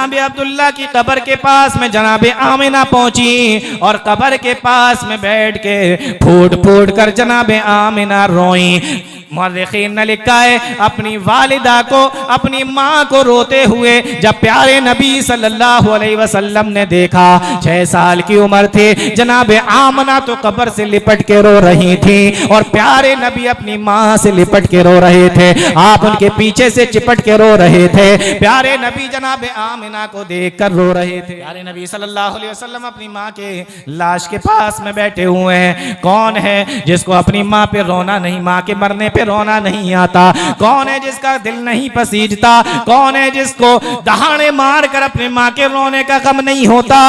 जनाब अब्दुल्ला की कब्र के पास में जनाब आमिना पहुंची और कब्र के पास में बैठ के फूट फूट कर जनाब आमिना रोई। मुअर्रिखीन ने लिखा है अपनी वालिदा को, अपनी माँ को रोते हुए जब प्यारे नबी सल्लल्लाहु अलैहि वसल्लम ने देखा, 6 साल की उम्र थी, जनाब आमना तो कब्र से लिपट के रो रही थी और प्यारे नबी अपनी माँ से लिपट के रो रहे थे। आप उनके पीछे से चिपट के रो रहे थे। प्यारे नबी जनाब आमिना को देख कर रो रहे थे। प्यारे नबी सल्लल्लाहु अलैहि वसल्लम अपनी माँ के लाश के पास में बैठे हुए हैं। कौन है जिसको अपनी माँ पे रोना नहीं, माँ के मरने पे रोना नहीं आता? कौन है जिसका दिल नहीं पसीजता? कौन है जिसको दहाड़े मार कर अपने माँ के रोने का गम नहीं होता?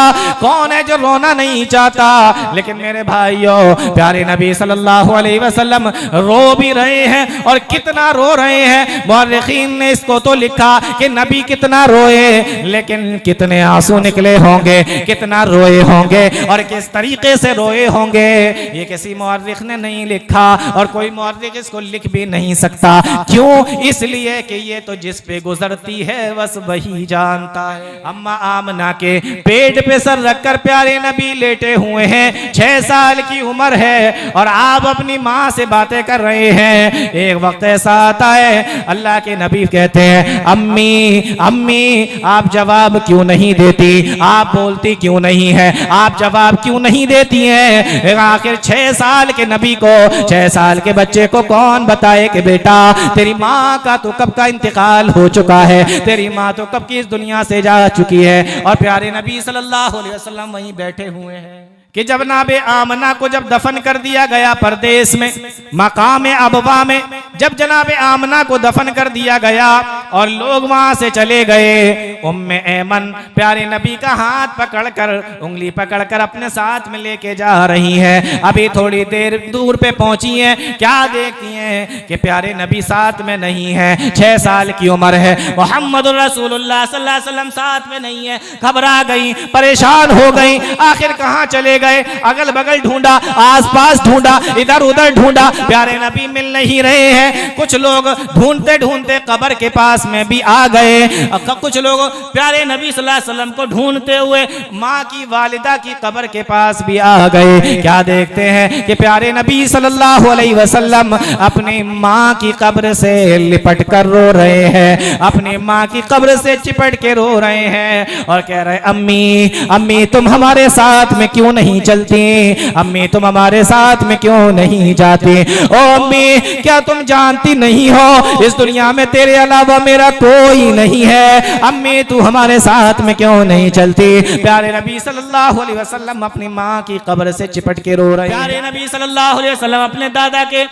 कौन है जो रोना नहीं चाहता? लेकिन मेरे भाइयों, प्यारे नबी सल्लल्लाहु अलैहि वसल्लम रो भी रहे हैं और कितना रो रहे हैं। मुअर्रिखीन ने इसको तो लिखा कि नबी कितना रोए, लेकिन कितने आंसू निकले होंगे, कितना रोए होंगे और किस तरीके से रोए होंगे, ये किसी मुअर्रिख ने नहीं लिखा और कोई मुअर्रिख इसको लिख भी नहीं सकता। क्यों? इसलिए कि ये तो जिस पे गुजरती है बस वही जानता है। अम्मा आमना के पेट पे सर रखकर प्यारे नबी लेटे हुए हैं। 6 साल की उम्र है और आप अपनी माँ से बातें कर रहे हैं। एक वक्त ऐसा आता है, अल्लाह के नबी कहते हैं, अम्मी अम्मी आप जवाब क्यों नहीं देती? आप बोलती क्यों नहीं है? आप जवाब क्यों नहीं देती हैं? आखिर 6 साल के नबी को, 6 साल के बच्चे को कौन बताए कि बेटा तेरी माँ का तो कब का इंतकाल हो चुका है, तेरी माँ तो कब की इस दुनिया से जा चुकी है। और प्यारे नबी सल्लल्लाहु अलैहि वसल्लम वहीं बैठे हुए हैं कि जब जनाबे आमना को जब दफन कर दिया गया परदेश में, मकाम अबवा में, जब जनाबे आमना को दफन कर दिया गया और लोग वहां से चले गए, उम्मे ऐमन प्यारे नबी का हाथ पकड़कर, उंगली पकड़कर अपने साथ में लेके जा रही है। अभी थोड़ी देर दूर पे पहुंची है, क्या देखती हैं कि प्यारे नबी साथ में नहीं है। 6 साल की उम्र है, मुहम्मदुर रसूलुल्लाह सल्लल्लाहु अलैहि वसल्लम साथ में नहीं है। घबरा गई, परेशान हो गई, आखिर कहाँ चले गए? अगल बगल ढूंढा, आसपास ढूंढा, इधर उधर ढूंढा, प्यारे नबी मिल नहीं रहे हैं। कुछ लोग ढूंढते ढूंढते कब्र के पास में भी आ गए। कुछ लोग प्यारे नबी सल्लल्लाहु अलैहि वसल्लम को ढूंढते हुए माँ की वालिदा की कब्र के पास भी आ गए। क्या देखते हैं कि प्यारे नबी सल्लल्लाहु अलैहि वसल्लम अपनी माँ की कब्र से लिपट कर रो रहे हैं, अपनी माँ की कब्र से चिपट के रो रहे हैं और कह रहे, अम्मी अम्मी तुम हमारे साथ में क्यों नहीं चलती? अम्मी तुम हमारे साथ में क्यों नहीं जाती? ओ अम्मी क्या तुम जानती नहीं हो इस दुनिया में तेरे अलावा मेरा कोई नहीं है? अम्मी तू हमारे साथ में क्यों नहीं चलती? प्यारे नबी सल्लल्लाहु अलैहि वसल्लम अपनी माँ की कब्र से चिपट के रो रहे हैं। प्यारे नबी सल्लल्लाहु अलैहि वसल्लम अपने दादा के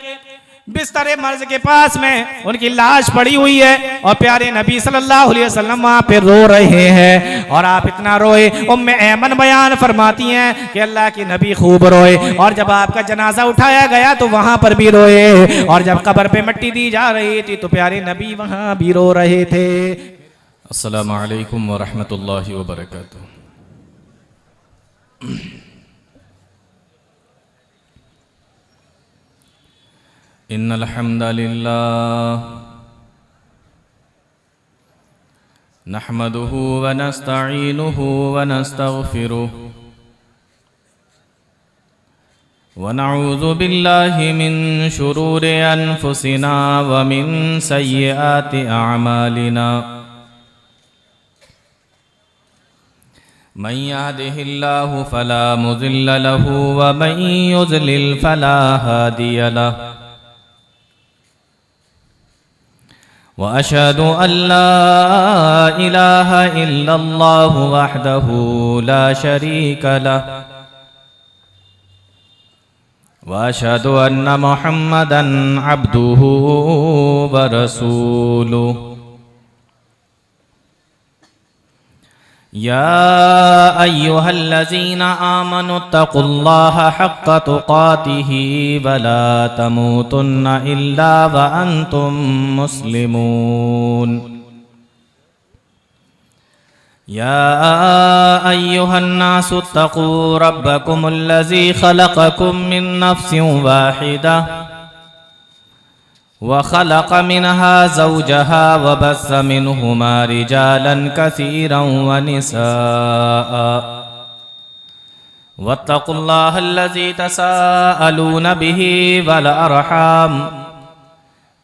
बिस्तरे मर्ज के पास में उनकी लाश पड़ी हुई है और प्यारे नबी सल्लल्लाहु अलैहि वसल्लम वहां पे रो रहे हैं। और आप इतना रोए, उम्मे ऐमन बयान फरमाती हैं कि अल्लाह की नबी खूब रोए और जब आपका जनाजा उठाया गया तो वहां पर भी रोए और जब कब्र पे मिट्टी दी जा रही थी तो प्यारे नबी वहां भी रो रहे थे। अस्सलामु अलैकुम व रहमतुल्लाहि व बरकातुहू। इन्नल हम्दलिल्लाह नहमदुहु व नस्तईनुहु व नस्तगफिरुहु व नऊज़ु बिल्लाहि मिन शुरूरि अनफुसिना व मिन सय्यिआति अअमालिना। मन यहदिहिल्लाहु फला मुज़िल्ल लहु व मन युज़लिल फला हादिय लहु। व अशहदु अल्ला इलाहा इल्लल्लाहु वहदहु ला शरीक लहु व अशहदु अन्न मुहम्मदन अब्दुहु व रसूलुहु। या अय्युहल्लज़ीना आमनुत्तक़ुल्लाहा हक़्क़ तुक़ातिही व ला तमूतुन्ना इल्ला व अंतुम मुस्लिमून। या अय्युहन्नासुत्तक़ू रब्बकुमुल्लज़ी ख़लक़कुम मिन नफ़्सिन वाहिदा वखलक़ मिनहा ज़ौजहा वबस्स मिनहुमा रिजालन कसीरन वनिसाअ वत्तक़ुल्लाहल्लज़ी तसाअलून बिही वल अरहाम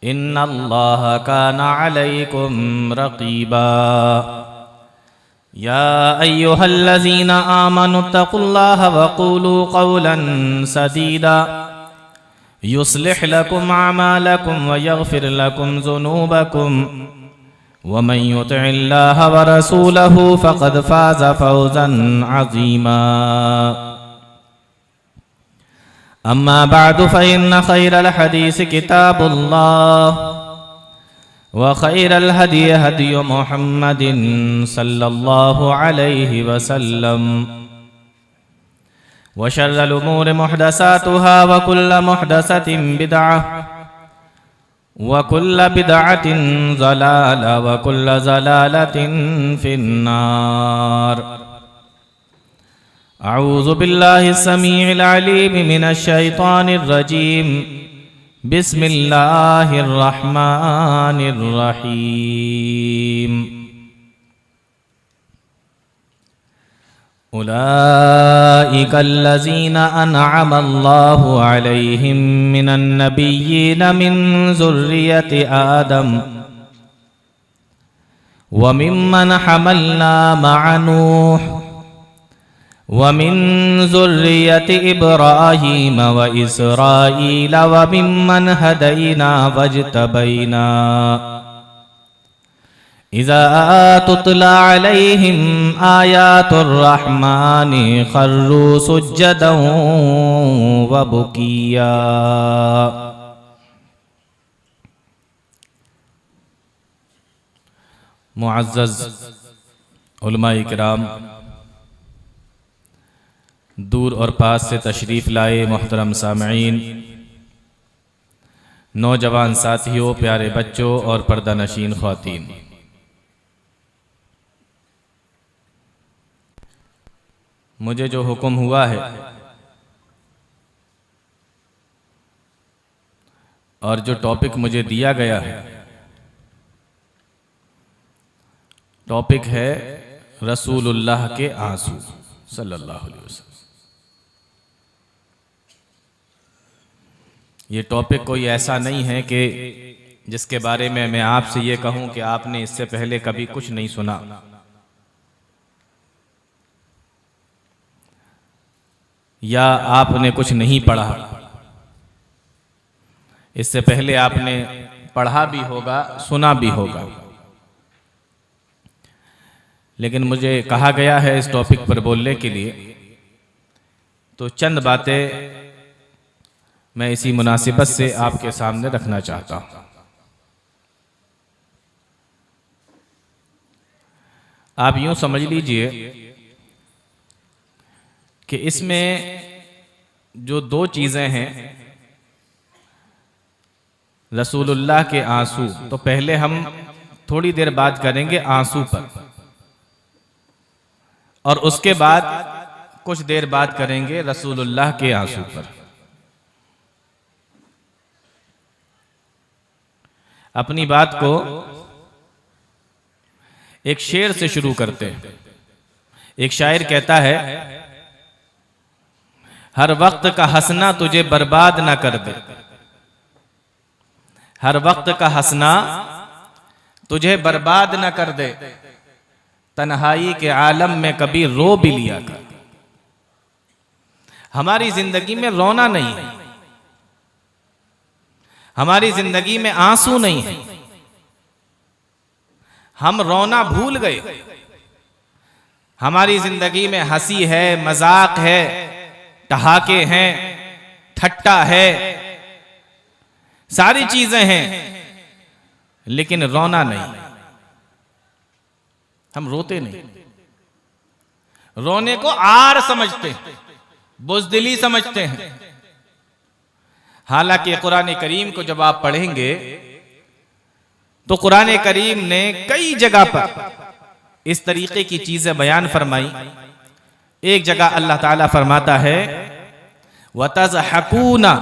इन्नल्लाहा काना अलैकुम रक़ीबा या अय्युहल्लज़ीना आमनुत्तक़ुल्लाहा वक़ूलू क़ौलन सदीदा युस्लिह लकुम अमालकुम व यग़फिर लकुम ज़ुनूबकुम व मन युति'िल्लाह व रसूलहु फ़क़द फ़ाज़ फ़ौज़न अज़ीमा। अम्मा बअदु फ़इन्न ख़ैरल हदीस किताबुल्लाह व खैरल हदी हदी मुहम्मदिन सल्लल्लाहु अलैहि वसल्लम व शर्रल उमूरि मुहदसातुहा व कुल्ल मुहदसतिन बिदअह व कुल्ल बिदअतिन ज़लाला व कुल्ल ज़लालतिन फिन्नार। अऊज़ु बिल्लाहि समीइल अलीम मिनश शैतानिर रजीम। बिस्मिल्लाहिर रहमानिर रहीम। उलाइकल्लज़ीना अनअमल्लाहु अलैहिम मिनन नबिय्यीन मिन ज़ुर्रिय्यति आदम व मिम्मन हमलना मअ नूह व मिन ज़ुर्रिय्यति इब्राहीम व इसराईल व मिम्मन हदैना वज्तबैना इज़ा तुतला अलैहिम आयातुर रहमानि खर्रू सुज्जदन व बुकिया। मुअज़्ज़ज़ उलमाए किराम, दूर और पास से तशरीफ़ लाए मोहतरम सामईन, नौजवान साथियों, प्यारे बच्चों और पर्दा नशीन ख्वातीन, मुझे जो हुक्म हुआ है और जो टॉपिक मुझे दिया गया है, टॉपिक है रसूलुल्लाह के आंसू सल्लल्लाहु अलैहि वसल्लम। ये टॉपिक कोई ऐसा नहीं है कि जिसके बारे में मैं आपसे ये कहूं कि आपने इससे पहले कभी कुछ नहीं सुना, या आपने कुछ नहीं पढ़ा। इससे पहले आपने पढ़ा भी होगा, सुना भी होगा, लेकिन मुझे कहा गया है इस टॉपिक पर बोलने के लिए, तो चंद बातें मैं इसी मुनासिबत से आपके सामने रखना चाहता हूं। आप यूं समझ लीजिए कि इसमें जो दो चीजें हैं, रसूलुल्लाह के आंसू, तो पहले हम थोड़ी देर बात करेंगे आंसू पर, और उसके बाद कुछ देर बात करेंगे रसूलुल्लाह के आंसू पर। अपनी बात को एक शेर से शुरू करते हैं। एक शायर कहता है, हर वक्त का हंसना तुझे बर्बाद ना कर दे, हर वक्त का हंसना तुझे बर्बाद ना कर दे, तन्हाई के आलम में कभी रो भी लिया कर। हमारी जिंदगी में रोना नहीं है, हमारी जिंदगी में आंसू नहीं है, हम रोना भूल गए। हमारी जिंदगी में हंसी है, मजाक है, ठहाके हैं, ठट्टा है, सारी चीजें हैं, लेकिन रोना नहीं। हम रोते नहीं, रोने को आर समझते हैं, बुज़दिली समझते हैं। हालांकि कुरान करीम को जब आप पढ़ेंगे तो कुरान करीम ने कई जगह पर इस तरीके की चीजें बयान फरमाई। एक जगह अल्लाह ताला फरमाता है, वतज़हकूना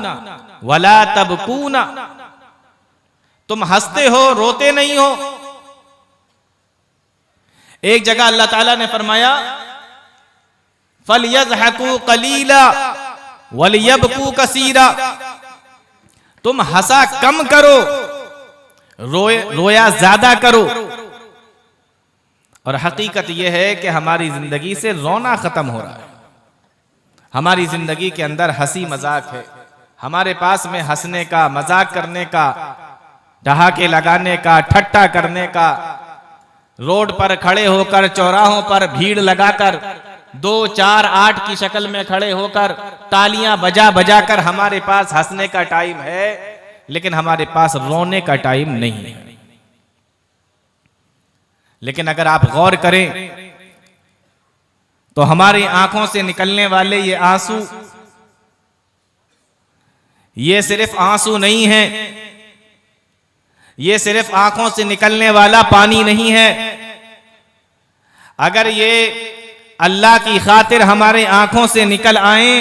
वला तबकूना, तुम हंसते हो, रोते नहीं हो। एक जगह अल्लाह ताला ने फरमाया फलयज़हकू कलीला वलियबकू कसीरा, तुम हंसा कम करो, रोया ज्यादा करो। और हकीकत यह है कि हमारी जिंदगी से रोना खत्म हो रहा है। हमारी जिंदगी के अंदर हंसी मजाक है, हमारे पास में हंसने का, मजाक करने का, ठहाके लगाने का, ठट्टा करने का, रोड पर खड़े होकर, चौराहों पर भीड़ लगाकर 2, 4, 8 की शक्ल में खड़े होकर तालियां बजा बजा कर हमारे पास हंसने का टाइम है, लेकिन हमारे पास रोने का टाइम नहीं है। लेकिन अगर आप गौर करें तो हमारी आंखों से निकलने वाले ये आंसू, ये सिर्फ आंसू नहीं है, ये सिर्फ आंखों से निकलने वाला पानी नहीं है। अगर ये अल्लाह की खातिर हमारे आंखों से निकल आए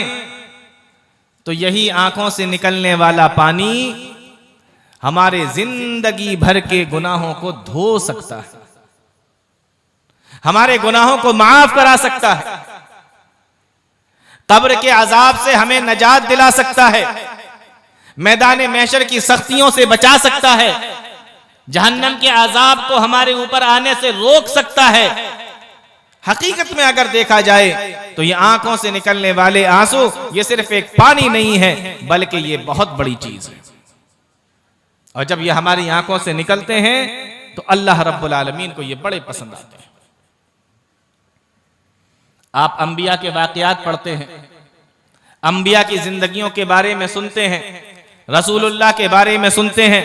तो यही आंखों से निकलने वाला पानी हमारे जिंदगी भर के गुनाहों को धो सकता है, हमारे गुनाहों को माफ करा सकता है, कब्र के अजाब से हमें नजात दिला सकता है, मैदान महशर की सख्तियों से बचा सकता है, जहन्नम के अजाब को हमारे ऊपर आने से रोक सकता है। हकीकत में अगर देखा जाए तो ये आंखों से निकलने वाले आंसू ये सिर्फ एक पानी नहीं है, बल्कि ये बहुत बड़ी चीज है। और जब ये हमारी आंखों से निकलते हैं तो अल्लाह रब्बुल आलमीन को ये बड़े पसंद आते हैं। आप अंबिया के वाकयात पढ़ते हैं, अंबिया की जिंदगियों के बारे में सुनते हैं, रसूलुल्लाह के बारे में सुनते हैं,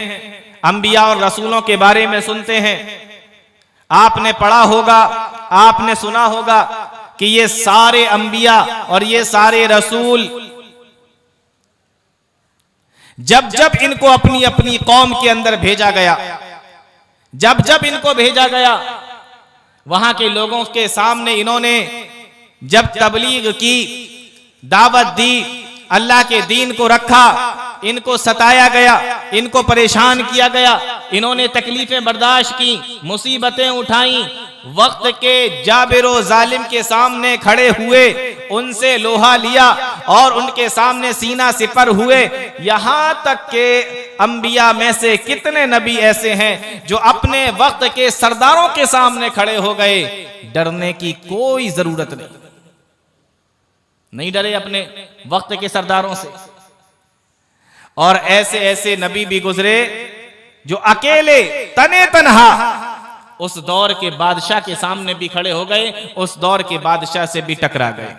अंबिया और रसूलों के बारे में सुनते हैं। आपने पढ़ा होगा, आपने सुना होगा कि ये सारे अंबिया और ये सारे रसूल जब जब इनको अपनी अपनी कौम के अंदर भेजा गया, जब जब इनको भेजा गया, वहां के लोगों के सामने इन्होंने जब तबलीग की, दावत दी, अल्लाह के दीन को रखा, इनको सताया गया, इनको परेशान किया गया, इन्होंने तकलीफें बर्दाश्त की, मुसीबतें उठाई, वक्त के जाबिरो जालिम के सामने खड़े हुए, उनसे लोहा लिया और उनके सामने सीना सिपर हुए। यहां तक के अंबिया में से कितने नबी ऐसे हैं जो अपने वक्त के सरदारों के सामने खड़े हो गए, डरने की कोई जरूरत नहीं डरे अपने वक्त के सरदारों से। और ऐसे ऐसे नबी भी गुजरे जो अकेले तने तनहा उस दौर के बादशाह के सामने भी खड़े हो गए, उस दौर के बादशाह से भी टकरा गए।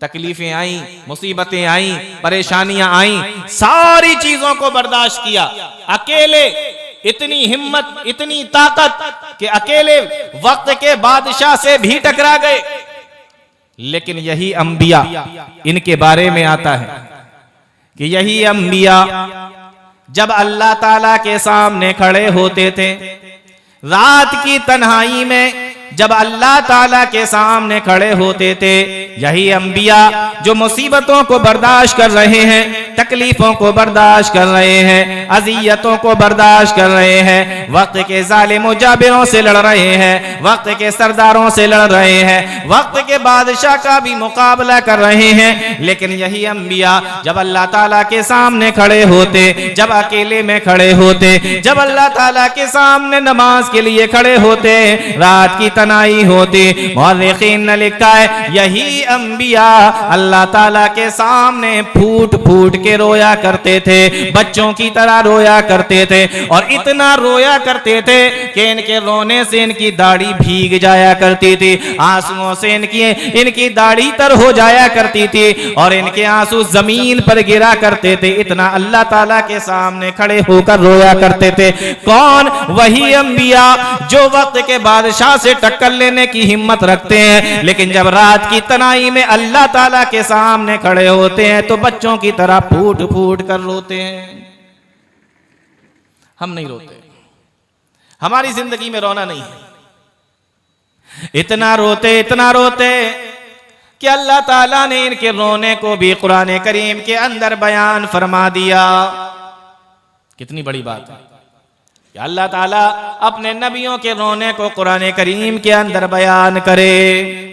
तकलीफें आई, मुसीबतें आई, परेशानियां आई, सारी चीजों को बर्दाश्त किया, अकेले। इतनी हिम्मत, इतनी ताकत कि अकेले वक्त के बादशाह से भी टकरा गए। लेकिन यही अंबिया, इनके बारे में आता है कि यही अंबिया जब अल्लाह ताला के सामने खड़े होते थे, रात की तन्हाई में जब अल्लाह ताला के सामने खड़े होते थे, यही अंबिया जो मुसीबतों को बर्दाश्त कर रहे हैं, तकलीफों को बर्दाश्त कर रहे हैं, अजियतों को बर्दाश्त कर रहे हैं, वक्त के जालिम जाबिरों से लड़ रहे हैं, वक्त के सरदारों से लड़ रहे हैं, वक्त के बादशाह का भी मुकाबला कर रहे हैं। लेकिन यही अंबिया जब अल्लाह ताला के सामने खड़े होते, जब अकेले में खड़े होते, जब अल्लाह ताला के सामने नमाज के लिए खड़े होते, रात की तनाई होती, मुअर्रिखीन ने लिखा है यही अंबिया अल्लाह ताला के सामने फूट फूट के रोया करते थे, बच्चों की तरह रोया करते थे। और इतना रोया करते थे कि इनके रोने से इनकी दाढ़ी भीग जाया करती थी, आंसुओं से इनकी दाढ़ी तर हो जाया करती थी और इनके आंसू जमीन पर गिरा करते थे। इतना अल्लाह ताला के सामने खड़े होकर रोया करते थे। कौन? वही अंबिया जो वक्त के बादशाह से टक्कर लेने की हिम्मत रखते हैं, लेकिन जब रात की तनाई में अल्लाह ताला के सामने खड़े होते हैं तो बच्चों की तरह फूट फूट कर रोते हैं। हम नहीं रोते, हमारी जिंदगी में रोना नहीं है। इतना रोते कि अल्लाह ताला ने इनके रोने को भी कुरान करीम के अंदर बयान फरमा दिया। कितनी बड़ी बात है। कि अल्लाह ताला अपने नबियों के रोने को कुरान करीम के अंदर बयान करे।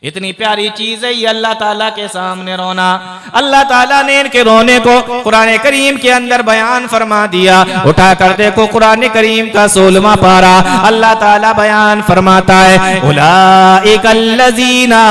इतनी प्यारी चीज है ये अल्लाह ताला के सामने रोना। अल्लाह ताला ने इनके रोने को कुरान करीम के अंदर बयान फरमा दिया। उठा कर देखो कुरान करीम का 16वां पारा, अल्लाह ताला बयान फरमाता है, उलाइकल्लज़ीना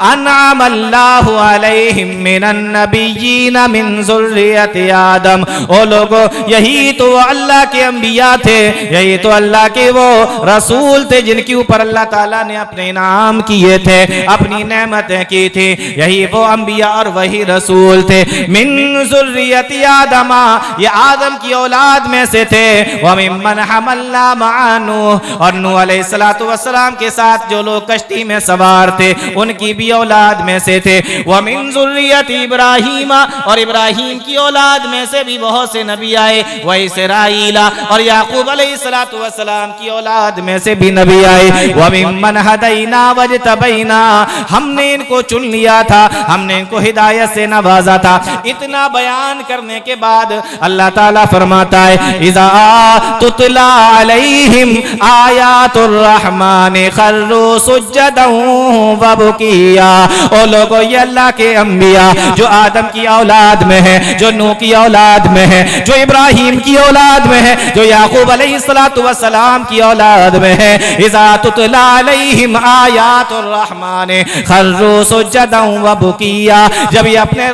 अनअमल्लाहु अलैहिम मिनन नबिय्यीना मिन ज़ुर्रियति आदम। ओ लोगों, यही तो अल्लाह के अंबिया थे, यही तो अल्लाह के वो रसूल थे जिनके ऊपर अल्लाह ताला ने अपने इनाम किए थे, अपनी नेमतें की थी। यही वो अंबिया और वही रसूल थे। मिन ज़ुर्रियति आदमा, ये आदम की औलाद में से थे। व मिम्मन हमलना मआ नूह, और नूह अलैहिस्सलातु वस्सलाम के साथ जो लोग कश्ती में सवार थे उनकी भी औलाद में से थे। व मिन ज़ुर्रियति इब्राहीम, और इब्राहीम की औलाद में से भी बहुत से नबी आए। व इसराईला, और याकूब अलैहिस्सलातु वस्सलाम की औलाद में से भी नबी आए। व मिम्मन हदैना वजतबैना, हमने इनको चुन लिया था, हमने इनको हिदायत से नवाजा था। इतना बयान करने के बाद अल्लाह ताला फरमाता है, इज़ा तुतला अलैहिम आयातुर रहमान खर्रू सुज्जदन व बुकिया। ओ लोगों, ये अल्लाह के अंबिया जो आदम की औलाद में है, जो नूह की औलाद में है, जो इब्राहीम की औलाद में है, जो याकूब अलैहिस्सलातु वस्सलाम की औलाद में है, इज़ा तुतला अलैहिम आयातुर रहमान खर्रू सुज्जदन व बुकिया। जब ये अपने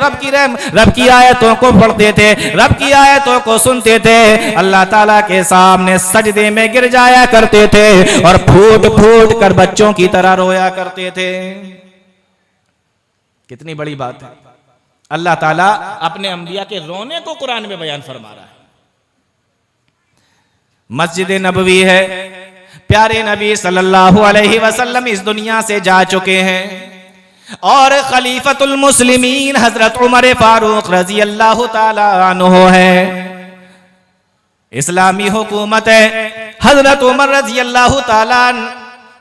रब की आयतों को पढ़ते थे, रब की आयतों को सुनते थे, अल्लाह ताला के सामने सजदे में गिर जाया करते थे और फूट फूट कर बच्चों की तरह रोया करते थे। कितनी बड़ी बात है। अल्लाह ताला अपने अंबिया के रोने को कुरान में बयान फरमा रहा है। मस्जिद नबवी है, प्यारे नबी सल्लल्लाहु अलैहि वसल्लम इस दुनिया से जा चुके हैं और खलीफतुल मुस्लिमीन हजरत उमर फारूक रजी अल्लाह ताला अन्हु है। इस्लामी हुकूमत है। हजरत उमर रजी अल्लाह ताला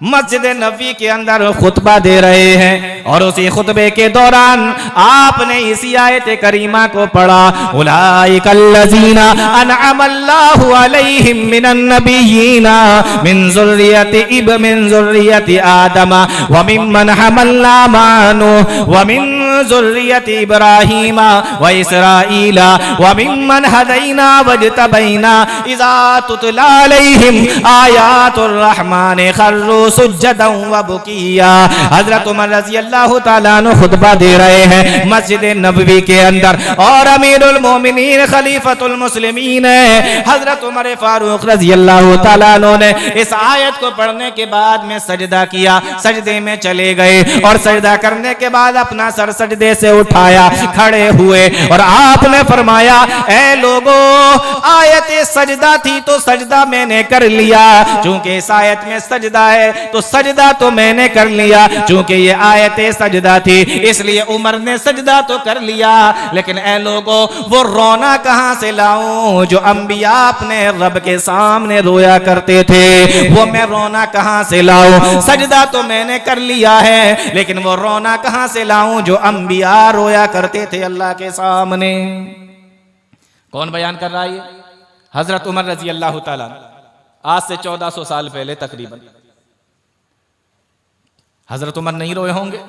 मस्जिद नबवी के अंदर खुतबा दे रहे हैं और उसी खुतबे के दौरान आपने इसी आयत करीमा को पढ़ा, उलाइकल्लज़ीना अनअमल्लाहु अलैहिम मिनन नबिय्यीना मिन ज़ुर्रियति आदम व मिम्मन हमलना मआ नूह व मिन ज़ुर्रियति इब्राहीम व इसराईला व मिम्मन हदैना वजतबैना इज़ा तुतला अलैहिम आयातुर रहमान खर्रू सुज्जदन व बुकिया। हजरत उमर रज़ी अल्लाह ताला अन्हु खुतबा दे रहे हैं मस्जिद नबवी के अंदर और अमीरुल मोमिनीन खलीफतुल मुस्लिमीन हजरत उमर फारूक रज़ी अल्लाह ताला अन्हु ने इस आयत को पढ़ने के बाद में सजदा किया, सजदे में चले गए और सजदा करने के बाद अपना सर सजदे से उठाया, खड़े हुए और आपने फरमाया, ऐ लोगों, आयत सजदा थी तो सजदा मैंने कर लिया, चूंकि इस आयत में सजदा है तो सजदा तो मैंने कर लिया, चूंकि ये आयत सजदा थी इसलिए उमर ने सजदा तो कर लिया, लेकिन ऐ लोगों, वो रोना कहां से लाऊं जो अंबिया अपने रब के सामने रोया करते थे, वो मैं रोना कहां से लाऊं? सजदा तो मैंने कर लिया है लेकिन वो रोना कहां से लाऊं जो अंबिया रोया करते थे अल्लाह के सामने। कौन बयान कर रहा है? हजरत उमर रजी अल्लाह ताला, आज से 1400 साल पहले तकरीबन। हजरत उमर नहीं रोए होंगे,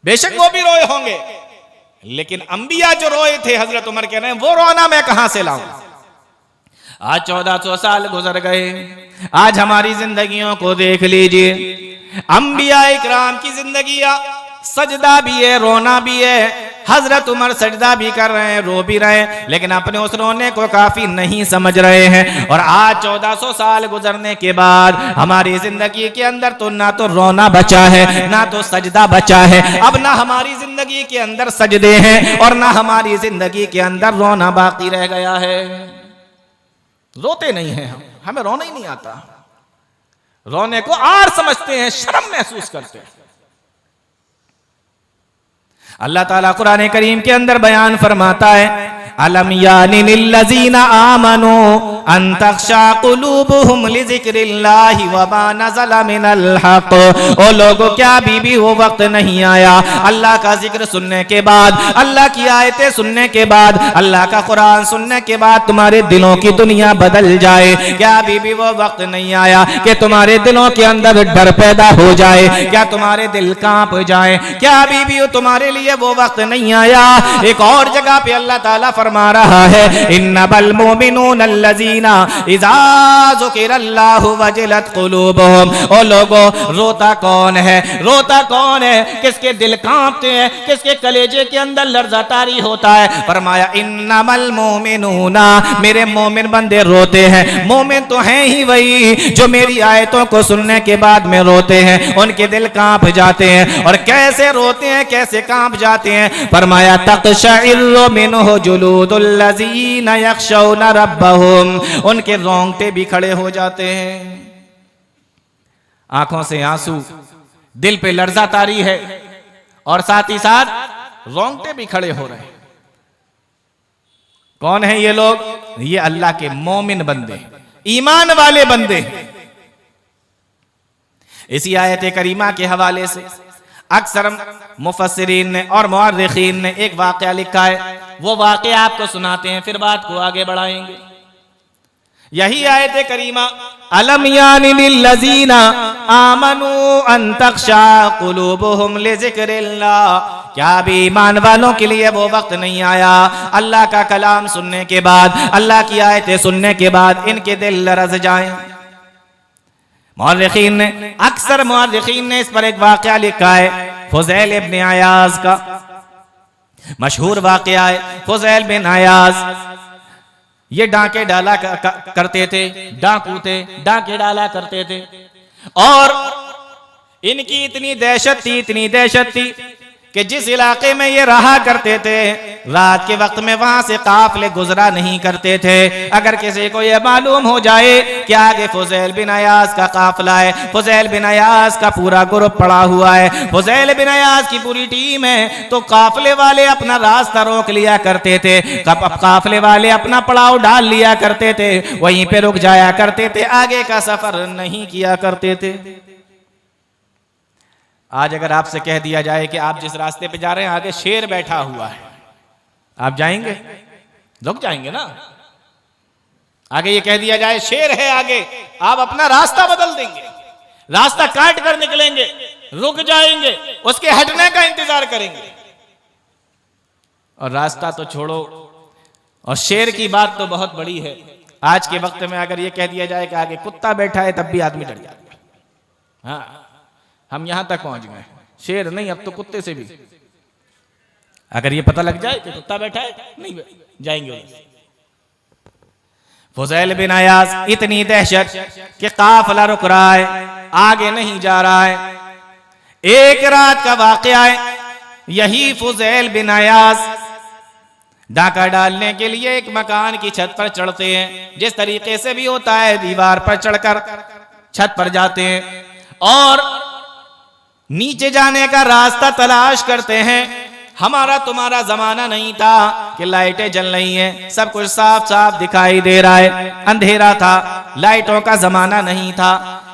बेशक वो भी रोए होंगे, लेकिन अंबिया जो रोए थे हजरत उमर कह रहे हैं वो रोना मैं कहां से लाऊं? आज 1400 साल गुजर गए, आज हमारी जिंदगियों को देख लीजिए। अंबिया इकराम की जिंदगियां, सजदा भी है, रोना भी है। हजरत उमर सजदा भी कर रहे हैं, रो भी रहे हैं, लेकिन अपने उस रोने को काफी नहीं समझ रहे हैं। और आज 1400 साल गुजरने के बाद हमारी जिंदगी के अंदर तो ना तो रोना बचा है ना तो सजदा बचा है। अब ना हमारी जिंदगी के अंदर सजदे हैं और ना हमारी जिंदगी के अंदर रोना बाकी रह गया है। रोते नहीं हैं हम, हमें रोना ही नहीं आता। रोने को आर समझते हैं, शर्म महसूस करते हैं। अल्लाह ताला कुरान करीम के अंदर बयान फरमाता है, अलम यानी लिल्लज़ीना आमनू अन तख्शा कुलूबुहुम लिज़िक्रिल्लाहि व मा नज़ला मिनल हक़। ओ लोगों, क्या बीबी वो वक्त नहीं आया अल्लाह का जिक्र सुनने के बाद, अल्लाह की आयतें सुनने के बाद, अल्लाह का कुरान सुनने के बाद तुम्हारे दिलों की दुनिया बदल जाए? क्या बीबी वो वक्त नहीं आया कि तुम्हारे दिलों के अंदर डर पैदा हो जाए? क्या तुम्हारे दिल कांप जाए? क्या बीबी तुम्हारे लिए वो वक्त नहीं आया? एक और जगह पे अल्लाह ताला फरमा रहा है, इन्नमल मुमिनून अल्लज़ीना इज़ा ज़ुकिरल्लाहु वजिलत कुलूबुहुम। ओ लोगों, रोता कौन है? रोता कौन है? किसके दिल कांपते हैं? किसके कलेजे के अंदर लर्ज़ातारी होता है? फरमाया, इन्नमल मुमिनूना, मेरे मोमिन बंदे रोते हैं। मोमिन तो हैं ही वही जो मेरी आयतों को सुनने के बाद में रोते हैं, उनके दिल कांप जाते हैं। और कैसे रोते हैं, कैसे कांप जाते हैं? फरमाया, तक़शइर्रु मिन्हु जुलूदुल लज़ीना यख़शौना रब्बहुम, उनके रोंगटे भी खड़े हो जाते हैं। आंखों से आंसू, दिल पे लर्जा तारी है और साथ ही साथ रोंगटे भी खड़े हो रहे हैं। कौन है ये लोग? ये अल्लाह के मोमिन बंदे, ईमान वाले बंदे। इसी आयत करीमा के हवाले से अक्सर मुफस्सिरीन ने और मुअर्रिखीन ने एक वाक़या लिखा है, वो वाक़या आपको सुनाते हैं, फिर बात को आगे बढ़ाएंगे। यही आयत करीमा, अलम यानी लिल्लज़ीना आमनू अन तख्शा कुलूबुहुम लिज़िक्रिल्लाह, क्या भी ईमान वालों के लिए वो वक्त नहीं आया अल्लाह का कलाम सुनने के बाद, अल्लाह की आयतें सुनने के बाद इनके दिल लरज़ जाएं? मुअर्रिखीन ने, अक्सर मुअर्रिखीन ने इस पर एक वाक़या लिखा है, फुज़ैल इब्न अयाज़ का मशहूर वाक़या है। फुज़ैल बिन अयाज़ ये डांके डाला करते थे, डाकू थे, डांके डाला करते थे। और इनकी इतनी दहशत थी, इतनी दहशत थी कि जिस इलाके में ये रहा करते थे, रात के वक्त में वहां से काफिले गुजरा नहीं करते थे। अगर किसी को यह मालूम हो जाए कि आगे फुज़ैल बिन अयाज़ का काफिला है, फुज़ैल बिन अयाज़ का पूरा ग्रुप पड़ा हुआ है, फुज़ैल बिन अयाज़ की पूरी टीम है, तो काफिले वाले अपना रास्ता रोक लिया करते थे, काफिले वाले अपना पड़ाव डाल लिया करते थे, वहीं पे रुक जाया करते थे, आगे का सफर नहीं किया करते थे। आज अगर आपसे कह दिया जाए कि आप जिस रास्ते पे जा रहे हैं आगे शेर बैठा हुआ है, आप जाएंगे? रुक जाएंगे ना। आगे ये कह दिया जाए शेर है आगे, आप अपना रास्ता बदल देंगे, रास्ता काट कर निकलेंगे, रुक जाएंगे, उसके हटने का इंतजार करेंगे। और रास्ता तो छोड़ो, और शेर की बात तो बहुत बड़ी है। आज के वक्त में अगर ये कह दिया जाए कि आगे कुत्ता बैठा है, तब भी आदमी डर जाएगा। हाँ, हम यहां तक पहुंच गए, शेर नहीं, अब तो कुत्ते से भी अगर ये पता लग जाए कि कुत्ता बैठा है, नहीं जाएंगे। फुज़ैल बिन अयाज़, इतनी दहशत कि काफिला रुक रहा है, आगे नहीं जा रहा है। एक रात का वाक़या है, यही फुज़ैल बिन अयाज़ डाका डालने के लिए एक मकान की छत पर चढ़ते हैं। जिस तरीके से भी होता है, दीवार पर चढ़कर छत पर जाते हैं और नीचे जाने का रास्ता तलाश करते हैं। हमारा तुम्हारा जमाना नहीं था कि लाइटें जल रही हैं, सब कुछ साफ साफ दिखाई दे रहा है, अंधेरा था, लाइटों का जमाना नहीं था।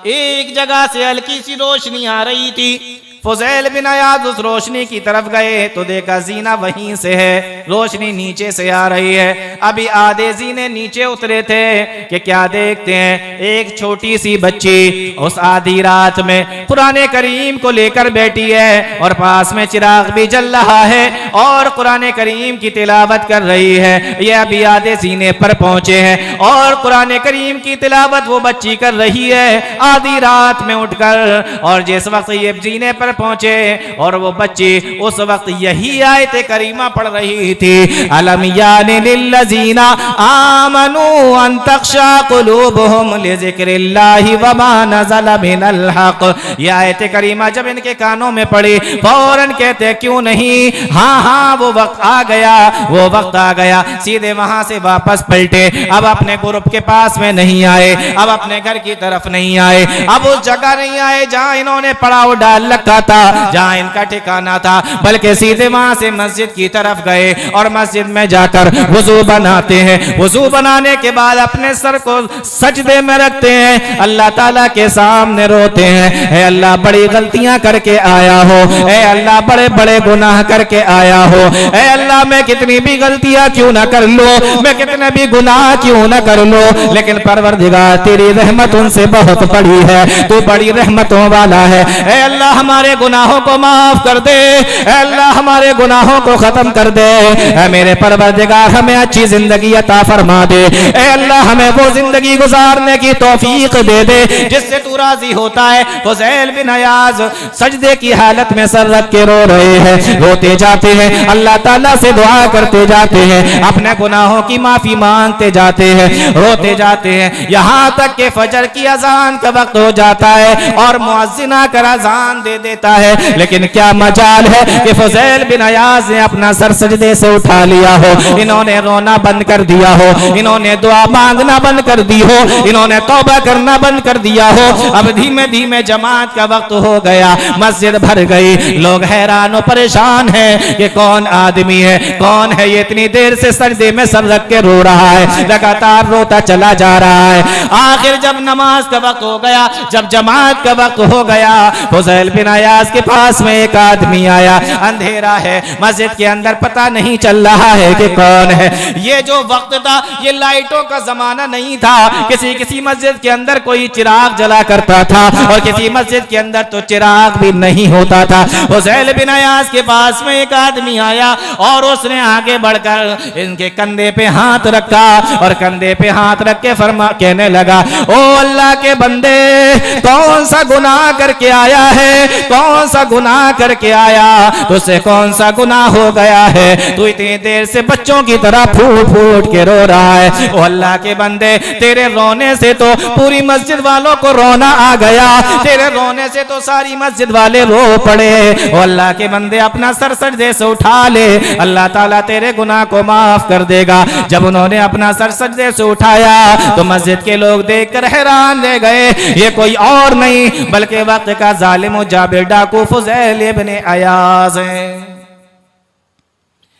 एक जगह से हल्की सी रोशनी आ रही थी। फुज़ैल बिन अयाज़ उस रोशनी की तरफ गए तो देखा जीना वहीं से है, रोशनी नीचे से आ रही है। अभी आधे जीने नीचे उतरे थे कि क्या देखते हैं, एक छोटी सी बच्ची उस आधी रात में कुरान करीम को लेकर बैठी है और पास में चिराग भी जल रहा है और कुरान करीम की तिलावत कर रही है। यह अभी आधे जीने पर पहुंचे हैं और कुरान करीम की तिलावत वो बच्ची कर रही है आधी रात में उठकर। और जिस वक्त ये जीने पर पहुंचे और वो बच्ची उस वक्त यही आयत करीमा पढ़ रही थी, अलम यानी लिल्लज़ीना आमनू अन तख्शा कुलूबुहुम लिज़िक्रिल्लाहि व मा नज़ला मिनल हक़। ये आयत करीमा जब इनके कानों में पड़ी, फौरन कहते क्यों नहीं, हाँ हाँ वो वक्त आ गया, वो वक्त आ गया। सीधे वहां से वापस पलटे, अब अपने ग्रुप के पास में नहीं आए, अब अपने घर की तरफ नहीं आए, अब उस जगह नहीं आए जहां इन्होंने पड़ाव डाल रखा था जहाँ इनका ठिकाना था, बल्कि सीधे वहां से मस्जिद की तरफ गए और मस्जिद में जाकर वजू बनाते हैं। वजू बनाने के बाद अपने सर को सजदे में रखते हैं, अल्लाह ताला के सामने रोते हैं, ऐ अल्लाह बड़ी गलतियां करके आया हो, ऐ अल्लाह बड़े बड़े गुनाह करके आया हो, ऐ अल्लाह मैं कितनी भी गलतियां क्यों ना कर लो, मैं कितने भी गुनाह क्यों ना कर लो, लेकिन परवरदिगार तेरी रहमत उनसे बहुत बड़ी है, तू बड़ी रहमतों वाला है। ऐ अल्लाह हमारे गुनाहों को माफ कर दे, ऐ अल्लाह हमारे गुनाहों को खत्म कर दे, ऐ मेरे परवरदिगार हमें अच्छी जिंदगी अता फरमा दे, ऐ अल्लाह हमें वो जिंदगी गुजारने की तौफीक दे दे जिससे तू राजी होता है। फुज़ैल बिन अयाज सजदे की हालत में सर रख के रो रहे हैं, रोते जाते हैं, अल्लाह ताला से दुआ करते जाते हैं, अपने गुनाहों की माफी मांगते जाते हैं, रोते जाते हैं, यहाँ तक कि फजर की अजान का वक्त हो जाता है और मुअज्जिन आकर अजान दे देता है। लेकिन क्या मजाल है कि फुज़ैल बिन अयाज ने अपना सर सजदे से उठा लिया हो, इन्होंने रोना बंद कर दिया हो, इन्होंने दुआ मांगना बंद कर दी हो, इन्होंने तौबा करना बंद कर दिया हो। अब धीमे धीमे जमात का वक्त हो गया, मस्जिद भर गई, लोग हैरान और परेशान हैं कि कौन आदमी है, कौन है ये इतनी देर से सजदे में सर रख के रो रहा है, लगातार रोता चला जा रहा है। आखिर जब नमाज का वक्त हो गया, जब जमात का वक्त हो गया, फुज़ैल बिन अयाज के पास में एक आदमी आया, अंधेरा है, मस्जिद के अंदर पता नहीं चल रहा है कि कौन है। ये जो वक्त था ये लाइटों का जमाना नहीं था, किसी किसी मस्जिद के अंदर कोई चिराग जला करता था और किसी मस्जिद के अंदर तो चिराग भी नहीं होता था। फुज़ैल बिन अयाज के पास में एक आदमी आया और उसने आगे बढ़कर इनके कंधे पे हाथ रखा और कंधे पे हाथ रख के कहने लगा, ओ अल्लाह के बंदे, कौन सा गुनाह करके आया है, कौन सा गुनाह करके आया, तुझसे कौन सा गुनाह हो गया है, तू इतनी देर से बच्चों की तरह फूट फूट के रो रहा है। ओ अल्लाह के बंदे, तेरे रोने से तो पूरी मस्जिद वालों को रोना आ गया, तेरे रोने से तो सारी मस्जिद वाले रो पड़े। ओ अल्लाह के बंदे, अपना सर सजदे से उठा ले, अल्लाह ताला तेरे गुनाह को माफ कर देगा। जब उन्होंने अपना सर सजदे से उठाया तो मस्जिद के लोग देखकर हैरान रह गए, ये कोई और नहीं बल्कि वक्त का जालिम जाबिर डाकू फुज़ैल इब्न अयाज है।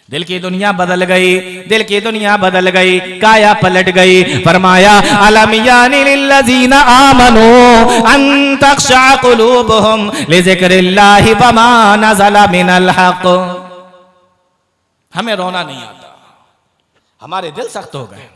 दिल की दुनिया बदल गई, दिल की दुनिया बदल गई, काया पलट गई। फरमाया, अलम यानी लिल्लज़ीना आमनू अन तख़शअ क़ुलूबुहुम लिज़िक्रिल्लाहि वमा नज़ला मिनल हक़। हमें रोना नहीं आता, हमारे दिल सख्त हो गए।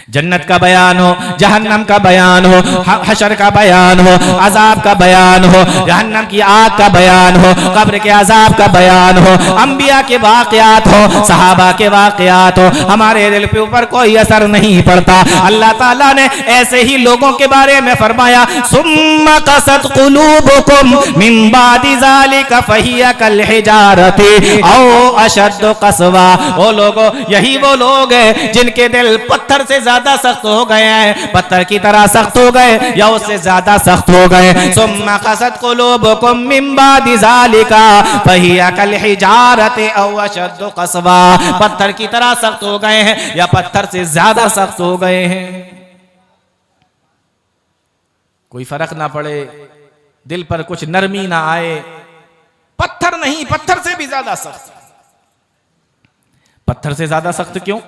जन्नत का बयान हो, जहन्नम का बयान हो, हशर का बयान हो, अजाब का बयान हो, जहन्नम की आग का बयान हो, कब्र के अजाब का बयान हो, अंबिया के वाक़यात हो, सहाबा के वाक़यात हो, हमारे दिल पे ऊपर कोई असर नहीं पड़ता। अल्लाह ताला ने ऐसे ही लोगों के बारे में फरमाया, सुम्मा क़सत क़ुलूबुकुम मिन बादि ज़ालिका फ़हिया कल हिजारति औ अशद्दु क़स्वा। ओ लोगों, यही वो लोग हैं जिनके दिल पत्थर से ज्यादा सख्त हो गए हैं, पत्थर की तरह सख्त हो गए या उससे ज्यादा सख्त हो गए। सुम्मा क़सत क़ुलूबुकुम मिन बादि ज़ालिका फ़हिया कल हिजारति औ अशद्दु क़स्वा। पत्थर की तरह सख्त हो गए हैं या पत्थर से ज्यादा सख्त हो गए हैं। कोई फर्क ना पड़े, दिल पर कुछ नरमी ना आए, पत्थर नहीं, पत्थर से भी ज्यादा सख्त। पत्थर से ज्यादा सख्त क्यों?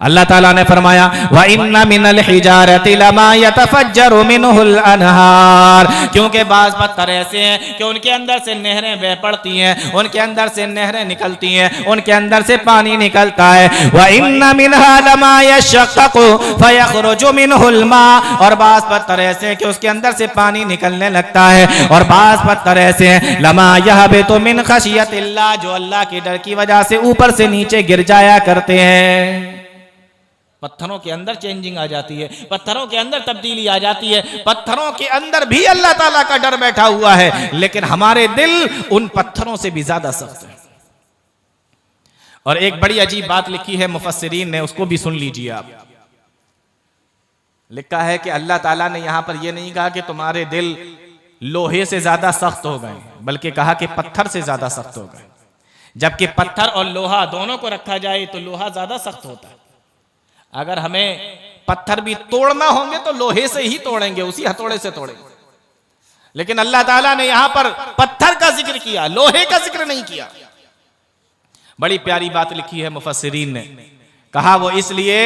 अल्लाह ताला ने फरमाया, व इन्ना मिनल हिजारति लमा यतफज्जरु मिनहुल अनहार। क्योंकि बाज़ पत्थर ऐसे हैं कि उनके अंदर से नहरें बह पड़ती हैं, उनके अंदर से नहरें निकलती हैं, उनके अंदर से पानी निकलता है। व इन्ना मिनहा लमा यशक़क़ु फयख़रुजु मिनहुल मा। और बाज़ पत्थर ऐसे हैं कि उसके अंदर से पानी निकलने लगता है, और बाज़ पत्थर ऐसे हैं लमा यहबितु मिन ख़शियतिल्लाह, जो अल्लाह के डर की वजह से ऊपर से नीचे गिर जाया करते हैं। पत्थरों के अंदर चेंजिंग आ जाती है, पत्थरों के अंदर तब्दीली आ जाती है, पत्थरों के अंदर भी अल्लाह ताला का डर बैठा हुआ है, लेकिन हमारे दिल उन पत्थरों से भी ज्यादा सख्त है। और एक बड़ी अजीब बात लिखी है मुफस्सिरीन ने, उसको भी सुन लीजिए आप। लिखा है कि अल्लाह ताला ने यहां पर यह नहीं कहा कि तुम्हारे दिल लोहे से ज्यादा सख्त हो गए, बल्कि कहा कि पत्थर से ज्यादा सख्त हो गए। जबकि पत्थर और लोहा दोनों को रखा जाए तो लोहा ज्यादा सख्त होता है। अगर हमें पत्थर भी तोड़ना होंगे तो लोहे से ही तोड़ेंगे, उसी हथौड़े से तोड़ेंगे। लेकिन अल्लाह ताला ने यहां पर पत्थर का जिक्र किया, लोहे का जिक्र नहीं किया। बड़ी प्यारी बात लिखी है मुफस्सिरीन ने, कहा वो इसलिए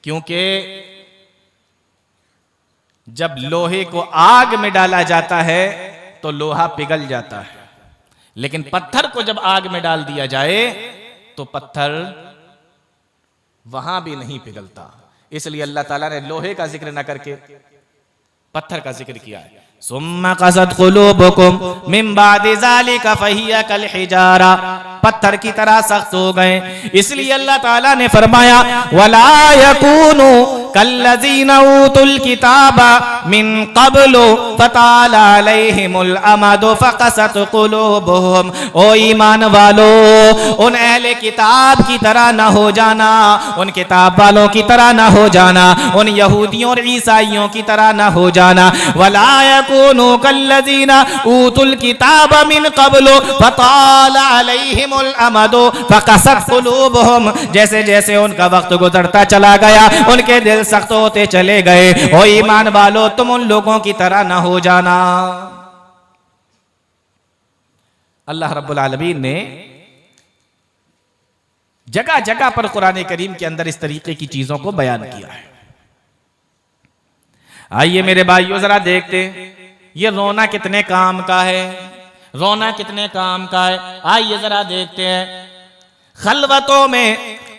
क्योंकि जब लोहे को आग में डाला जाता है तो लोहा पिघल जाता है, लेकिन पत्थर को जब आग में डाल दिया जाए तो पत्थर वहां भी नहीं पिघलता। इसलिए अल्लाह ताला ने लोहे का जिक्र न करके पत्थर का जिक्र किया है। सुम्मा क़सद क़ुलूबुकुम मिन बादि ज़ालिका फ़हिया कल हिजारा, पत्थर की तरह सख्त हो गए। इसलिए अल्लाह ताला ने फरमाया वला यकूनु कल्लज़ीना ऊतुल किताबा मिन क़ब्लु फ़ताला अलैहिमुल अमदु फ़क़सत क़ुलूबुहुम, ओ ईमान वालो उन अहले किताब की तरह न हो जाना, उन किताब वालों की तरह न हो जाना, उन यहूदियों और ईसाइयों की तरह न हो जाना। वला यकूनु कल्लज़ीना ऊतुल किताबा मिन क़ब्लु फ़ताला अलैहिमुल अमदु फ़क़सत क़ुलूबुहुम, जैसे जैसे उनका वक्त गुजरता चला गया उनके दिल सख्त होते चले गए। ओ ईमान वालो तुम उन लोगों की तरह ना हो जाना। अल्लाह रब्बुल आलमीन ने जगह जगह पर कुरान करीम के अंदर इस तरीके की चीजों को बयान किया है। आइए मेरे भाइयों जरा देखते ये रोना कितने काम का है, रोना कितने काम का है। आइए जरा देखते हैं, खलवतों में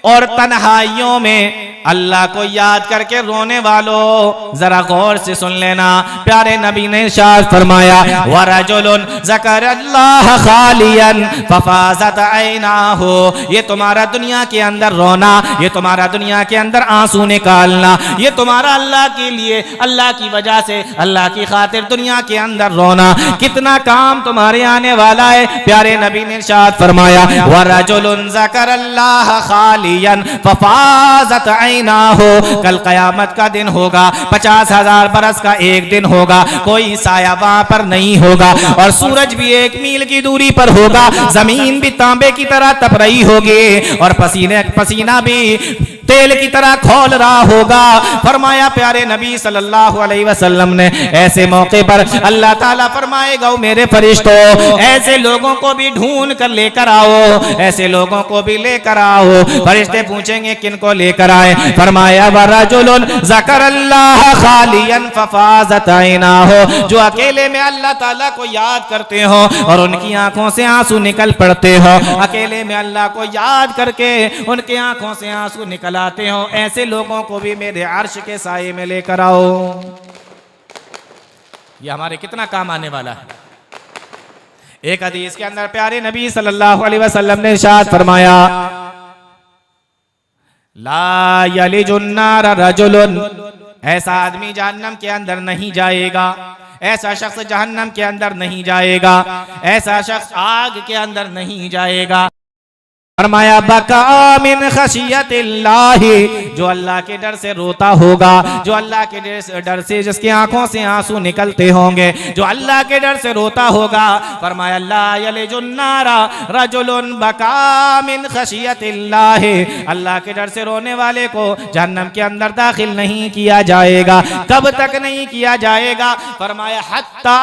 और तन्हाइयों में अल्लाह को याद करके रोने वालों जरा गौर से सुन लेना। प्यारे नबी ने इरशाद फरमाया वरजुलुन ज़करल्लाह खालियन फफाज़त ऐनाहु, ये तुम्हारा दुनिया के अंदर रोना, ये तुम्हारा दुनिया के अंदर आंसू निकालना, ये तुम्हारा अल्लाह के लिए, अल्लाह की वजह से, अल्लाह की खातिर दुनिया के अंदर रोना, कितना काम तुम्हारे आने वाला है। प्यारे नबी ने इरशाद फरमाया वरजुलुन ज़करल्लाह खालियन फफाज़त ना हो, कल कयामत का दिन होगा, 50,000 बरस का एक दिन होगा, कोई साया वहां पर नहीं होगा और सूरज भी 1 मील की दूरी पर होगा, जमीन भी तांबे की तरह तप रही होगी और पसीना भी तेल की तरह खोल रहा होगा। फरमाया प्यारे नबी सल्लल्लाहु अलैहि वसल्लम ने ऐसे मौके पर अल्लाह ताला फरमाएगा मेरे फरिश्तों ऐसे लोगों को भी ढूंढ कर लेकर आओ, ऐसे लोगों को भी लेकर आओ। फरिश्ते पूछेंगे किन को लेकर आए? फरमाया वरजुलुन ज़करल्लाह खालियन फफाज़त ऐनाहु, जो अकेले में अल्लाह ताला को याद करते हो और उनकी आंखों से आंसू निकल पड़ते हो, अकेले में अल्लाह को याद करके उनके आंखों से आंसू निकल आते हो, ऐसे लोगों को भी मेरे अर्श के साये में लेकर आओ। ये हमारे कितना काम आने वाला है। एक हदीस के अंदर प्यारे नबी सल्लल्लाहु अलैहि वसल्लम ने इरशाद फरमाया ला यलिजुन्नार रजुलुन, ऐसा आदमी जहन्नम के अंदर नहीं जाएगा, ऐसा शख्स जहन्नम के अंदर नहीं जाएगा, ऐसा शख्स आग के अंदर नहीं जाएगा। फरमाया बका मिन खशियतिल्लाहि, जो अल्लाह के डर से रोता होगा, जो अल्लाह के डर से जिसकी आंखों से आंसू निकलते होंगे, जो अल्लाह के डर से रोता होगा। फरमाया ला यलिजुन्नारा रजुलुन बका मिन खशियतिल्लाहि, अल्लाह के डर से रोने वाले को जहन्नम के अंदर दाखिल नहीं किया जाएगा। कब तक नहीं किया जाएगा? फरमाया हत्ता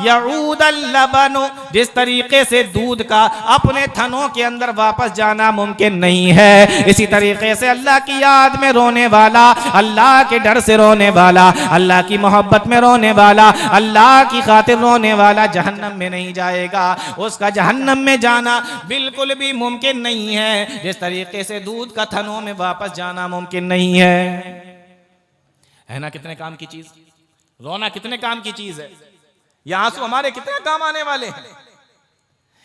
यऊदल लबनु, जिस तरीके से दूध का अपने थनों के अंदर वापस जाना मुमकिन नहीं है, इसी तरीके से अल्लाह की याद में रोने वाला, अल्लाह के डर से रोने वाला, अल्लाह की मोहब्बत में रोने वाला, अल्लाह की खातिर रोने वाला जहन्नम में नहीं जाएगा। उसका जहन्नम में जाना बिल्कुल भी मुमकिन नहीं है, जिस तरीके से दूध का थनों में वापस जाना मुमकिन नहीं है ना। कितने काम की चीज, रोना कितने काम की चीज है। ये आंसू हमारे कितने काम आने वाले हैं।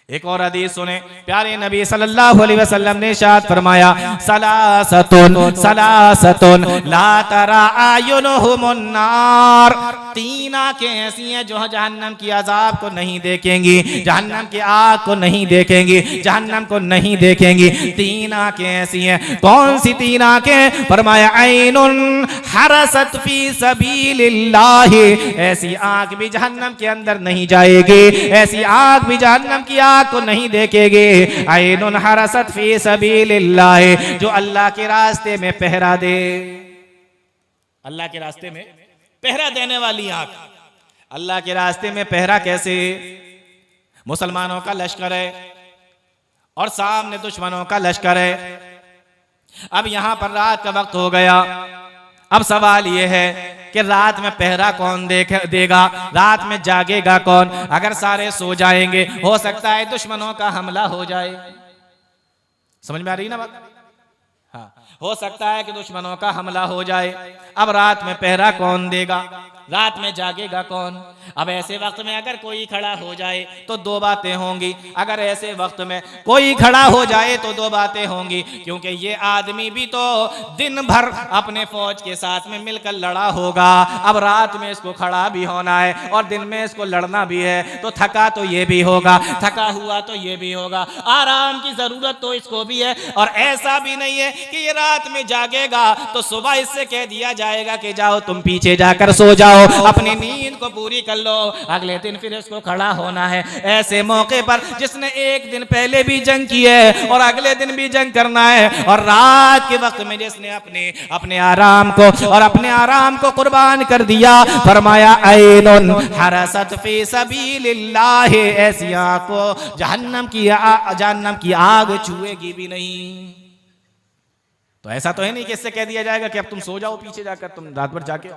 एक और हदीस सुने, प्यारे नबी सल्लल्लाहु अलैहि वसल्लम ने इरशाद फरमाया सलासतुन सलासतुन ला तरा आयुनुहुमुन नार, 3 आंखें ऐसी हैं जो जहन्नम की अजाब को नहीं देखेंगी, जहन्नम की आग को नहीं देखेंगी, जहन्नम को नहीं देखेंगी। 3 आंखें ऐसी हैं। कौन सी 3 आंखें? फरमाया ऐनुन हरसत फी सबीलिल्लाह, ऐसी आंख भी जहन्नम के अंदर नहीं जाएगी, ऐसी आंख भी जहन्नम की आग को नहीं देखेगी। ऐनुन हरसत फी सबीलिल्लाह, जो अल्लाह के रास्ते में पहरा दे, अल्लाह के रास्ते में पहरा देने वाली आंख। अल्लाह के रास्ते में पहरा कैसे? मुसलमानों का लश्कर है और सामने दुश्मनों का लश्कर है। अब यहां पर रात का वक्त हो गया। अब सवाल यह है कि रात में पहरा कौन देगा, रात में जागेगा कौन? अगर सारे सो जाएंगे हो सकता है दुश्मनों का हमला हो जाए। समझ में आ रही ना बात? हाँ, हो सकता है कि दुश्मनों का हमला हो जाए। अब रात में पहरा कौन देगा, रात में जागेगा कौन? अब ऐसे वक्त में अगर कोई खड़ा हो जाए तो दो बातें होंगी। अगर ऐसे वक्त में कोई खड़ा हो जाए तो दो बातें होंगी, क्योंकि ये आदमी भी तो दिन भर अपने फौज के साथ में मिलकर लड़ा होगा। अब रात में इसको खड़ा भी होना है और दिन में इसको लड़ना भी है, तो थका तो ये भी होगा, थका हुआ तो ये भी होगा, आराम की जरूरत तो इसको भी है। और ऐसा भी नहीं है कि ये रात में जागेगा तो सुबह इससे कह दिया जाएगा कि जाओ तुम पीछे जाकर सो जाओ, अपनी नींद को पूरी कर लो, अगले दिन फिर इसको खड़ा होना है। ऐसे मौके पर जिसने एक दिन पहले भी जंग की है और अगले दिन भी जंग करना है, और रात के वक्त में जिसने अपने आराम को और अपने आराम को कुर्बान कर दिया, फरमाया ऐनुन हरसत फी सबीलिल्लाह, ऐसी आंखों जहन्नम की आग छुएगी भी नहीं। तो ऐसा तो है नहीं कि इससे कह दिया जाएगा कि अब तुम सो जाओ पीछे जाकर, तुम रात भर जाके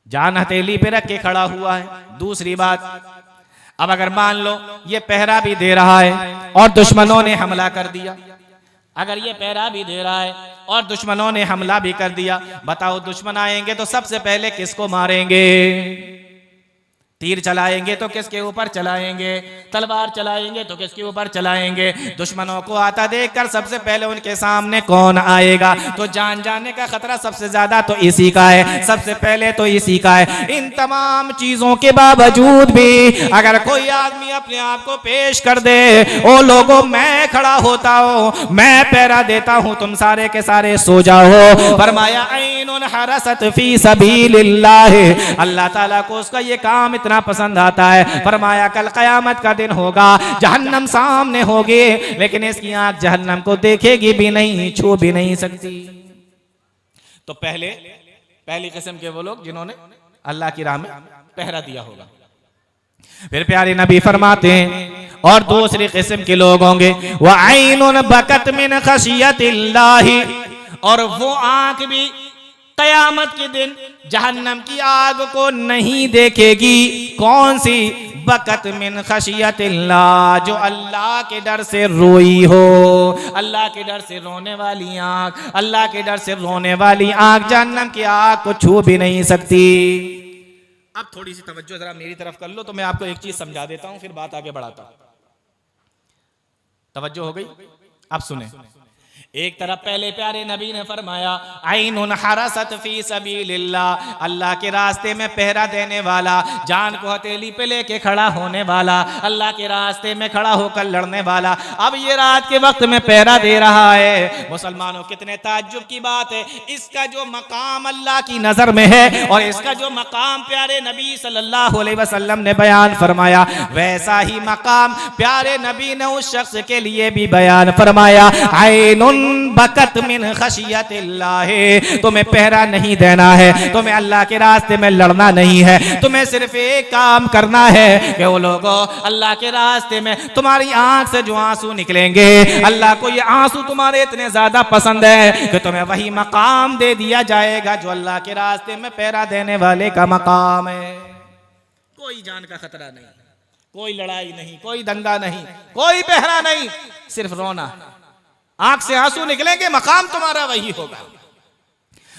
जान हथेली पे रख के खड़ा हुआ है। दूसरी बात, अब अगर मान लो ये पहरा भी दे रहा है और दुश्मनों ने हमला कर दिया, अगर ये पहरा भी दे रहा है और दुश्मनों ने हमला भी कर दिया, बताओ दुश्मन आएंगे तो सबसे पहले किसको मारेंगे? तीर चलाएंगे तो किसके ऊपर चलाएंगे? तलवार चलाएंगे तो किसके ऊपर चलाएंगे? दुश्मनों को आता देखकर सबसे पहले उनके सामने कौन आएगा? तो जान जाने का खतरा सबसे ज्यादा तो इसी का है, सबसे पहले तो इसी का है। इन तमाम चीजों के बावजूद भी अगर कोई आदमी अपने आप को पेश कर दे, ओ लोगों मैं खड़ा होता हूँ, मैं पहरा देता हूँ, तुम सारे के सारे सो जाओ। फरमाया ऐनुन हरसत फी सबीलिल्लाह, अल्लाह ताला को उसका ये काम इतना पसंद आता है। फरमाया कल कयामत का दिन होगा, जहन्नम सामने होगी, लेकिन इसकी आंख जहन्नम को देखेगी भी नहीं, छू भी नहीं सकती। तो पहली किस्म के वो लोग जिन्होंने अल्लाह की राह में पहरा दिया होगा। फिर प्यारे नबी फरमाते हैं और दूसरी किस्म के लोग होंगे, वह ऐनुन बकत मिन खशियतिल्लाह, और वो आंख भी कयामत के दिन जहन्नम की आग को नहीं देखेगी। कौन सी? बकत मिन खशियतिल्लाह, जो अल्लाह के डर से रोई हो, अल्लाह के डर से रोने वाली आंख, अल्लाह के डर से रोने वाली आंख जहन्नम की आग को छू भी नहीं सकती। अब थोड़ी सी तवज्जो जरा मेरी तरफ कर लो तो मैं आपको एक चीज समझा देता हूं, फिर बात आगे बढ़ाता हूं। तवज्जो हो गई? अब सुने। एक तरफ पहले प्यारे नबी ने फरमाया ऐनुन हरसत फी सबीलिल्लाह, अल्लाह के रास्ते में पहरा देने वाला, जान को हथेली पे लेके खड़ा होने वाला, अल्लाह के रास्ते में खड़ा होकर लड़ने वाला। अब ये रात के वक्त में पहरा दे रहा है। मुसलमानों कितने ताज्जुब की बात है, इसका जो मकाम अल्लाह की नजर में है और इसका जो मकाम प्यारे नबी सल्लल्लाहु अलैहि वसल्लम ने बयान फरमाया, वैसा ही मकाम प्यारे नबी ने उस शख्स के लिए भी बयान फरमाया। ऐनुन बकत मिन खशियतिल्लाह, तुम्हें पहरा नहीं देना है, तुम्हें अल्लाह के रास्ते में लड़ना नहीं है, तुम्हें सिर्फ एक काम करना है कि वो लोगों अल्लाह के रास्ते में तुम्हारी आंख से जो आंसू निकलेंगे, अल्लाह को ये आंसू तुम्हारे इतने ज्यादा पसंद है कि तुम्हें वही मकाम दे दिया जाएगा जो अल्लाह के रास्ते में पहरा देने वाले का मकाम है। कोई जान का खतरा नहीं, कोई लड़ाई नहीं, कोई दंगा नहीं, कोई पहरा नहीं, सिर्फ रोना, आंख से आंसू निकलेंगे, मकाम तुम्हारा वही होगा।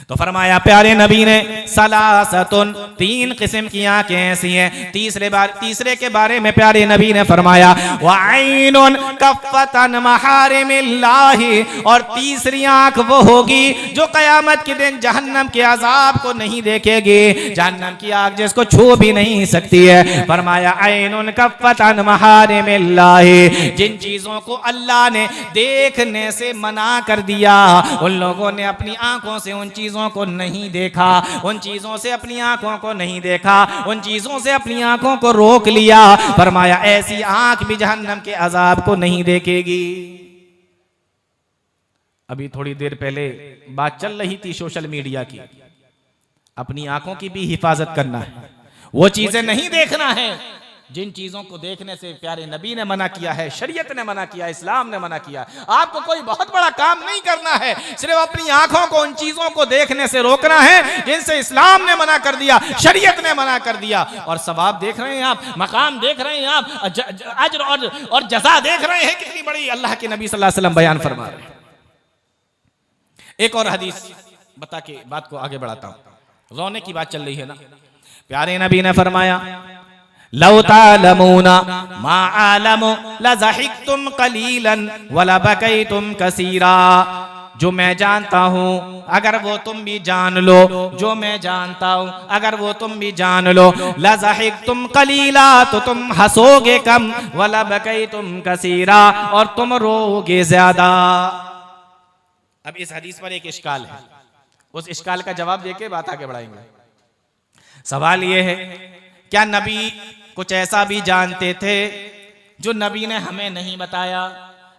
तो फरमाया प्यारे नबी ने सलासतुन, तीन किस्म की आंखें ऐसी हैं। तीसरे के बारे में प्यारे नबी ने फरमाया वऐनुन कफ़तन महारिमिल्लाहि, और तीसरी आंख वो होगी जो कयामत के दिन जहन्नम के अजाब को नहीं देखेगी, जहन्नम की आग जिसको छू भी नहीं सकती है। फरमाया ऐनुन कफ़तन महारिमिल्लाहि, जिन चीजों को अल्लाह ने देखने से मना कर दिया, उन लोगों ने अपनी आंखों से उन चीजों को नहीं देखा, उन चीजों से अपनी आंखों को नहीं देखा, उन चीजों से अपनी आंखों को रोक लिया। फरमाया ऐसी आंख भी जहन्नम के अजाब को नहीं देखेगी। अभी थोड़ी देर पहले बात चल रही थी सोशल मीडिया की, अपनी आंखों की भी हिफाजत करना है। वो चीजें नहीं देखना है जिन चीजों को देखने से प्यारे नबी ने मना किया है, शरीयत ने मना किया, इस्लाम ने मना किया। आपको कोई बहुत बड़ा काम नहीं करना है, सिर्फ अपनी आंखों को उन चीजों को देखने से रोकना है जिनसे इस्लाम ने मना कर दिया, शरीयत ने मना कर दिया। और सवाब देख रहे हैं आप, मकाम देख रहे हैं आप, अजर और जज़ा देख रहे हैं कितनी बड़ी अल्लाह के नबी सल्लल्लाहु अलैहि वसल्लम बयान फरमा रहे हैं। एक और हदीस बता के बात को आगे बढ़ाता हूं। रोने की बात चल रही है ना, प्यारे नबी ने फरमाया लौ तालमूना मा आलमु लज़हिक्तुम कलीलन वला बकैतुम कसीरा। जो मैं जानता हूं अगर वो तुम भी जान लो, जो मैं जानता हूं अगर वो तुम भी जान लो, लज़हिक्तुम कलीला तो तुम हंसोगे कम, वला बकैतुम कसीरा और तुम रोगे ज्यादा। अब इस हदीस पर एक इश्काल है, उस इश्काल का जवाब देके बात आगे बढ़ाएंगे। सवाल यह है, क्या नबी कुछ ऐसा भी जानते थे जो नबी ने हमें नहीं बताया?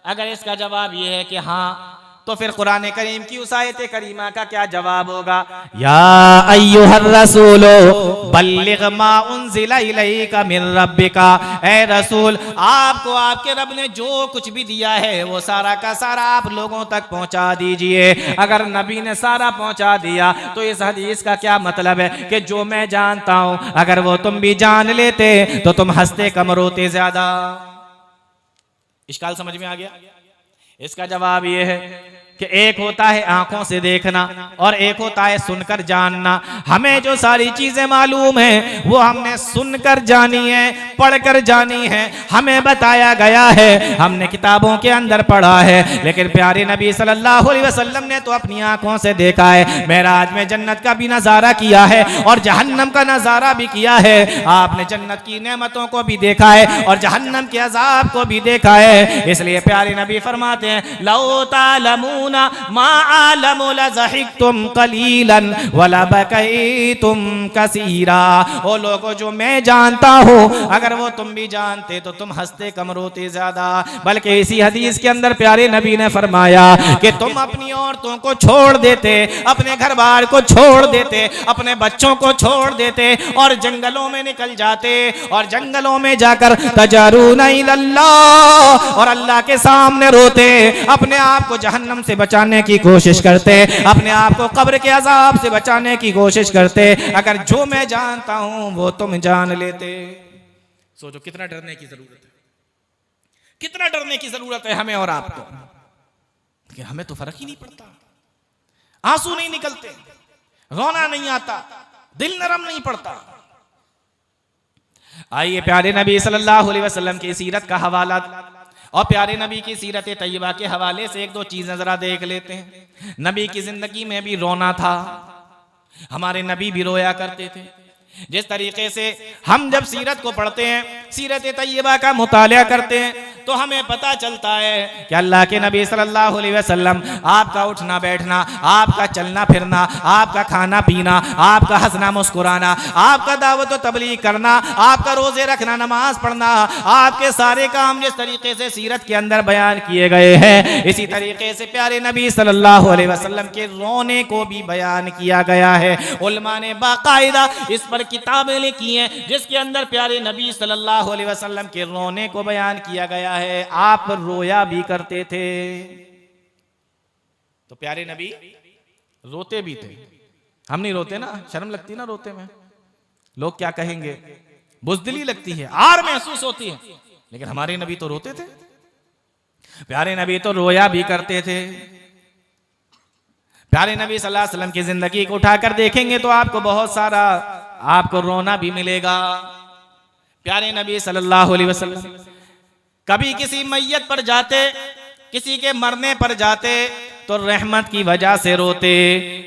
अगर इसका जवाब यह है कि हाँ, तो फिर कुरान करीम की उस आयत करीमा का क्या जवाब होगा? या अय्युहर रसूलो बल्लिग मा उन्ज़िला इलैका मिन रब्बिका। ऐ रसूल, आपको आपके रब ने जो कुछ भी दिया है वो सारा का सारा आप लोगों तक पहुंचा दीजिए। अगर नबी ने सारा पहुंचा दिया तो इस हदीस का क्या मतलब है कि जो मैं जानता हूं अगर वो तुम भी जान लेते तो तुम हंसते कम रोते ज्यादा। इश्काल समझ में आ गया? इसका जवाब यह है कि एक होता है आंखों से देखना और एक होता है सुनकर जानना। हमें जो सारी चीजें मालूम है वो हमने सुनकर जानी है, पढ़कर जानी है, हमें बताया गया है, हमने किताबों के अंदर पढ़ा है। लेकिन प्यारे नबी सल्लल्लाहु अलैहि वसल्लम ने तो अपनी आंखों से देखा है। मेराज में जन्नत का भी नजारा किया है और जहन्नम का नजारा भी किया है। आपने जन्नत की नेमतों को भी देखा है और जहन्नम के अजाब को भी देखा है। इसलिए प्यारे नबी फरमाते हैं लौ तालमून मा आलमु लज़हिक्तुम कलीलन वला बकैतुम कसीरा। ओ लोगों, जो मैं जानता हूं अगर वो तुम भी जानते तो तुम हंसते कम रोते ज्यादा। बल्कि इसी हदीस के अंदर प्यारे नबी ने फरमाया कि तुम अपनी औरतों को छोड़ देते, अपने घर बार को छोड़ देते, अपने बच्चों को छोड़ देते और जंगलों में निकल जाते और जंगलों में जाकर तजरून इलल्लाह और अल्लाह के सामने रोते, अपने आप को जहन्नम से बचाने की कोशिश करते, अपने आप को कब्र के अजाब से बचाने की कोशिश करते। अगर जो मैं जानता हूं वो तुम जान लेते। सोचो कितना डरने की जरूरत है, कितना डरने की जरूरत है हमें और आपको। कि हमें तो फर्क ही नहीं पड़ता, आंसू नहीं निकलते, रोना नहीं आता, दिल नरम नहीं पड़ता। आइए प्यारे नबी सल्लल्लाहु अलैहि वसल्लम की सीरत का हवाला और प्यारे नबी की सीरत तैयबा के हवाले से एक दो चीजें जरा देख लेते हैं। नबी की जिंदगी में भी रोना था, हमारे नबी भी रोया करते थे। जिस तरीके से हम जब सीरत को पढ़ते हैं, सीरत तैयबा का मुताला करते हैं, तो हमें पता चलता है कि अल्लाह के नबी सल्लल्लाहु अलैहि वसल्लम आपका उठना बैठना, आपका चलना फिरना, आपका खाना पीना, आपका हंसना मुस्कुराना, आपका दावत व तबलीग करना, आपका रोजे रखना, नमाज पढ़ना, आपके सारे काम जिस तरीके से सीरत के अंदर बयान किए गए हैं, इसी तरीके से प्यारे नबी सल्लल्लाहु अलैहि वसल्लम के रोने को भी बयान किया गया है। उलमा ने बाकायदा इस पर किताबें लिखी हैं जिसके अंदर प्यारे नबी सल्लल्लाहु अलैहि वसल्लम के रोने को बयान किया गया है। आप रोया भी करते थे। तो प्यारे नबी रोते भी थे। हम नहीं रोते ना, शर्म लगती ना रोते में, लोग क्या कहेंगे, बुज़दिली लगती है, आर महसूस होती है। लेकिन हमारे नबी तो रोते थे, प्यारे नबी तो रोया भी करते थे। प्यारे नबी सल्लल्लाहु अलैहि वसल्लम की जिंदगी को उठाकर देखेंगे तो आपको बहुत सारा आपको रोना भी मिलेगा। प्यारे नबी सल्लल्लाहु अलैहि वसल्लम कभी किसी मैयत पर जाते, किसी के मरने पर जाते तो रहमत की वजह से रोते,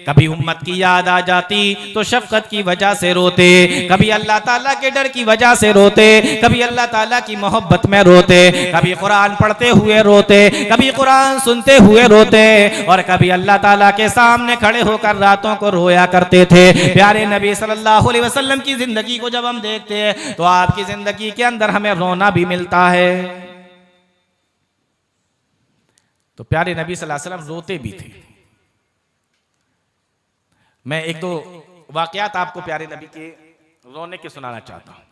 कभी उम्मत की याद आ जाती तो शफकत की वजह से रोते, कभी अल्लाह ताला के डर की वजह से रोते, कभी अल्लाह ताला की मोहब्बत में रोते, कभी कुरान पढ़ते हुए रोते, कभी कुरान सुनते हुए रोते और कभी अल्लाह ताला के सामने खड़े होकर रातों को रोया करते थे। प्यारे नबी सल्लल्लाहु अलैहि वसल्लम की जिंदगी को जब हम देखते हैं तो आपकी जिंदगी के अंदर हमें रोना भी मिलता है। तो प्यारे नबी सल्लल्लाहु अलैहि वसल्लम रोते भी थे। मैं एक दो वाकयात आपको प्यारे नबी के रोने के सुनाना चाहता हूं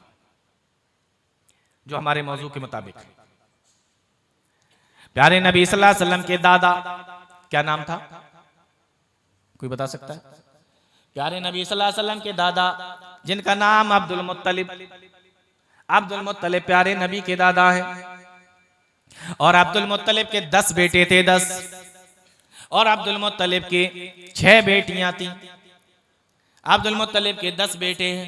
जो हमारे मौजू के मुताबिक है। प्यारे नबी सल्लल्लाहु अलैहि वसल्लम के दादा क्या नाम था, कोई बता सकता है? प्यारे नबी सल्लल्लाहु अलैहि वसल्लम के दादा जिनका नाम अब्दुल मुत्तलिब, अब्दुल मुत्तलिब प्यारे नबी के दादा है। और अब्दुल मुत्तलिब के 10 बेटे थे, 10, और अब्दुल मुत्तलिब की 6 बेटियां थी। अब्दुल मुत्तलिब के 10 बेटे हैं।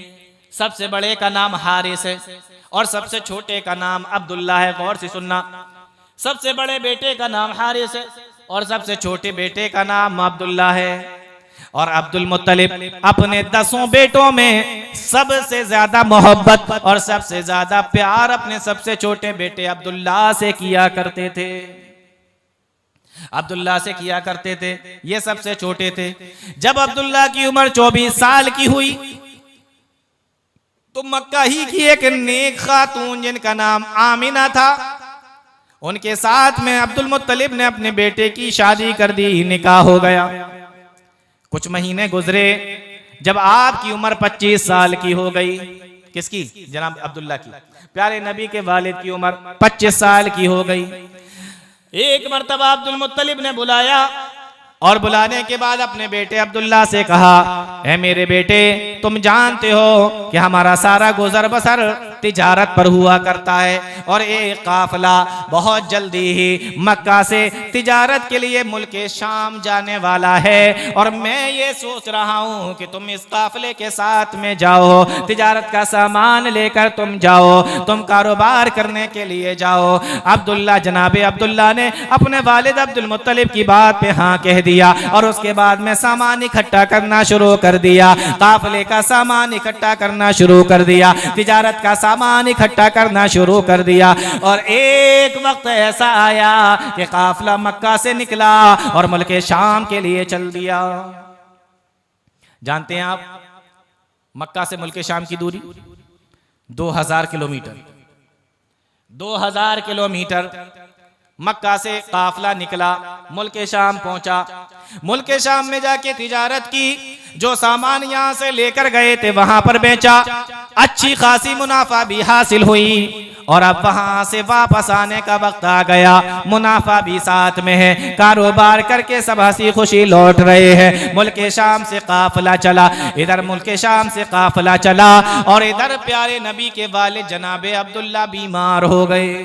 सबसे बड़े का नाम हारिस है और सबसे छोटे का नाम अब्दुल्ला है। गौर से सुनना, सबसे बड़े बेटे का नाम हारिस है और सबसे छोटे बेटे का नाम अब्दुल्ला है। और अब्दुल मुत्तलिब अपने 10 बेटों में सबसे ज्यादा मोहब्बत और सबसे ज्यादा प्यार अपने सबसे छोटे बेटे अब्दुल्ला से किया करते थे, अब्दुल्ला से किया करते थे। ये सबसे छोटे थे। जब अब्दुल्ला की उम्र 24 साल की हुई तो मक्का ही की एक नेक खातून जिनका नाम आमिना था, उनके साथ में अब्दुल मुत्तलिब ने अपने बेटे की शादी कर दी, निकाह हो गया। कुछ महीने गुजरे, जब आपकी उम्र 25 साल की हो गई। किसकी? जनाब अब्दुल्ला की। प्यारे नबी के वालिद की उम्र 25 साल की हो गई। एक मर्तबा अब्दुल मुत्तलिब ने बुलाया और बुलाने के बाद अपने बेटे अब्दुल्ला से कहा, ऐ मेरे बेटे, तुम जानते हो कि हमारा सारा गुजर बसर तिजारत पर हुआ करता है और एक काफिला बहुत जल्दी ही मक्का से तिजारत के लिए मुल्क शाम जाने वाला है और मैं ये सोच रहा हूँ कि तुम इस काफिले के साथ में जाओ, तिजारत का सामान लेकर तुम जाओ, तुम कारोबार करने के लिए जाओ। अब्दुल्ला, जनाबे अब्दुल्ला ने अपने वालिद अब्दुल मुत्तलिब की बात पे हाँ कह दिया और उसके बाद में सामान इकट्ठा करना शुरू कर दिया, काफिले का सामान इकट्ठा करना शुरू कर दिया, तिजारत का सामान इकट्ठा करना शुरू कर दिया। और एक वक्त ऐसा आया कि काफिला मक्का से निकला और मुल्क शाम के लिए चल दिया। जानते हैं आप मक्का से मुल्क शाम की दूरी 2000 किलोमीटर, 2000 किलोमीटर मक्का से काफिला निकला, मुल्क शाम पहुंचा। मुल्क शाम में जाके तिजारत की, जो सामान यहां से लेकर गए थे वहां पर बेचा, अच्छी खासी मुनाफा भी हासिल हुई और अब वहां से वापस आने का वक्त आ गया, मुनाफा भी साथ में है, कारोबार करके सब हंसी खुशी लौट रहे हैं। मुल्क शाम से काफिला चला, इधर मुल्क शाम से काफिला चला और इधर प्यारे नबी के वालिद जनाबे अब्दुल्ला बीमार हो गए।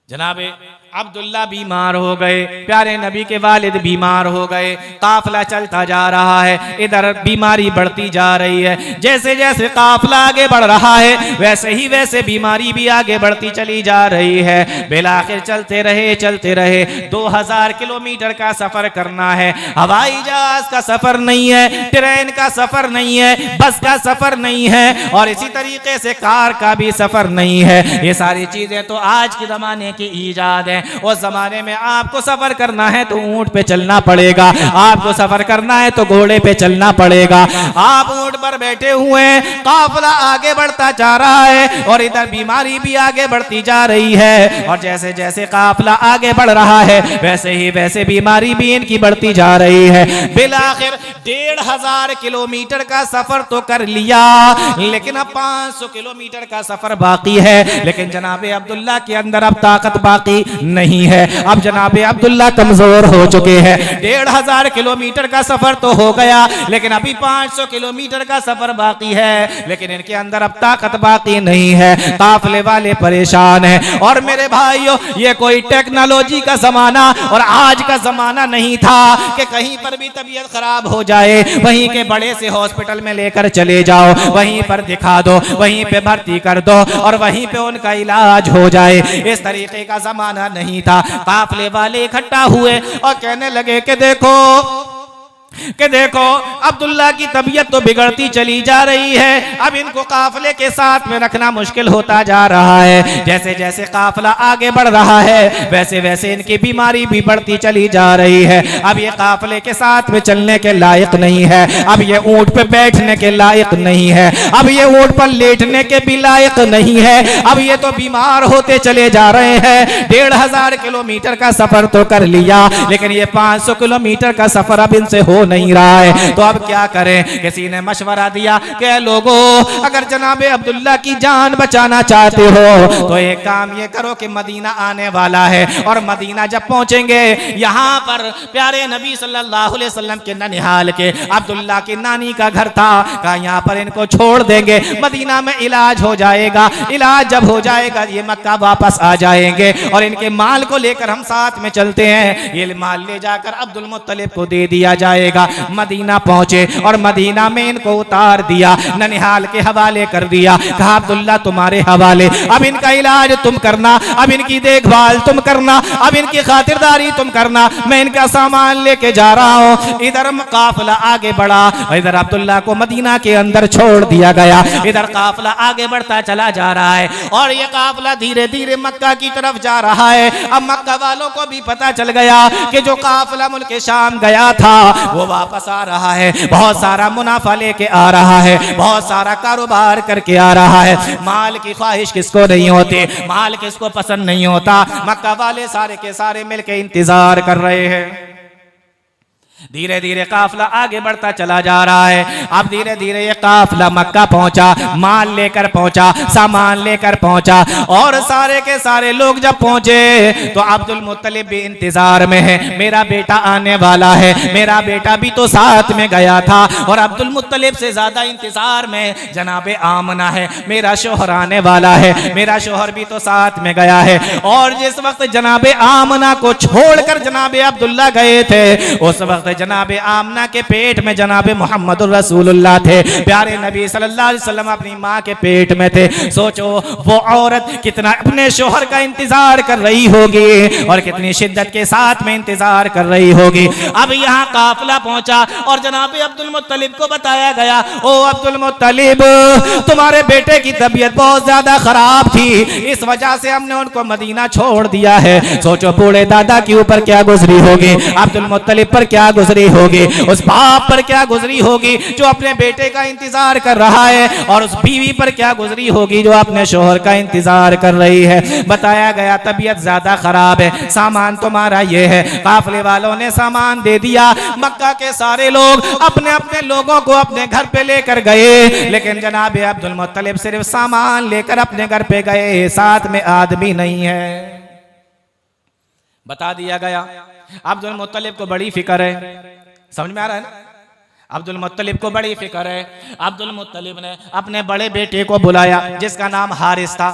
जनाबे अब्दुल्ला बीमार हो गए, प्यारे नबी के वालिद बीमार हो गए। काफिला चलता जा रहा है, इधर बीमारी बढ़ती जा रही है। जैसे जैसे काफिला आगे बढ़ रहा है वैसे ही वैसे बीमारी भी आगे बढ़ती चली जा रही है। बिलाखिर चलते रहे 2000 किलोमीटर का सफर करना है। हवाई जहाज का सफर नहीं है, ट्रेन का सफर नहीं है, बस का सफर नहीं है और इसी तरीके से कार का भी सफर नहीं है। ये सारी चीजें तो आज के जमाने की ईजाद है। उस जमाने में आपको सफर करना है तो ऊंट पे चलना पड़ेगा, आपको सफर करना है तो घोड़े पे चलना पड़ेगा। आप ऊंट पर बैठे हुए हैं, काफिला आगे बढ़ता जा रहा है और इधर बीमारी भी आगे बढ़ती जा रही है और जैसे जैसे काफिला आगे बढ़ रहा है वैसे ही वैसे बीमारी भी इनकी बढ़ती जा रही है। बिलाखिर 1500 किलोमीटर का सफर तो कर लिया, लेकिन अब 500 किलोमीटर का सफर बाकी है। लेकिन जनाबे अब्दुल्ला के अंदर अब ताकत बाकी नहीं है, अब जनाबे अब्दुल्ला कमजोर हो चुके हैं। 1500 किलोमीटर का सफर तो हो गया लेकिन अभी 500 किलोमीटर का सफर बाकी है, लेकिन इनके अंदर अब ताकत बाकी नहीं है। काफिले वाले परेशान हैं। और मेरे भाइयों, ये कोई टेक्नोलॉजी का जमाना और आज का जमाना नहीं था कि कहीं पर भी तबीयत खराब हो जाए वहीं के बड़े से हॉस्पिटल में लेकर चले जाओ, वहीं पर दिखा दो, वहीं पे भर्ती कर दो और वहीं पे उनका इलाज हो जाए। इस तरीके का जमाना नहीं था। काफिले वाले इकट्ठा हुए और कहने लगे कि देखो अब्दुल्ला की तबीयत तो बिगड़ती चली जा रही है, अब इनको काफिले के साथ में रखना मुश्किल होता जा रहा है। जैसे जैसे काफिला आगे बढ़ रहा है वैसे वैसे इनकी बीमारी भी बढ़ती चली जा रही है। अब ये काफिले के साथ में चलने के लायक नहीं है, अब ये ऊंट पे बैठने के लायक नहीं है, अब ये ऊंट पर लेटने के भी लायक नहीं है, अब ये तो बीमार होते चले जा रहे हैं। 1500 किलोमीटर का सफर तो कर लिया लेकिन ये 500 किलोमीटर का सफर अब इनसे हो नहीं रहा है, तो अब क्या करें? किसी ने मशवरा दिया कि लोगों, अगर जनाबे अब्दुल्ला की जान बचाना चाहते हो तो एक काम ये करो कि मदीना आने वाला है, और मदीना जब पहुंचेंगे यहाँ पर प्यारे नबी सल्लल्लाहु अलैहि वसल्लम के ननिहाल के अब्दुल्ला की नानी का घर था, कहा यहाँ पर इनको छोड़ देंगे, मदीना में इलाज हो जाएगा, इलाज जब हो जाएगा ये मक्का वापस आ जाएंगे और इनके माल को लेकर हम साथ में चलते हैं, ये माल ले जाकर अब्दुल मुत्तलिब को दे दिया जाएगा। मदीना पहुंचे और मदीना में इनको उतार दिया, ननिहाल के हवाले कर दिया, कहा अब्दुल्ला तुम्हारे हवाले, अब इनका इलाज तुम करना, अब इनकी देखभाल तुम करना, अब इनकी खातिरदारी तुम करना, मैं इनका सामान लेके जा रहा हूँ। इधर काफिला आगे बढ़ा, इधर अब्दुल्ला को मदीना के अंदर छोड़ दिया गया, इधर काफिला आगे बढ़ता चला जा रहा है और ये काफिला धीरे धीरे मक्का की तरफ जा रहा है। अब मक्का वालों को भी पता चल गया कि जो काफिला मुल्क शाम गया था वो वापस आ रहा है, बहुत सारा मुनाफा लेके आ रहा है, बहुत सारा कारोबार करके आ रहा है। माल की ख्वाहिश किसको नहीं होती, माल किसको पसंद नहीं होता। मक्का वाले सारे के सारे मिलके इंतजार कर रहे हैं। धीरे धीरे काफिला आगे बढ़ता चला जा रहा है। अब धीरे धीरे ये काफिला मक्का पहुंचा, माल लेकर पहुंचा, सामान लेकर पहुंचा और सारे के सारे लोग जब पहुंचे तो अब्दुल मुत्तलिब भी इंतजार में है, मेरा बेटा आने वाला है, मेरा बेटा भी तो साथ में गया था। और अब्दुल मुत्तलिब से ज्यादा इंतजार में जनाबे आमना है, मेरा शोहर आने वाला है, मेरा शोहर भी तो साथ में गया है। और जिस वक्त जनाबे आमना को छोड़कर जनाबे अब्दुल्ला गए थे, उस वक्त जनाबे आमना के पेट में जनाबे मोहम्मद रसूलुल्लाह थे, प्यारे नबी सल्लल्लाहु अलैहि वसल्लम अपनी माँ के पेट में थे। सोचो वो औरत कितना अपने शोहर का इंतजार कर रही होगी और कितनी शिद्दत के साथ में इंतजार कर रही होगी। अब यहाँ काफिला पहुंचा और जनाबे अब्दुल मुत्तलिब को बताया गया, ओ अब्दुल मुत्तलिब तुम्हारे बेटे की तबीयत बहुत ज्यादा खराब थी, इस वजह से हमने उनको मदीना छोड़ दिया है। सोचो बूढ़े दादा के ऊपर क्या गुजरी होगी, अब्दुल मुत्तलिब पर क्या गुजरी होगी, उस बाप पर क्या गुजरी होगी जो अपने बेटे का इंतजार कर रहा है, और उस बीवी पर क्या गुजरी होगी जो अपने शोहर का इंतजार कर रही है। बताया गया तबीयत ज्यादा खराब है, सामान तुम्हारा ये है। काफिले वालों ने सामान दे दिया, मक्का के सारे लोग अपने अपने लोगों को अपने घर पे लेकर गए, लेकिन जनाबे अब्दुल मुत्तलिब सिर्फ सामान लेकर अपने घर पे गए, साथ में आदमी नहीं है। बता दिया गया अब्दुल मुत्तलिब को बड़ी फिक्र है, समझ में आ रहा है ना? अब्दुल मुत्तलिब को बड़ी फिक्र है। अब्दुल मुत्तलिब ने अपने बड़े बेटे को बुलाया जिसका नाम हारिस था,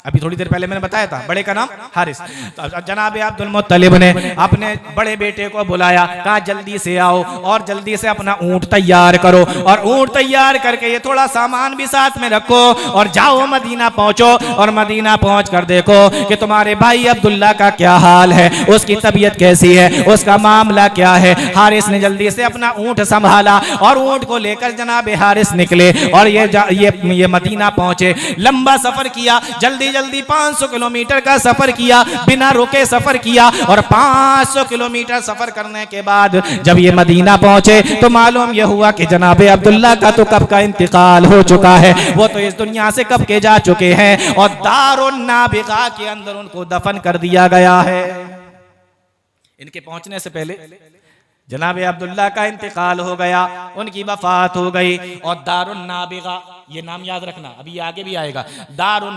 अभी थोड़ी देर पहले मैंने बताया था बड़े का नाम हारिस। तो जनाबे अब्दुल मुत्तलिब ने अपने बड़े बेटे को बुलाया, कहा जल्दी से आओ और जल्दी से अपना ऊंट तैयार करो, और ऊंट तैयार करके ये थोड़ा सामान भी साथ में रखो और जाओ मदीना पहुंचो, और मदीना पहुंच कर देखो कि तुम्हारे भाई अब्दुल्ला का क्या हाल है, उसकी तबीयत कैसी है, उसका मामला क्या है। हारिस ने जल्दी से अपना ऊंट संभाला और ऊंट को लेकर जनाबे हारिस निकले और ये मदीना पहुंचे। लंबा सफर किया, जल्दी जल्दी 500 किलोमीटर का सफर किया, बिना रुके सफर किया, और 500 किलोमीटर सफर करने के बाद जब ये मदीना पहुंचे तो मालूम यह हुआ कि जनाबे अब्दुल्ला का तो कब का इंतकाल हो चुका है, वो तो इस दुनिया से कब के जा चुके हैं और दारुन नाबिगा के अंदर उनको दफन कर दिया गया है। इनके पहुंचने से पहले जनाबे अब्दुल्ला का इंतकाल हो गया, उनकी वफात हो गई। और दारुन नाबिगा, ये नाम याद रखना, अभी आगे भी आएगा। दारुन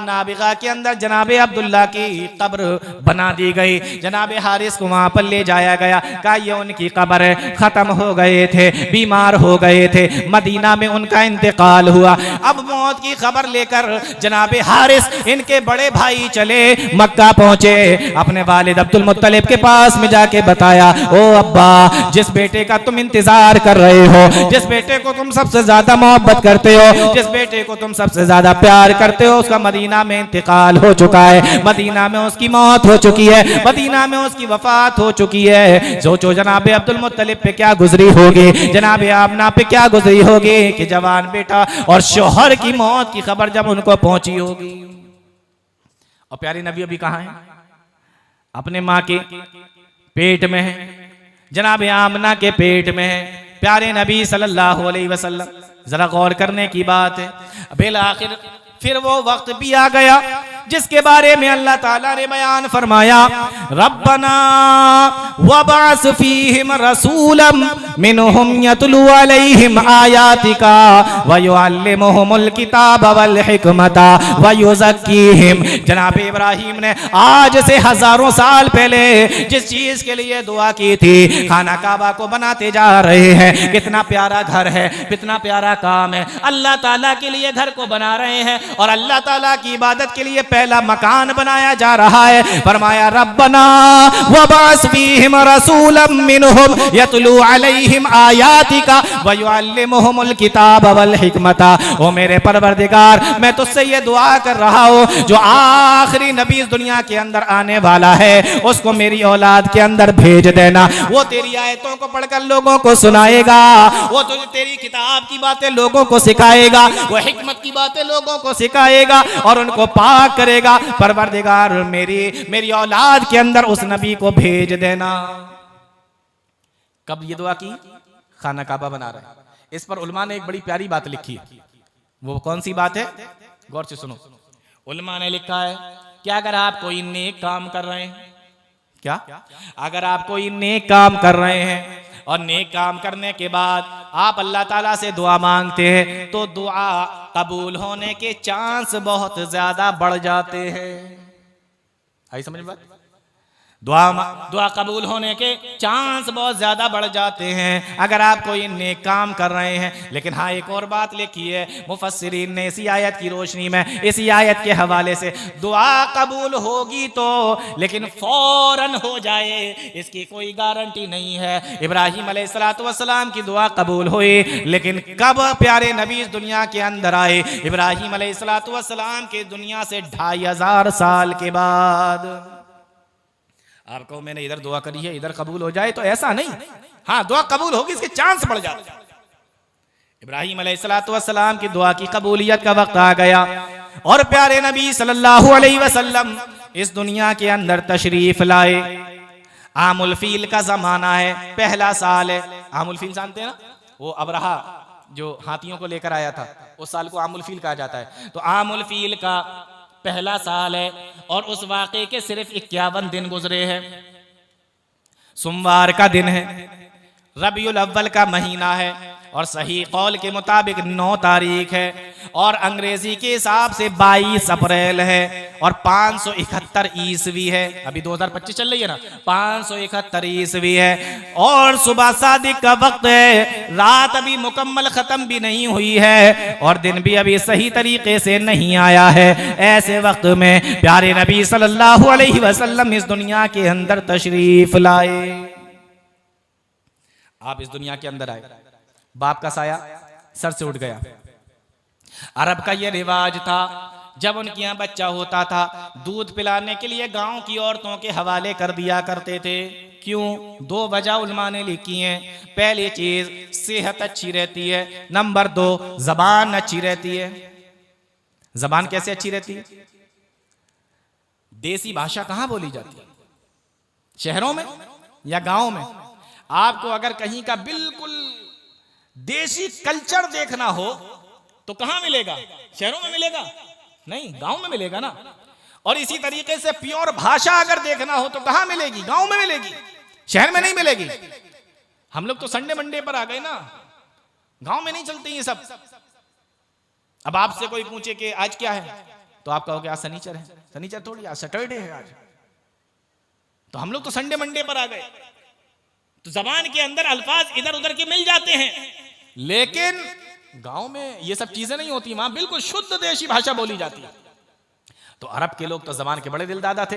नाबिगा के अंदर जनाबे अब्दुल्ला की कब्र बना दी गई। जनाबे हारिस को वहां पर ले जाया गया, कहा ये उनकी कब्र है, खत्म हो गए थे, बीमार हो गए थे, मदीना में उनका इंतकाल हुआ। अब मौत की खबर लेकर जनाबे हारिस इनके बड़े भाई चले, मक्का पहुंचे, अपने वालिद अब्दुल मुत्तलिब के पास में जाके बताया, ओ अब्बा, जिस बेटे का तुम इंतजार कर रहे हो, जिस बेटे को तुम सबसे ज्यादा मोहब्बत करते हो, जिस बेटे को तुम सबसे ज्यादा प्यार करते हो, उसका मदीना में इंतकाल हो चुका है, मदीना में उसकी मौत हो चुकी है, मदीना में उसकी वफात हो चुकी है। सोचो जनाबे अब्दुल मुत्तलिब पे क्या गुजरी होगी, जनाबे आमना पे क्या गुजरी होगी कि जवान बेटा और शोहर की मौत की खबर जब उनको पहुंची होगी। और प्यारे नबी अभी कहाँ है? अपने माँ के पेट में है, जनाबे आमना के पेट में है। प्यारे नबी सल्लल्लाहु अलैहि वसल्लम, जरा गौर करने की बात है। बिल आखिर फिर वो वक्त भी आ गया जिसके बारे में अल्लाह ताला ने बयान फरमाया, रब्बना वबअस फीहिम रसूलम मिनहुम यतलू अलैहिम आयातिका व युअल्लिमुहुमुल किताब वल हिकमता व युज़क्कीहिम। जनाब इब्राहिम ने आज से हजारों साल पहले जिस चीज के लिए दुआ की थी, खाना काबा को बनाते जा रहे हैं। कितना प्यारा घर है, कितना प्यारा काम है। अल्लाह ताला के लिए घर को बना रहे हैं और अल्लाह ताला की इबादत के लिए पहला मकान बनाया जा रहा है। फरमाया रब्बना वबअस फीहिम रसूलम मिनहुम यतलू अलैहिम आयातिका व युअल्लिमुहुमुल किताब वल हिकमता। ओ मेरे परवरदिगार, मैं तुझसे ये दुआ कर रहा हूँ, जो आखिरी नबी इस दुनिया के अंदर आने वाला है उसको मेरी औलाद के अंदर भेज देना। वो तेरी आयतों को पढ़कर लोगों को सुनाएगा, वो तुझे तेरी किताब की बातें लोगों को सिखाएगा, वो हिकमत की बातें लोगों को सिखाएगा और उनको पाक करेगा। परवरदिगार मेरी औलाद के अंदर उस नबी को भेज देना। कब ये दुआ की? खाना काबा बना रहे हैं। इस पर उलमा ने एक बड़ी प्यारी बात लिखी है। वो कौन सी बात है? गौर से सुनो। उलमा ने लिखा है कि अगर आप कोई नेक काम कर रहे हैं, क्या अगर आप कोई नेक काम कर रहे हैं और नेक काम करने के बाद आप अल्लाह ताला से दुआ मांगते हैं, तो दुआ कबूल होने के चांस बहुत ज्यादा बढ़ जाते हैं। आई समझ में बात? दुआ कबूल होने के चांस बहुत ज्यादा बढ़ जाते हैं अगर आप कोई नेक काम कर रहे हैं। लेकिन हाँ, एक और बात लिखी है मुफस्सिरीन ने इसी आयत की रोशनी में, इसी आयत के हवाले से, दुआ कबूल होगी तो लेकिन फौरन हो जाए इसकी कोई गारंटी नहीं है। इब्राहिम अलैहिस्सलाम की दुआ कबूल हुई, लेकिन कब प्यारे नबी इस दुनिया के अंदर आए? इब्राहिम अलैहिस्सलाम के दुनिया से 2500 साल के बाद। आपको मैंने इधर दुआ करी है, इधर कबूल हो जाए, तो ऐसा नहीं। हाँ, दुआ कबूल होगी, इसके चांस बढ़ जाते हैं। इब्राहिम अलैहिस्सलाम की दुआ की कबूलियत का वक्त आ गया और प्यारे नबी सल्लल्लाहु अलैहि वसल्लम इस दुनिया के अंदर तशरीफ लाए। आमुल फील का जमाना है, पहला साल है। आमुल फील जानते हैं ना, वो अबरहा जो हाथियों को लेकर आया था, उस साल को आमुल फील कहा जाता है। तो आमुल फील का पहला साल है और उस वाक़े के सिर्फ 51 दिन गुजरे हैं। सोमवार का दिन है, रबीउल अव्वल का महीना है और सही कौल के मुताबिक 9 तारीख है और अंग्रेजी के हिसाब से 22 अप्रैल है और 571 ईस्वी है। अभी 2025 चल रही है ना, 571 ईस्वी है और सुबह सादिक का वक्त है। रात अभी मुकम्मल खत्म भी नहीं हुई है और दिन भी अभी सही तरीके से नहीं आया है। ऐसे वक्त में प्यारे नबी सल्लल्लाहु अलैहि वसल्लम इस दुनिया के अंदर तशरीफ लाए। आप इस दुनिया के अंदर आए, बाप का साया सर से उठ गया। अरब का ये रिवाज था, जब उनके यहाँ बच्चा होता था दूध पिलाने के लिए गांव की औरतों के हवाले कर दिया करते थे। क्यों? 2 वजह उलमा ने लिखी हैं। पहली चीज, सेहत अच्छी रहती है। नंबर 2, जबान अच्छी रहती है। जबान कैसे अच्छी रहती है? देसी भाषा कहाँ बोली जाती है? शहरों में या गांव में? आपको अगर कहीं का बिल्कुल देसी कल्चर देखना हो तो कहां मिलेगा? शहरों में मिलेगा? नहीं, गांव में मिलेगा ना। और इसी तरीके से प्योर भाषा अगर देखना हो तो कहां मिलेगी? गांव में मिलेगी, शहर में नहीं मिलेगी। हम लोग तो संडे मंडे पर आ गए ना, गांव में नहीं चलते ये सब। अब आपसे कोई पूछे कि आज क्या है, तो आप कहोगे आज शनिचर है। शनिचर थोड़ी, आज सैटरडे है आज। तो हम लोग तो संडे मंडे पर आ गए। तो जबान के अंदर अल्फाज इधर उधर के मिल जाते हैं, लेकिन गांव में ये सब चीजें नहीं होती। वहां बिल्कुल शुद्ध देशी भाषा बोली जाती है। तो अरब के लोग तो जबान के बड़े दिलदादा थे।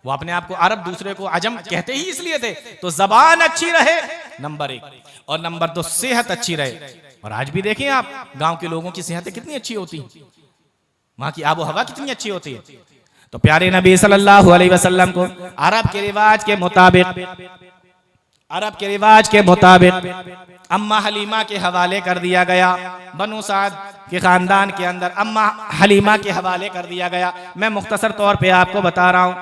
वो अपने आप को अरब, दूसरे को अजम कहते ही इसलिए थे। तो जबान अच्छी रहे, नंबर 1, और नंबर 2, सेहत अच्छी रहे। और आज भी देखें आप, गांव के लोगों की सेहतें कितनी अच्छी होती हैं, वहां की आबो हवा कितनी अच्छी होती है। तो प्यारे नबी सल्लल्लाहु अलैहि वसल्लम को अरब के रिवाज के मुताबिक अम्मा हलीमा के हवाले कर दिया गया। बनु साद के खानदान के अंदर अम्मा हलीमा के हवाले कर दिया गया। मैं मुख्तसर तौर पे आपको बता रहा हूँ।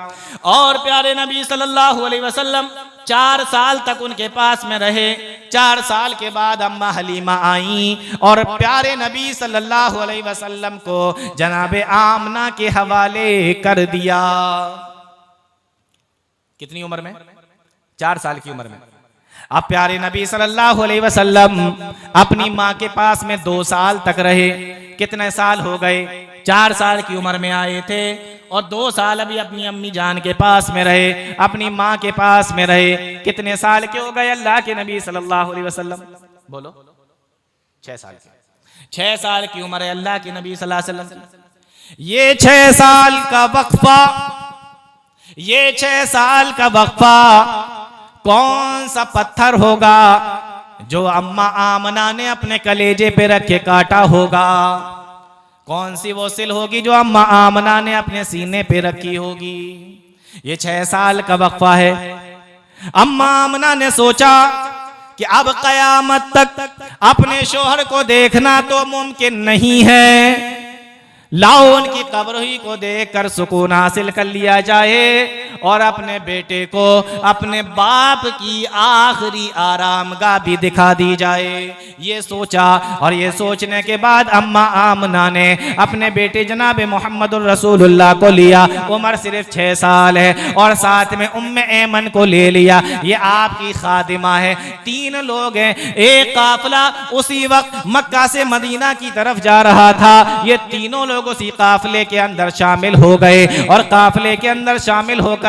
और प्यारे नबी सल्लल्लाहु अलैहि वसल्लम 4 साल तक उनके पास में रहे। 4 साल के बाद अम्मा हलीमा आई और प्यारे नबी सल्लल्लाहु अलैहि वसल्लम को जनाबे आमना के हवाले कर दिया। कितनी उम्र में? 4 साल की उम्र में। अब प्यारे नबी सल्लल्लाहु अलैहि वसल्लम अपनी माँ के पास में 2 साल तक रहे। कितने साल हो गए? 4 साल की उम्र में आए थे और 2 साल अभी अपनी अम्मी जान के पास में रहे, अपनी माँ के पास में रहे। कितने साल के हो गए अल्लाह के नबी सल्लल्लाहु अलैहि वसल्लम? बोलो। 6 साल के। 6 साल की उम्र है अल्लाह के नबी सल्लल्लाहु अलैहि वसल्लम की। ये 6 साल का वक्फा, ये 6 साल का वक्फा कौन सा पत्थर होगा जो अम्मा आमना ने अपने कलेजे पे रख के काटा होगा? कौन सी वो सिल होगी जो अम्मा आमना ने अपने सीने पे रखी होगी? ये 6 साल का वक्फा है। अम्मा आमना ने सोचा कि अब कयामत तक अपने शोहर को देखना तो मुमकिन नहीं है, लाओ उनकी कब्र ही को देखकर सुकून हासिल कर लिया जाए और अपने बेटे को अपने बाप की आखिरी आरामगाह भी दिखा दी जाए। ये सोचा और ये सोचने के बाद अम्मा आमना ने अपने बेटे जनाब मोहम्मदुर रसूलुल्लाह को लिया। उम्र सिर्फ 6 साल है और साथ में उम्मे ऐमन को ले लिया। ये आपकी खादिमा है। 3 लोग हैं। एक काफिला उसी वक्त मक्का से मदीना की तरफ जा रहा था। ये तीनों लोग उसी काफिले के अंदर शामिल हो गए और काफिले के अंदर शामिल होकर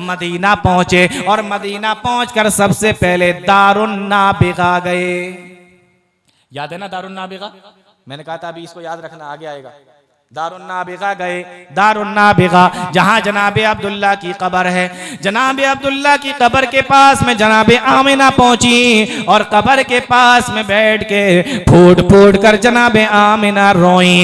मदीना पहुंचे और मदीना पहुंचकर सबसे पहले दारुन नाबिगा गए। याद है ना दारुन नाबिगा? मैंने कहा था अभी इसको याद रखना, आगे आएगा। दारुन नाबिगा गए। दारुन नाबिगा जहां जनाबे अब्दुल्ला की कब्र है। जनाबे अब्दुल्ला की कब्र के पास में जनाबे आमिना पहुंची और कब्र के पास में बैठ के फूट फूट कर जनाबे आमिना रोई।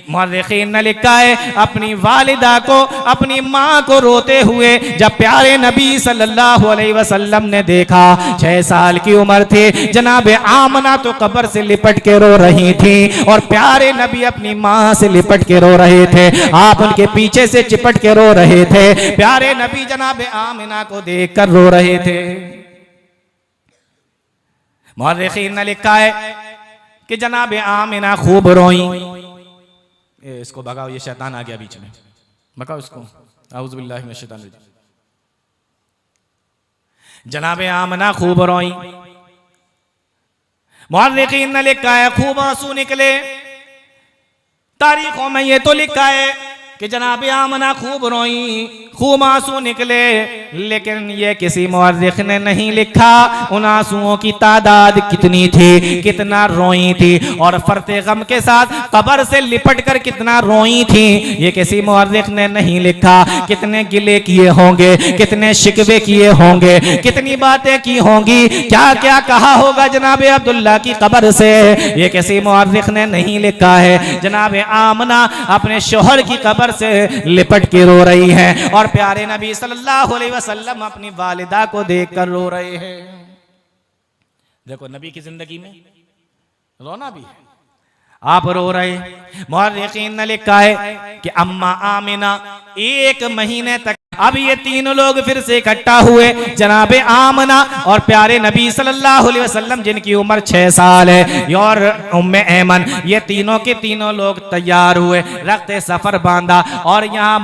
मुअर्रिखीन ने लिखा है अपनी वालिदा को, अपनी माँ को रोते हुए जब प्यारे नबी सल्लल्लाहु अलैहि वसल्लम ने देखा, 6 साल की उम्र थी, जनाबे आमना तो कब्र से लिपट के रो रही थी और प्यारे नबी अपनी माँ से लिपट के रो रहे थे। आप उनके पीछे से चिपट के रो रहे थे। प्यारे नबी जनाबे आमिना को देखकर रो रहे थे। मुअर्रिखीन ने लिखा है कि जनाबे आमिना खूब रोई। इसको भगाओ, ये शैतान आ गया बीच में, भगाओ इसको। आऊज़ु बिल्लाहि मिनश शैतानिर रजीम। जनाबे आमना खूब रोई। मुअर्रिखीन ने लिखा है खूब आंसू निकले। तारीखों में ये तो लिखा है कि जनाबे आमना खूब रोई, खूब आंसू निकले, लेकिन ये किसी मुअर्रिख ने नहीं लिखा उन आंसुओं की तादाद कितनी थी, कितना रोई थी और फरते गम के साथ कब्र से लिपट कर कितना रोई थी। ये किसी मुअर्रिख ने नहीं लिखा। कितने गिले किए होंगे, कितने शिकवे किए होंगे, कितनी बातें की होंगी, क्या क्या कहा होगा जनाबे अब्दुल्ला की कब्र से, ये किसी मुअर्रिख ने नहीं लिखा है। जनाबे आमना अपने शोहर की कब्र से लिपट के रो रही है और प्यारे नबी सल्लल्लाहु अलैहि वसल्लम अपनी वालिदा को देखकर रो रहे हैं। देखो नबी की जिंदगी में रोना भी है, आप रो रहे। मुअर्रिखीन ने लिखा है कि अम्मा आमिना 1 महीने तक, अब ये तीनों लोग फिर से इकट्ठा हुए, जनाबे आमना और प्यारे नबी सल्लल्लाहु अलैहि वसल्लम जिनकी उम्र 6 साल है और उम्मे ऐमन, ये तीनों के तीनों लोग तैयार हुए, रखते सफर बांधा और यहाँ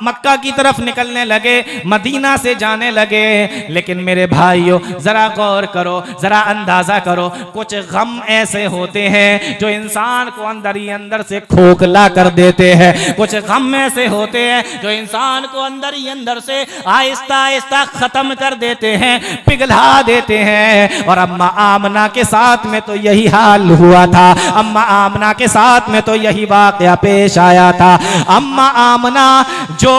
मक्का की तरफ निकलने लगे, मदीना से जाने लगे। लेकिन मेरे भाइयों जरा गौर करो, जरा अंदाजा करो, कुछ गम ऐसे होते हैं जो इंसान को अंदर ही अंदर से खोखला कर देते हैं। कुछ गम ऐसे होते हैं जो इंसान को अंदर ही अंदर से आहिस्ता आहिस्ता खत्म कर देते हैं, पिघला देते हैं। और अम्मा आमना के साथ में तो यही हाल हुआ था। अम्मा आमना के साथ में तो यही वाकया पेश आया था। अम्मा आमना जो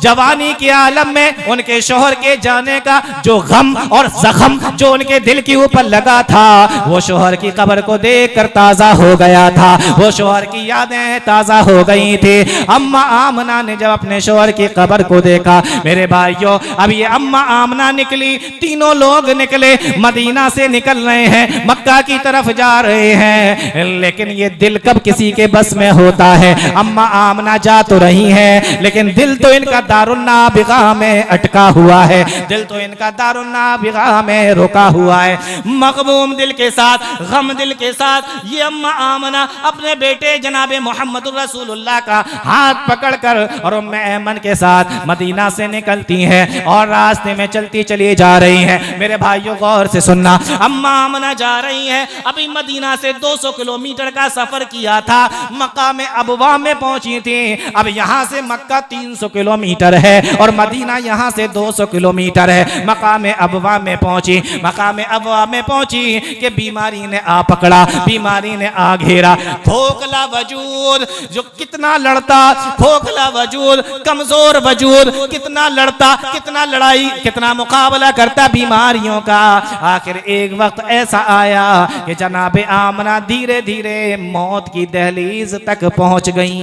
जवानी के आलम में उनके शोहर के जाने का जो गम और जख्म जो उनके दिल के ऊपर लगा था, वो शोहर की कब्र को देखकर ताजा हो गया था, वो शोहर की यादें ताजा हो गई थी। अम्मा आमना ने जब अपने शोहर की कब्र कब्र को देखा। मेरे भाइयों, अब ये अम्मा आमना निकली, तीनों लोग निकले, मदीना से निकल रहे हैं, मक्का की तरफ जा रहे हैं, लेकिन ये दिल कब किसी के बस में होता है। अम्मा आमना जा तो रही है, लेकिन दिल तो इनका दारुन्नाबिगा में अटका हुआ है, दिल तो इनका दारुन्नाबिगा में रुका हुआ है। मगमूम दिल के साथ, गम दिल के साथ ये अम्मा आमना अपने बेटे जनाबे मोहम्मद रसूलुल्लाह का हाथ पकड़कर और उम्मे ऐमन के साथ मदीना से निकलती हैं और रास्ते में चलती चली जा रही हैं। मेरे भाइयों गौर से सुनना, अम्मा आमना जा रही हैं, अभी मदीना से 200 किलोमीटर का सफर किया था, मक्का में अबवा में पहुंची थी। अब यहाँ से मक्का 300 किलोमीटर है और मदीना यहाँ से 200 किलोमीटर है। मक्का में अबवा में पहुंची, मक्का में अबवा में पहुंची कि बीमारी ने आ पकड़ा, बीमारी ने आ घेरा। खोखला वजूद जो कितना लड़ता, खोखला वजूद, कमजोर वजूद कितना लड़ता, कितना लड़ाई, कितना मुकाबला करता बीमारियों का। आखिर एक वक्त ऐसा आया कि जनाबे आमना धीरे धीरे मौत की दहलीज तक पहुंच गई।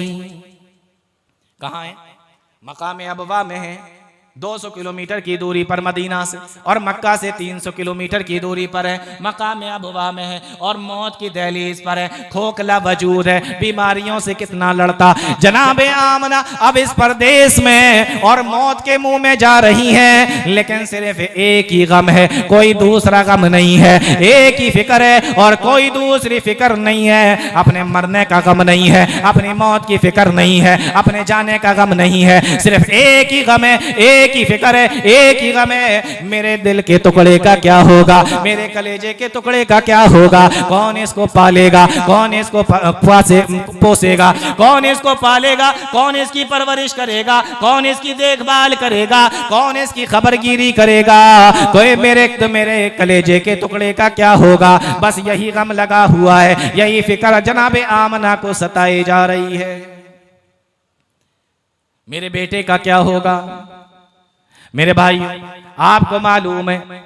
कहाँ है? मकाम अबवा में है, 200 किलोमीटर की दूरी पर मदीना से, और मक्का से 300 किलोमीटर की दूरी पर है, मकाम अबवा में है और मौत की दहलीज पर है। खोखला वजूद है, बीमारियों से कितना लड़ता। जनाबे आमना अब इस परदेश में और मौत के मुंह में जा रही हैं, लेकिन सिर्फ एक ही गम है, कोई दूसरा गम नहीं है। एक ही फिक्र है और कोई दूसरी फिक्र नहीं है। अपने मरने का गम नहीं है, अपनी मौत की फिक्र नहीं है, अपने जाने का गम नहीं है, सिर्फ एक ही गम है, एक ही फिक्र है, एक ही गम है, मेरे दिल के टुकड़े का क्या होगा, मेरे कलेजे के टुकड़े का क्या होगा। कौन इसको पालेगा, कौन इसको पोसेगा, कौन इसको पालेगा, कौन इसकी परवरिश करेगा, कौन इसकी देखभाल करेगा, कौन इसकी खबरगिरी करेगा। कोई मेरे कलेजे के टुकड़े का क्या होगा। बस यही गम लगा हुआ है, यही फिक्र जनाबे आमना को सताई जा रही है। मेरे बेटे का क्या होगा। मेरे भाई, आपको मालूम है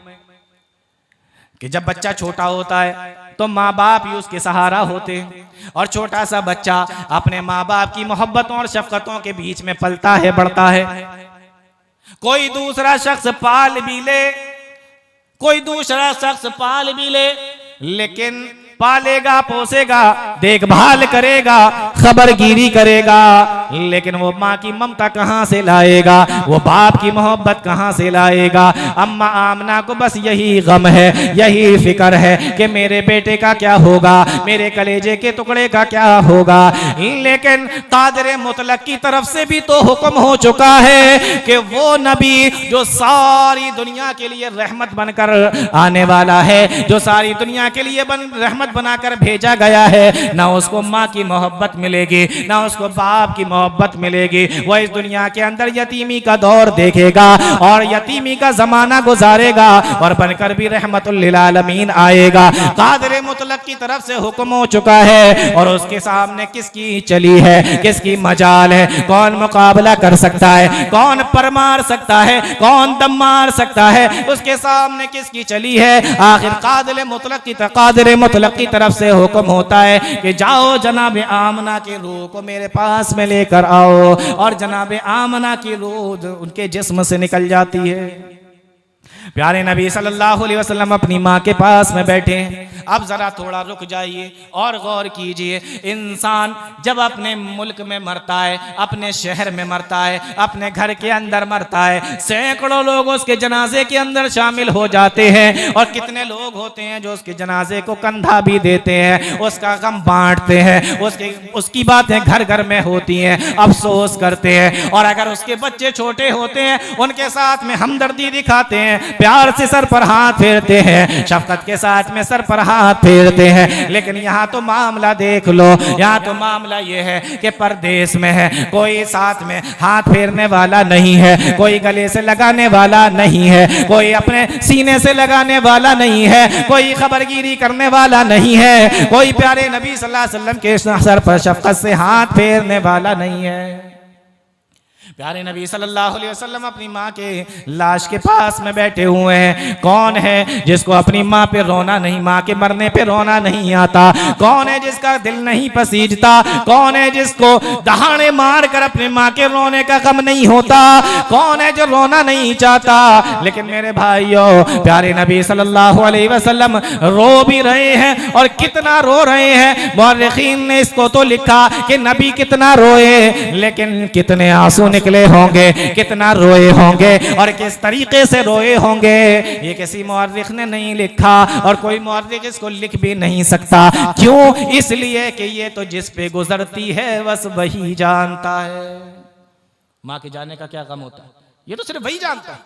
कि जब बच्चा छोटा होता है तो माँ बाप ही उसके सहारा होते हैं, और छोटा सा बच्चा अपने माँ बाप की मोहब्बतों और शफकतों के बीच में पलता है, बढ़ता है। कोई दूसरा शख्स पाल भी ले, कोई दूसरा शख्स पाल भी ले, लेकिन पालेगा, पोसेगा, देखभाल करेगा, खबरगिरी करेगा, लेकिन वो माँ की ममता कहाँ से लाएगा, वो बाप की मोहब्बत कहाँ से लाएगा। अम्मा आमना को बस यही गम है, यही फिक्र है कि मेरे बेटे का क्या होगा, मेरे कलेजे के टुकड़े का क्या होगा। लेकिन कादिर मुतलक की तरफ से भी तो हुक्म हो चुका है कि वो नबी जो सारी दुनिया के लिए रहमत बनकर आने वाला है, जो सारी दुनिया के लिए रहमत बनाकर भेजा गया है, ना उसको माँ की मोहब्बत मिलेगी, ना उसको बाप की मोहब्बत मिलेगी। वह इस दुनिया के अंदर यतीमी का दौर देखेगा और यतीमी का जमाना गुजारेगा और बनकर भी रहमतुल लिल आलमीन आएगा। कादिर मुतलक की तरफ से हुक्म हो चुका है और उसके सामने किसकी चली है, किसकी मजाल है, कौन मुकाबला कर सकता है, कौन पर मार सकता है, कौन दम मार सकता है, उसके सामने किसकी चली है। आखिर कादिर मुतलक की तरफ से हुक्म होता है कि जाओ जनाबे आमना की रूह को मेरे पास में लेकर आओ, और जनाबे आमना की रूह उनके जिस्म से निकल जाती है। प्यारे नबी सल्लल्लाहु अलैहि वसल्लम अपनी माँ के पास में बैठे हैं। अब जरा थोड़ा रुक जाइए और गौर कीजिए, इंसान जब अपने मुल्क में मरता है, अपने शहर में मरता है, अपने घर के अंदर मरता है, सैकड़ों लोग उसके जनाजे के अंदर शामिल हो जाते हैं, और कितने लोग होते हैं जो उसके जनाजे को कंधा भी देते हैं, उसका गम बांटते हैं, उसकी बातें घर घर में होती हैं, अफसोस करते हैं, और अगर उसके बच्चे छोटे होते हैं उनके साथ में हमदर्दी दिखाते हैं, प्यार से सर पर हाथ फेरते हैं, शफकत के साथ में सर पर हाथ फेरते हैं। लेकिन यहाँ तो मामला देख लो, यहाँ तो मामला ये है कि परदेश में है, कोई साथ में हाथ फेरने वाला नहीं है, कोई गले से लगाने वाला नहीं है, कोई अपने सीने से लगाने वाला नहीं है, कोई खबरगिरी करने वाला नहीं है, कोई प्यारे नबी सल्लल्लाहु अलैहि वसल्लम के सर पर शफकत से हाथ फेरने वाला नहीं है। प्यारे नबी सल्लल्लाहु अलैहि वसल्लम अपनी माँ के लाश के पास में बैठे हुए हैं। कौन है जिसको अपनी माँ पे रोना नहीं, माँ के मरने पे रोना नहीं आता? कौन है जिसका दिल नहीं पसीजता? कौन है जिसको दहाड़े मार कर अपने माँ के रोने का गम नहीं होता? कौन है जो रोना नहीं चाहता? लेकिन मेरे भाइयों, प्यारे नबी सल्लल्लाहु अलैहि वसल्लम रो भी रहे हैं, और कितना रो रहे हैं। मुअर्रिखीन ने इसको तो लिखा कि नबी कितना रोए, लेकिन कितने आंसू निकले होंगे, कितना रोए होंगे और किस तरीके से रोए होंगे, ये किसी मुअर्रिख ने नहीं लिखा, और कोई मुअर्रिख इसको लिख भी नहीं सकता। क्यों? इसलिए कि ये तो जिस पे गुजरती है बस वही जानता है। माँ के जाने का क्या गम होता है, ये तो सिर्फ वही जानता है।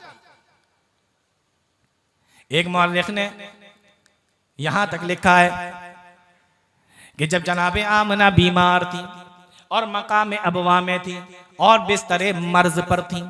एक मुअर्रिख ने यहां तक लिखा है कि जब जनाबे आमना बीमार थी और मकाम अबवा में थी और बिस्तरे मर्ज पर थी,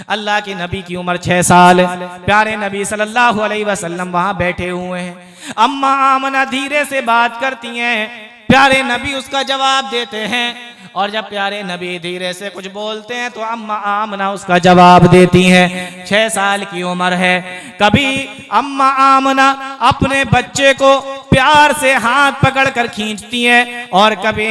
अल्लाह के नबी की उम्र 6 साल, प्यारे नबी सल्लल्लाहु अलैहि वसल्लम वहां बैठे हुए हैं। अम्मा आमना धीरे से बात करती हैं, प्यारे नबी उसका जवाब देते हैं, और जब प्यारे नबी धीरे से कुछ बोलते हैं तो अम्मा आमना उसका जवाब देती हैं। 6 साल की उम्र है। कभी अम्मा आमना अपने बच्चे को प्यार से हाथ पकड़कर खींचती हैं और कभी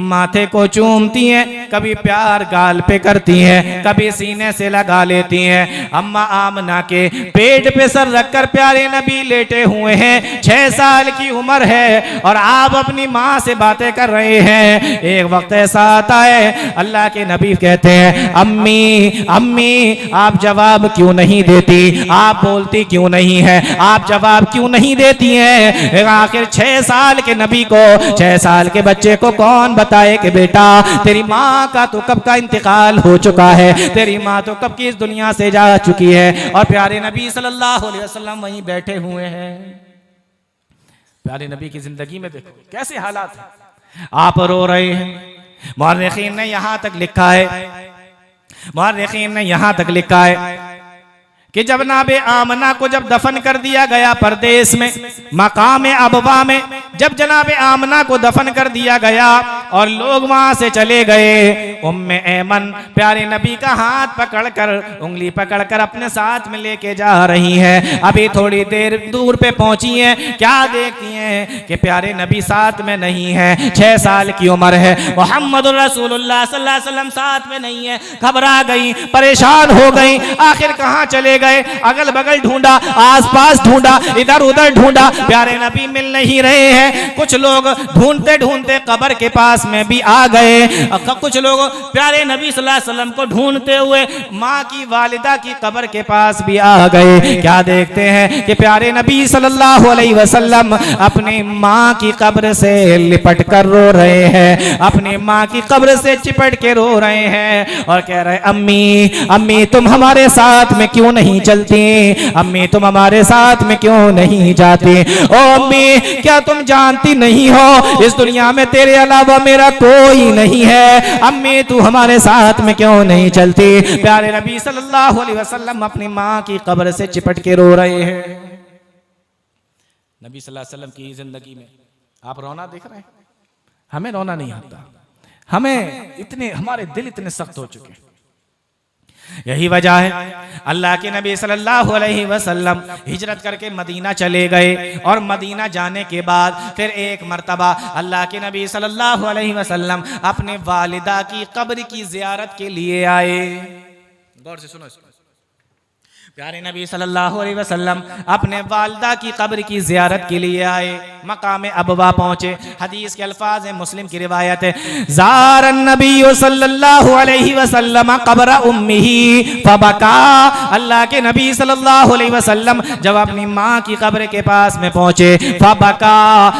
माथे को चूमती हैं, कभी प्यार गाल पे करती हैं, कभी सीने से लगा लेती हैं। अम्मा आमना के पेट पे सर रखकर प्यारे नबी लेटे हुए हैं। 6 साल की उम्र है और आप अपनी माँ से बातें कर रहे हैं। एक वक्त ऐसा आता है, अल्लाह के नबी कहते हैं, अम्मी अम्मी आप जवाब क्यों नहीं देती, आप बोलती क्यों नहीं है, आप जवाब क्यों नहीं देती हैं? आखिर 6 साल के नबी को, 6 साल के बच्चे को कौन बताए कि बेटा तेरी माँ का तो कब का इंतकाल हो चुका है, तेरी माँ तो कब की इस दुनिया से जा चुकी है। और प्यारे नबी सल्लल्लाहु अलैहि वसल्लम वहीं बैठे हुए हैं। प्यारे नबी की जिंदगी में देखो कैसे हालात हैं, आप रो रहे हैं। मुअर्रिखीन ने यहां तक लिखा है, मुअर्रिखीन ने यहां तक लिखा है कि जब नाबे आमना को जब दफन कर दिया गया परदेश में, मकाम अबवा में, जब जनाबे आमना को दफन कर दिया गया और लोग वहां से चले गए, उम्मे ऐमन प्यारे नबी का हाथ पकड़कर, उंगली पकड़कर अपने साथ में लेके जा रही हैं। अभी थोड़ी देर दूर पे पहुंची हैं, क्या देखती हैं कि प्यारे नबी साथ में नहीं है। 6 साल की उम्र है, मोहम्मद रसूलुल्लाह सल्लल्लाहु अलैहि वसल्लम साथ में नहीं है। घबरा गई, परेशान हो गई, आखिर कहाँ चले गए? अगल बगल ढूंढा, आसपास ढूंढा, इधर उधर ढूंढा, प्यारे नबी मिल नहीं रहे हैं। कुछ लोग ढूंढते ढूंढते कब्र के पास में भी आ गए, कुछ लोग प्यारे नबी सल्लल्लाहु अलैहि वसल्लम को ढूंढते हुए माँ की वालिदा की कब्र के पास भी आ गए। क्या देखते हैं कि प्यारे नबी सल्लल्लाहु अलैहि वसल्लम अपनी माँ की कब्र से लिपट कर रो रहे हैं, अपनी माँ की कब्र से चिपट के रो रहे हैं और कह रहे, अम्मी अम्मी तुम हमारे साथ में क्यों नहीं चलती, अम्मी तुम हमारे साथ में क्यों नहीं जाती? ओ अम्मी क्या तुम जानती नहीं हो इस दुनिया में तेरे अलावा मेरा कोई नहीं है, अम्मी तू हमारे साथ में क्यों नहीं चलती? प्यारे नबी सल्लल्लाहु अलैहि वसल्लम अपनी माँ की कब्र से चिपट के रो रहे हैं। नबी सल्लल्लाहु अलैहि वसल्लम की जिंदगी में आप रोना देख रहे हैं, हमें रोना नहीं आता, हमें इतने, हमारे दिल इतने सख्त हो चुके हैं। यही वजह है अल्लाह के नबी सल्लल्लाहु अलैहि वसल्लम हिजरत करके मदीना चले गए, और मदीना जाने के बाद फिर एक मर्तबा अल्लाह के नबी सल्लल्लाहु अलैहि वसल्लम अपने वालिदा की कब्र की जियारत के लिए आए। गौर से सुनो, प्यारे नबी सल्लल्लाहु अलैहि वसल्लम अपने वालिदा की कब्र की जियारत के लिए आए, मकाम अबवा पहुंचे। हदीस के अल्फाज है, मुस्लिम की रिवायत है, ज़ारन नबी सल्लल्लाहु अलैहि वसल्लम कब्र उम्मिही फबका। अल्लाह के नबी सल्लल्लाहु अलैहि वसल्लम जब अपनी माँ की कब्र के पास में पहुंचे, फबका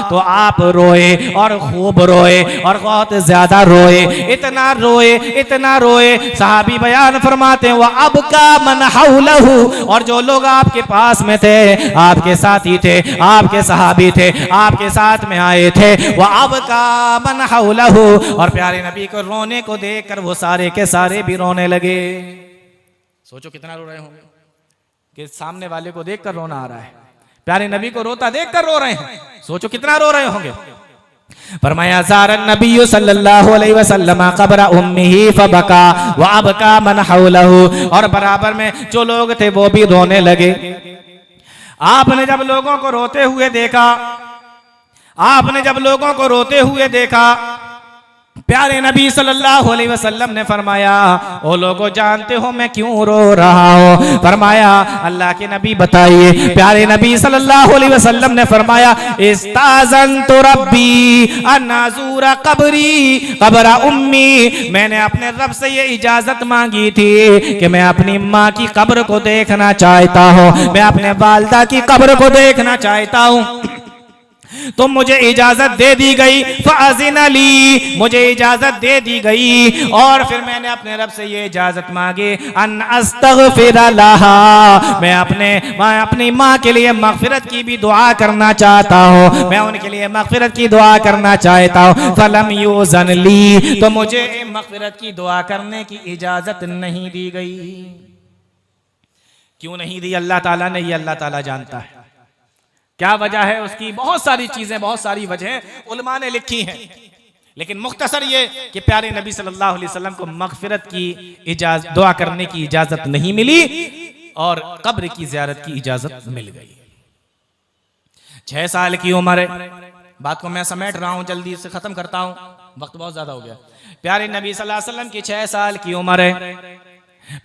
तो आप रोए और खूब रोए और बहुत ज्यादा रोए, इतना रोए इतना रोए, सहाबी बयान फरमाते हैं, वह अब का मन हौलहु, और जो लोग आपके पास में थे, आपके साथी थे, आपके सहाबी थे, आपके साथ में आए थे, वह अब का मन हौलहु, और प्यारे नबी को रोने को देखकर वो सारे के सारे भी रोने लगे। सोचो कितना रो रहे होंगे कि सामने वाले को देखकर रोना आ रहा है, प्यारे नबी को रोता देखकर रो रहे हैं, सोचो कितना रो रहे होंगे। फरमाया ज़ारन नबी सल्लल्लाहु अलैहि वसल्लम क़ब्र उम्मिही फबका व अबका मन हौलहु, और बराबर में जो लोग थे वो भी रोने लगे। आपने जब लोगों को रोते हुए देखा, आपने जब लोगों को रोते हुए देखा, प्यारे नबी सल्लल्लाहु अलैहि वसल्लम ने फरमाया ओ लोगों जानते हो मैं क्यों रो रहा हूँ? फरमाया अल्लाह के नबी बताइए। प्यारे नबी सल्लल्लाहु अलैहि वसल्लम ने फरमाया इस्ताज़नतु रब्बी अन अज़ूरा क़ब्री क़ब्र उम्मी, मैंने अपने रब से ये इजाजत मांगी थी कि मैं अपनी माँ की कब्र को देखना चाहता हूँ, मैं अपने वालिदा की कब्र को देखना चाहता हूँ, तो मुझे इजाजत दे दी गई। फ़अज़िन ली, मुझे इजाजत दे दी गई। और फिर मैंने अपने रब से ये इजाजत मांगी अन अस्तग़फ़िर लहा, मैं अपनी माँ के लिए मग़फ़िरत की भी दुआ करना चाहता हूँ, मैं उनके लिए मग़फ़िरत की दुआ करना चाहता हूँ। फ़लम युज़न ली, तो मुझे मग़फ़िरत की दुआ करने की इजाजत नहीं दी गई। क्यों नहीं दी अल्लाह ताला ने? ये अल्लाह ताला जानता है। क्या वजह है उसकी? बहुत सारी चीजें, बहुत सारी वजह उलमा ने लिखी हैं, लेकिन मुख्तसर ये कि प्यारे नबी सल्लल्लाहु अलैहि वसल्लम को मग़फ़िरत की इजाजत, दुआ करने की इजाजत नहीं मिली और कब्र की ज़ियारत की इजाजत मिल गई। 6 साल की उम्र है। बात को मैं समेट रहा हूं, जल्दी से खत्म करता हूं, वक्त बहुत ज्यादा हो गया। प्यारे नबी सल्लल्लाहु अलैहि वसल्लम की 6 साल की उम्र है।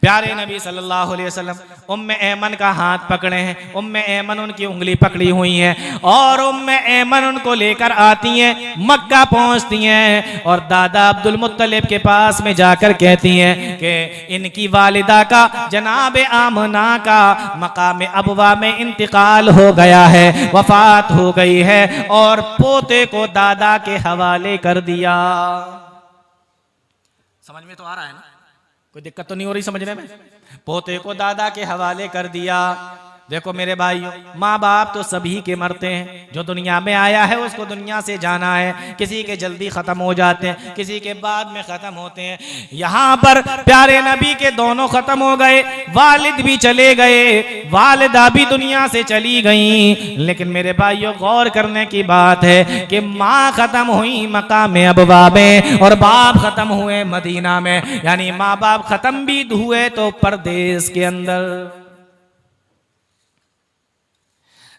प्यारे नबी सल्लल्लाहु अलैहि वसल्लम उम्मे ऐमन का हाथ पकड़े हैं, उम्मे ऐमन उनकी उंगली पकड़ी हुई है और उम्मे ऐमन उनको लेकर आती हैं, मक्का पहुंचती हैं और दादा अब्दुल मुत्तलिब के पास में जाकर कहती हैं कि इनकी वालिदा का जनाब आमना का मकाम अबवा में इंतकाल हो गया है, वफात हो गई है और पोते को दादा के हवाले कर दिया। समझ में तो आ रहा है ना? कोई दिक्कत तो नहीं हो रही समझने में? पोते को दादा के हवाले कर दिया। देखो मेरे भाइयों, माँ बाप तो सभी के मरते हैं, जो दुनिया में आया है उसको दुनिया से जाना है, किसी के जल्दी खत्म हो जाते हैं, किसी के बाद में खत्म होते हैं। यहाँ पर प्यारे नबी के दोनों खत्म हो गए, वालिद भी चले गए, वालिदा भी दुनिया से चली गई। लेकिन मेरे भाइयों गौर करने की बात है कि माँ खत्म हुई मकाम अबवा में और बाप खत्म हुए मदीना में, यानी माँ बाप खत्म भी हुए तो परदेश के अंदर।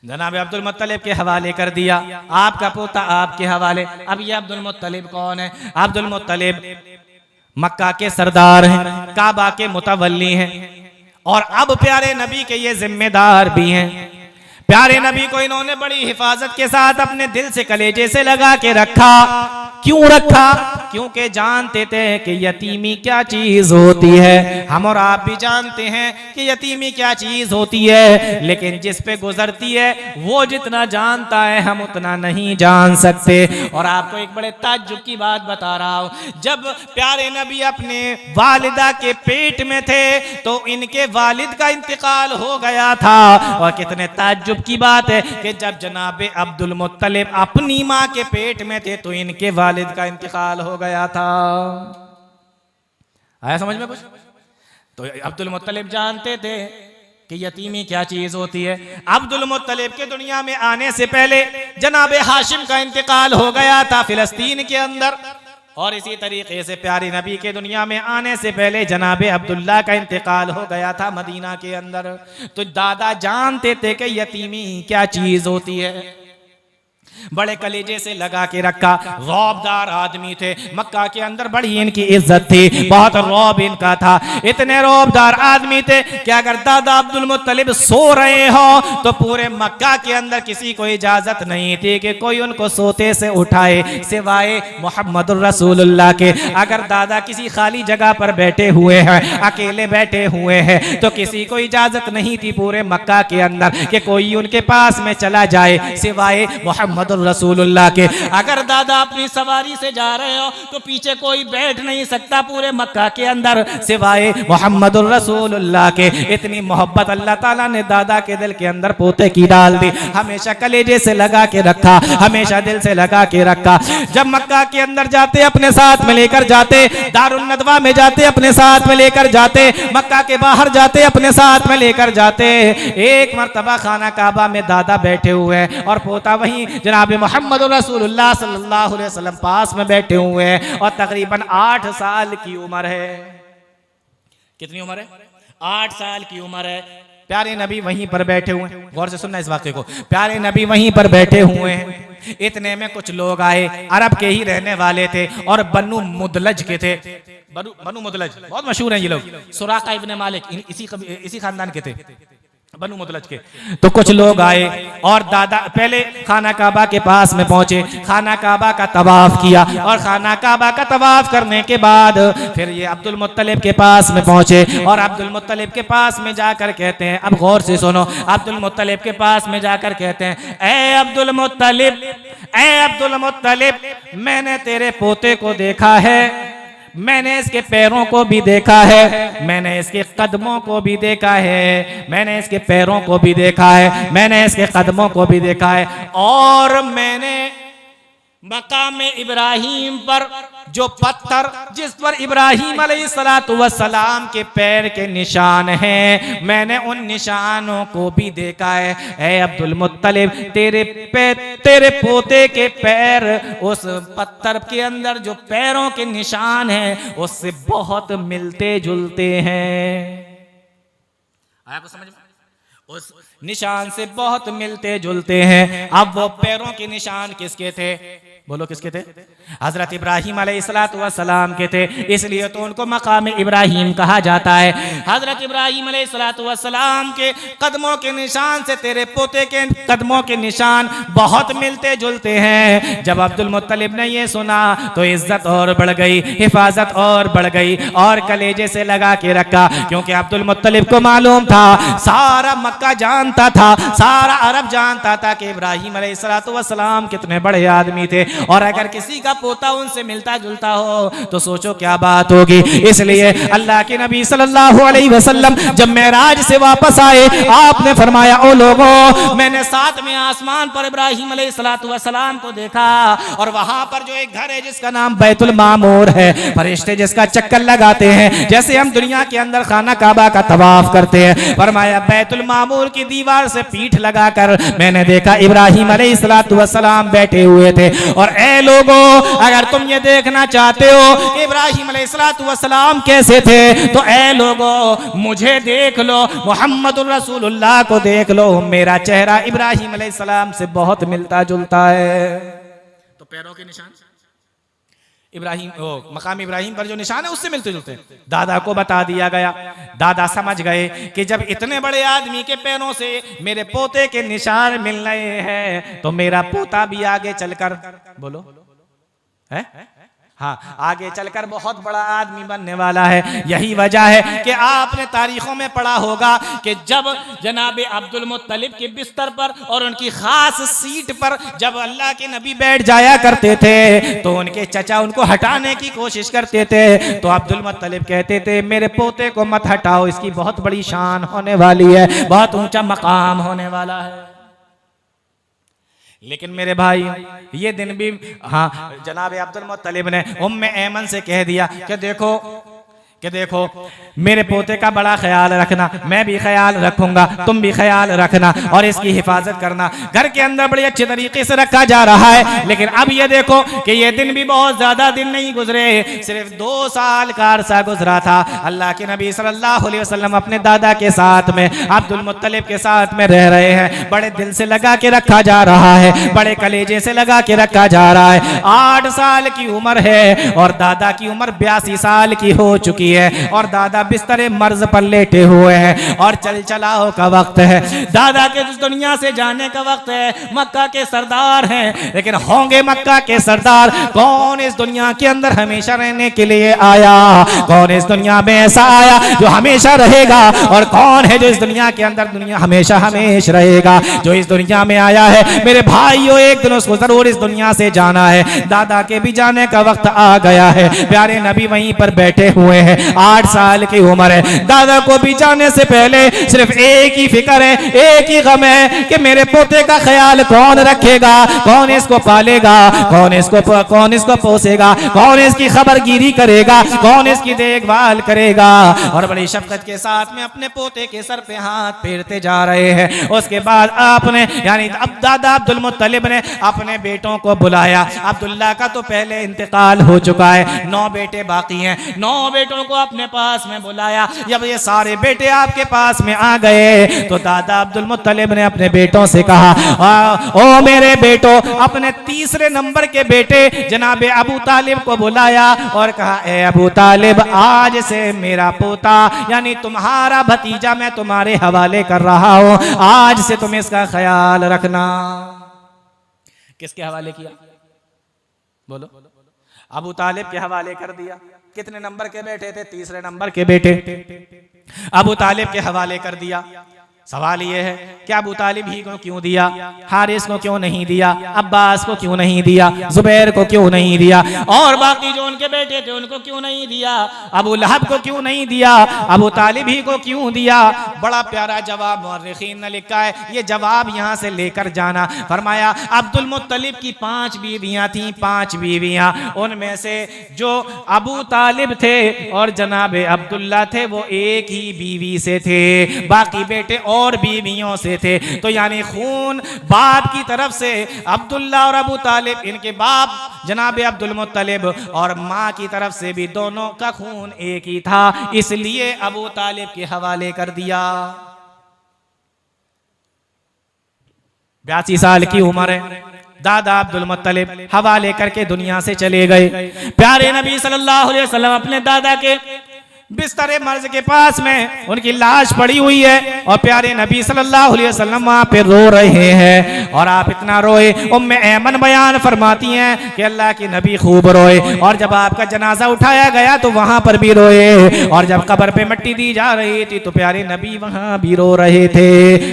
जनाब अब्दुल मुत्तलिब के हवाले कर दिया, आपका पोता आपके हवाले। अब ये अब्दुल मुत्तलिब कौन है? अब्दुल मुत्तलिब मक्का के सरदार हैं, काबा के मुतवल्ली हैं और अब प्यारे नबी के ये जिम्मेदार भी हैं। प्यारे नबी को इन्होंने बड़ी हिफाजत के साथ अपने दिल से कलेजे से लगा के रखा। क्यों रखा? क्योंकि जानते थे कि यतीमी क्या चीज होती है। हम और आप भी जानते हैं कि यतीमी क्या चीज होती है, लेकिन जिस पे गुजरती है वो जितना जानता है हम उतना नहीं जान सकते। और आपको एक बड़े ताज्जुब की बात बता रहा हूँ, जब प्यारे नबी अपने वालिदा के पेट में थे तो इनके वालिद का इंतकाल हो गया था। और कितने ताज्जुब की बात है कि जब जनाब अब्दुल मुत्तलिब अपनी माँ के पेट में थे तो इनके वालिद का इंतकाल हो गया था। आया समझ में कुछ? तो अब्दुल मुत्तलिब जानते थे कि यतीमी क्या चीज होती है। अब्दुल मुत्तलिब के दुनिया में आने से पहले जनाब हाशिम का इंतकाल हो गया था फिलिस्तीन के अंदर, और इसी तरीके से प्यारे नबी के दुनिया में आने से पहले जनाब अब्दुल्ला का इंतकाल हो गया था मदीना के अंदर। तो दादा जानते थे कि यतीमी क्या चीज होती है, बड़े कलेजे से लगा के रखा। रौबदार आदमी थे, मक्का के अंदर बड़ी इनकी इज्जत थी, बहुत रौब इनका था। इतने रौबदार आदमी थे कि अगर दादा अब्दुल मुत्तलिब सो रहे हो तो पूरे मक्का के अंदर किसी को इजाजत नहीं थी कि कोई उनको सोते से उठाए सिवाय मोहम्मदुर रसूलुल्लाह के। अगर दादा किसी खाली जगह पर बैठे हुए हैं, अकेले बैठे हुए हैं, तो किसी को इजाजत नहीं थी पूरे मक्का के अंदर कि कोई उनके पास में चला जाए सिवाय मोहम्मद रसूलुल्लाह के। अगर दादा अपनी सवारी से जा रहे हो तो पीछे कोई बैठ नहीं सकता पूरे मक्का के अंदर सिवाय मोहम्मदुर रसूलुल्लाह के। इतनी मोहब्बत अल्लाह ताला ने दादा के दिल के अंदर पोते की डाल दी। हमेशा कलेजे से लगा के रखा, हमेशा दिल से लगा के रखा। जब मक्का के अंदर जाते अपने साथ में लेकर जाते, दारुन नदवा में जाते अपने साथ में लेकर जाते, मक्का के बाहर जाते अपने साथ में लेकर जाते। एक मर्तबा खाना काबा में दादा बैठे हुए हैं और पोता वहीं जनाब जनाब मोहम्मद रसूलुल्लाह सल्लल्लाहु अलैहि वसल्लम पास में बैठे हुए हैं और तकरीबन 8 साल की उम्र है। कितनी उम्र है? 8 साल की उम्र है। प्यारे नबी वहीं पर बैठे हुए हैं। गौर से सुनना इस वाक्य को। प्यारे नबी वहीं पर बैठे हुए हैं। इतने में कुछ लोग आए, अरब के ही रहने वाले थे और बनु मुदलज के थे। बनु मुदलज बहुत मशहूर हैं ये लोग, सुराका इब्ने मालिक इसी खानदान के थे, बनु मुदलज के। तो कुछ लोग आए और दादा पहले खाना काबा के पास में पहुंचे, खाना काबा का तवाफ किया और खाना काबा का तवाफ करने के बाद फिर ये अब्दुल मुत्तलिब के पास में पहुंचे और अब्दुल मुत्तलिब के पास में जाकर कहते हैं, अब गौर से सुनो, अब्दुल मुत्तलिब के पास में जाकर कहते हैं, ए अब्दुल मुत्तलिब, ए अब्दुल मुत्तलिब, मैंने तेरे पोते को देखा है, मैंने इसके पैरों को भी देखा है, मैंने इसके कदमों को भी देखा है, मैंने इसके पैरों को भी देखा है, मैंने इसके कदमों को भी देखा है, और मैंने मकाम इब्राहिम पर जो पत्थर जिस पर इब्राहिम अलैहिस्सलातु वस्सलाम के पैर के निशान हैं, मैंने उन निशानों को भी देखा है। ऐ अब्दुल मुत्तलिब, तेरे पोते के पैर उस पत्थर के अंदर जो पैरों के निशान हैं उससे बहुत मिलते जुलते हैं। आया को समझ में? उस निशान से बहुत मिलते जुलते हैं। अब वो पैरों के निशान किसके थे? बोलो किसके थे? हजरत इब्राहिम अलैहिस्सलातु वस्सलाम के थे, इसलिए तो उनको मकाम इब्राहिम कहा जाता है। हजरत इब्राहिम अलैहिस्सलातु वस्सलाम के कदमों के निशान से तेरे पोते के कदमों के निशान बहुत मिलते जुलते हैं। जब अब्दुल मुत्तलिब ने ये सुना तो इज्जत और बढ़ गई, हिफाजत और बढ़ गई और कलेजे से लगा के रखा, क्योंकि अब्दुल मुत्तलिब को मालूम था, सारा मक्का जानता था, सारा अरब जानता था कि इब्राहिम अलैहिस्सलातु वस्सलाम कितने बड़े आदमी थे, और अगर किसी का पोता उनसे मिलता जुलता हो तो सोचो क्या बात होगी। इसलिए अल्लाह के नबी सल्लल्लाहु अलैहि वसल्लम जब मेराज से वापस आए, आपने फरमाया, ओ लोगों, मैंने 7वें आसमान पर इब्राहिम अलैहिस्सलातु वस्सलाम को देखा और वहां पर जो एक घर है जिसका नाम बैतुल मामूर है, फरिश्ते जिसका चक्कर लगाते हैं, जैसे हम दुनिया के अंदर खाना काबा का तवाफ करते हैं, फरमाया बैतुल मामूर की दीवार से पीठ लगाकर मैंने देखा इब्राहिम अलैहिस्सलातु वस्सलाम बैठे हुए थे। और ए लोगों, अगर तुम ये देखना चाहते हो इब्राहिम अलैहिस्सलातु वस्सलाम कैसे थे, तो ए लोगों मुझे देख लो, मुहम्मदुर रसूलुल्लाह को देख लो, मेरा चेहरा इब्राहिम अलैहिस्सलाम से बहुत मिलता जुलता है। तो पैरों के निशान मकाम इब्राहिम पर जो निशान है उससे मिलते जुलते। दादा को बता दिया गया, दादा समझ गए कि जब इतने बड़े आदमी के पैरों से मेरे पोते के निशान मिल रहे हैं तो मेरा पोता भी आगे चलकर, बोलो है, हाँ, आगे चलकर बहुत बड़ा आदमी बनने वाला है। यही वजह है कि आपने तारीखों में पढ़ा होगा कि जब जनाबे अब्दुल मुत्तलिब के बिस्तर पर और उनकी खास सीट पर जब अल्लाह के नबी बैठ जाया करते थे तो उनके चचा उनको हटाने की कोशिश करते थे, तो अब्दुल मुत्तलिब कहते थे, मेरे पोते को मत हटाओ, इसकी बहुत बड़ी शान होने वाली है, बहुत ऊंचा मकाम होने वाला है। लेकिन मेरे भाई ये दिन भी, हाँ, जनाब अब्दुल मुत्तलिब ने उम्मे ऐमन से कह दिया कि देखो मेरे पोते का बड़ा ख्याल रखना, मैं भी ख्याल रखूंगा, तुम भी ख्याल रखना और इसकी हिफाजत करना। घर के अंदर बड़े अच्छे तरीके से रखा जा रहा है, लेकिन अब ये देखो कि ये दिन भी बहुत ज्यादा दिन नहीं गुजरे, सिर्फ 2 साल का अरसा गुजरा था। अल्लाह के नबी सल्लल्लाहु अलैहि वसल्लम अपने दादा के साथ में, अब्दुल मुत्तलिब के साथ में रह रहे हैं। बड़े दिल से लगा के रखा जा रहा है, बड़े कलेजे से लगा के रखा जा रहा है। 8 साल की उम्र है और दादा की उम्र 82 साल की हो चुकी है और दादा बिस्तरे मर्ज पर लेटे हुए हैं और चल चलाओ का वक्त है, दादा के इस दुनिया से जाने का वक्त है। मक्का के सरदार हैं, लेकिन होंगे मक्का के सरदार कौन इस दुनिया के अंदर हमेशा रहने के लिए आया, कौन इस दुनिया में ऐसा आया जो हमेशा रहेगा, और कौन है जो इस दुनिया के अंदर दुनिया हमेशा हमेशा रहेगा। जो इस दुनिया में आया है मेरे भाइयों, एक दिन उसको जरूर इस दुनिया से जाना है। दादा के भी जाने का वक्त आ गया है। प्यारे नबी वहीं पर बैठे हुए हैं हैं, 8 साल की उम्र है। दादा को भी जाने से पहले सिर्फ एक ही फिक्र है, एक ही गम है कि मेरे पोते का ख्याल कौन रखेगा, कौन इसको पालेगा, कौन इसको पोसेगा, कौन इसकी खबरगिरी करेगा, कौन इसकी देखभाल करेगा। और बड़ी शफकत के साथ में अपने पोते के सर पे हाथ फेरते जा रहे हैं। उसके बाद आपने यानी अब दादा अब्दुल मुत्तलिब ने अपने बेटों को बुलाया। अब्दुल्ला का तो पहले इंतकाल हो चुका है, 9 बेटे बाकी हैं। 9 बेटों को अपने पास में बुलाया। जब ये सारे बेटे आपके पास में आ गए तो दादा अब्दुल मुत्तलिब ने अपने बेटों से कहा, ओ मेरे बेटो, अपने तीसरे नंबर के बेटे जनाबे अबू तालिब को बुलाया और कहा, ए अबू तालिब, आज से मेरा पोता यानी तुम्हारा भतीजा मैं तुम्हारे हवाले कर रहा हूं, आज से तुम इसका ख्याल रखना। किसके हवाले किया? बोलो। अबू तालिब के हवाले कर दिया। कितने नंबर के बेटे थे? तीसरे नंबर के बेटे अबू तालिब के हवाले कर दिया। सवाल ये है कि अबू तालिब ही को क्यों दिया, हारिस को क्यों नहीं दिया, अब्बास को क्यों नहीं दिया, जुबैर को क्यों नहीं दिया, और बाकी जो उनके बेटे थे उनको क्यों नहीं दिया, अबू लहब को क्यों नहीं दिया, अबू तालिब ही को क्यों दिया? बड़ा प्यारा जवाब मुअर्रिखीन ने लिखा है, ये जवाब यहाँ से लेकर जाना। फरमाया अब्दुल मुत्तलिब की 5 बीवियाँ थीं, 5 बीवियाँ, उनमें से जो अबू तालिब थे और जनाबे अब्दुल्ला थे वो एक ही बीवी से थे, बाकी बेटे और बीवियों से थे। तो यानी खून बाप की तरफ से अब्दुल्ला और अबू तालिब, इनके बाप जनाबे अब्दुल मुत्तलिब, और माँ की तरफ से भी दोनों का खून एक ही था, इसलिए अबू तालिब के हवाले कर दिया। 82 साल की उम्र है, दादा अब्दुल मुत्तलिब हवाले करके दुनिया से चले गए। प्यारे नबी सल्लल्लाहु अलैहि वसल्लम अपने दादा के बिस्तरे मर्ज के पास में उनकी लाश पड़ी हुई है और प्यारे नबी सल्लल्लाहु अलैहि वसल्लम वहां पे रो रहे हैं। और आप इतना रोए, उम्मे ऐमन बयान फरमाती हैं कि अल्लाह के नबी खूब रोए, और जब आपका जनाजा उठाया गया तो वहां पर भी रोए, और जब कब्र पे मिट्टी दी जा रही थी तो प्यारे नबी वहां भी रो रहे थे।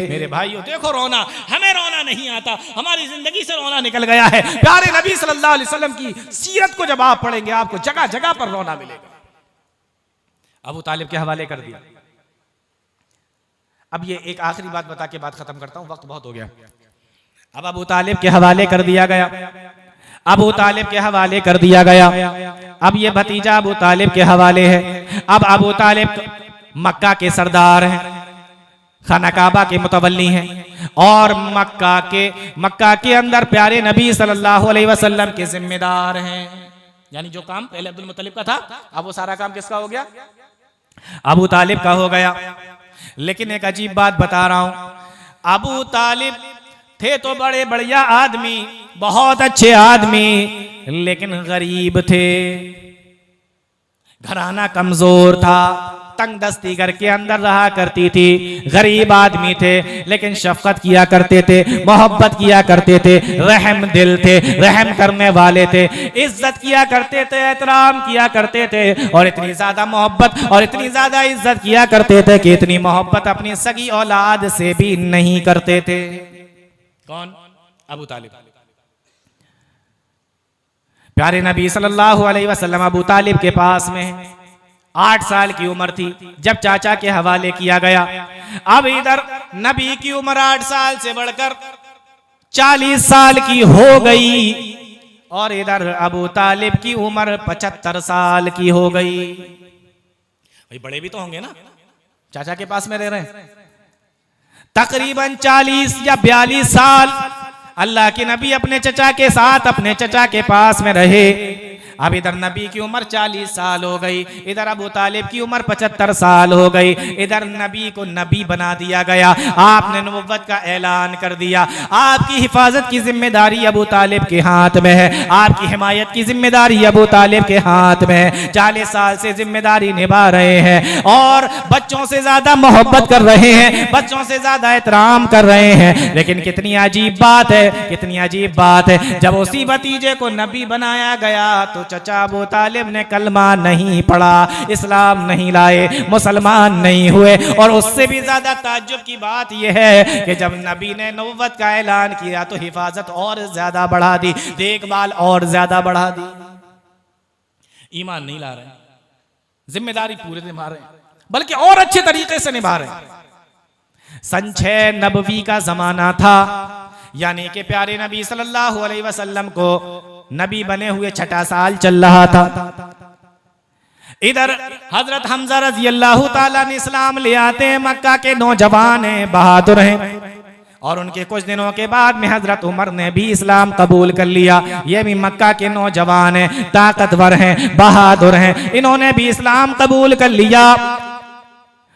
मेरे भाइयों देखो, रोना हमें रोना नहीं आता, हमारी जिंदगी से रोना निकल गया है। प्यारे नबी सल्लल्लाहु अलैहि वसल्लम की सीरत को जब आप पढ़ेंगे आपको जगह जगह पर रोना मिलेगा। अबू तालिब के हवाले कर दिया। अब ये एक आखिरी बात बता के बात खत्म करता हूं, वक्त बहुत हो गया। अब अबू तालिब के हवाले कर दिया गया, अबू तालिब के हवाले कर दिया गया। अब ये भतीजा अबू तालिब के हवाले है। अब अबू तालिब मक्का के सरदार हैं, खाना काबा के मुतवल्ली हैं, और मक्का के अंदर प्यारे नबी सल्लल्लाहु अलैहि वसल्लम के जिम्मेदार हैं। यानी जो काम पहले अब्दुल मुत्तलिब का था, अब वो सारा काम किसका हो गया? अबू तालिब का हो गया। लेकिन एक अजीब बात बता रहा हूं, अबू तालिब थे तो बड़े बढ़िया आदमी, बहुत अच्छे आदमी, लेकिन गरीब थे, घराना कमजोर था, तंग दस्ती घर के अंदर रहा करती थी, गरीब आदमी थे, लेकिन शफकत किया करते थे, मोहब्बत किया करते थे, रहम दिल थे, रहम करने वाले थे, इज्जत किया करते थे, एहतराम किया करते थे, और इतनी ज्यादा मोहब्बत और इतनी ज्यादा इज्जत किया करते थे कि इतनी मोहब्बत अपनी सगी औलाद से भी नहीं करते थे। कौन? अबू तालिब। प्यारे नबी सल्लल्लाहु अलैहि वसल्लम अबू तालिब के पास में 8 साल की उम्र थी जब चाचा के हवाले किया गया। अब इधर नबी की उम्र 8 साल से बढ़कर 40 साल की हो गई, और इधर अबू तालिब की उम्र 75 साल की हो गई। भाई बड़े भी तो होंगे ना, चाचा के पास में रह रहे हैं। तकरीबन 40 या 42 साल अल्लाह के नबी अपने चचा के साथ अपने चचा के पास में रहे। अब इधर नबी की उम्र 40 साल हो गई, इधर अबू तालिब की उम्र 75 साल हो गई। इधर नबी को नबी बना दिया गया, आपने नबुव्वत का ऐलान कर दिया। आपकी हिफाजत की जिम्मेदारी अबू तालिब के हाथ में है, आपकी हिमायत की जिम्मेदारी अबू तालिब के हाथ में है। 40 साल से जिम्मेदारी निभा रहे हैं और बच्चों से ज्यादा मोहब्बत कर रहे हैं, बच्चों से ज्यादा एहतराम कर रहे हैं। लेकिन कितनी अजीब बात है, कितनी अजीब बात है, जब उसी भतीजे को नबी बनाया गया तो चचा अबू तालिब ने कलमा नहीं पढ़ा, इस्लाम नहीं लाए, मुसलमान नहीं हुए। और उससे भी ज्यादा ताज्जुब की बात यह है कि जब नबी ने नबुव्वत का ऐलान किया तो हिफाजत और ज्यादा बढ़ा दी, देखभाल और ज्यादा बढ़ा दी। ईमान नहीं ला रहे, जिम्मेदारी पूरे निभा रहे हैं, बल्कि और अच्छे तरीके से निभा रहे हैं। सन 6 नबवी का जमाना था, यानी कि प्यारे नबी सल्लल्लाहु अलैहि वसल्लम को नबी बने हुए 6ठा साल चल रहा था। इधर हजरत हमजा रजी अल्लाह ताला ने इस्लाम ले आते हैं। मक्का के नौजवान हैं, बहादुर हैं, और उनके कुछ दिनों के बाद में हजरत उमर ने भी इस्लाम कबूल कर लिया। ये भी मक्का के नौजवान हैं, ताकतवर हैं, बहादुर हैं, इन्होंने भी इस्लाम कबूल कर लिया।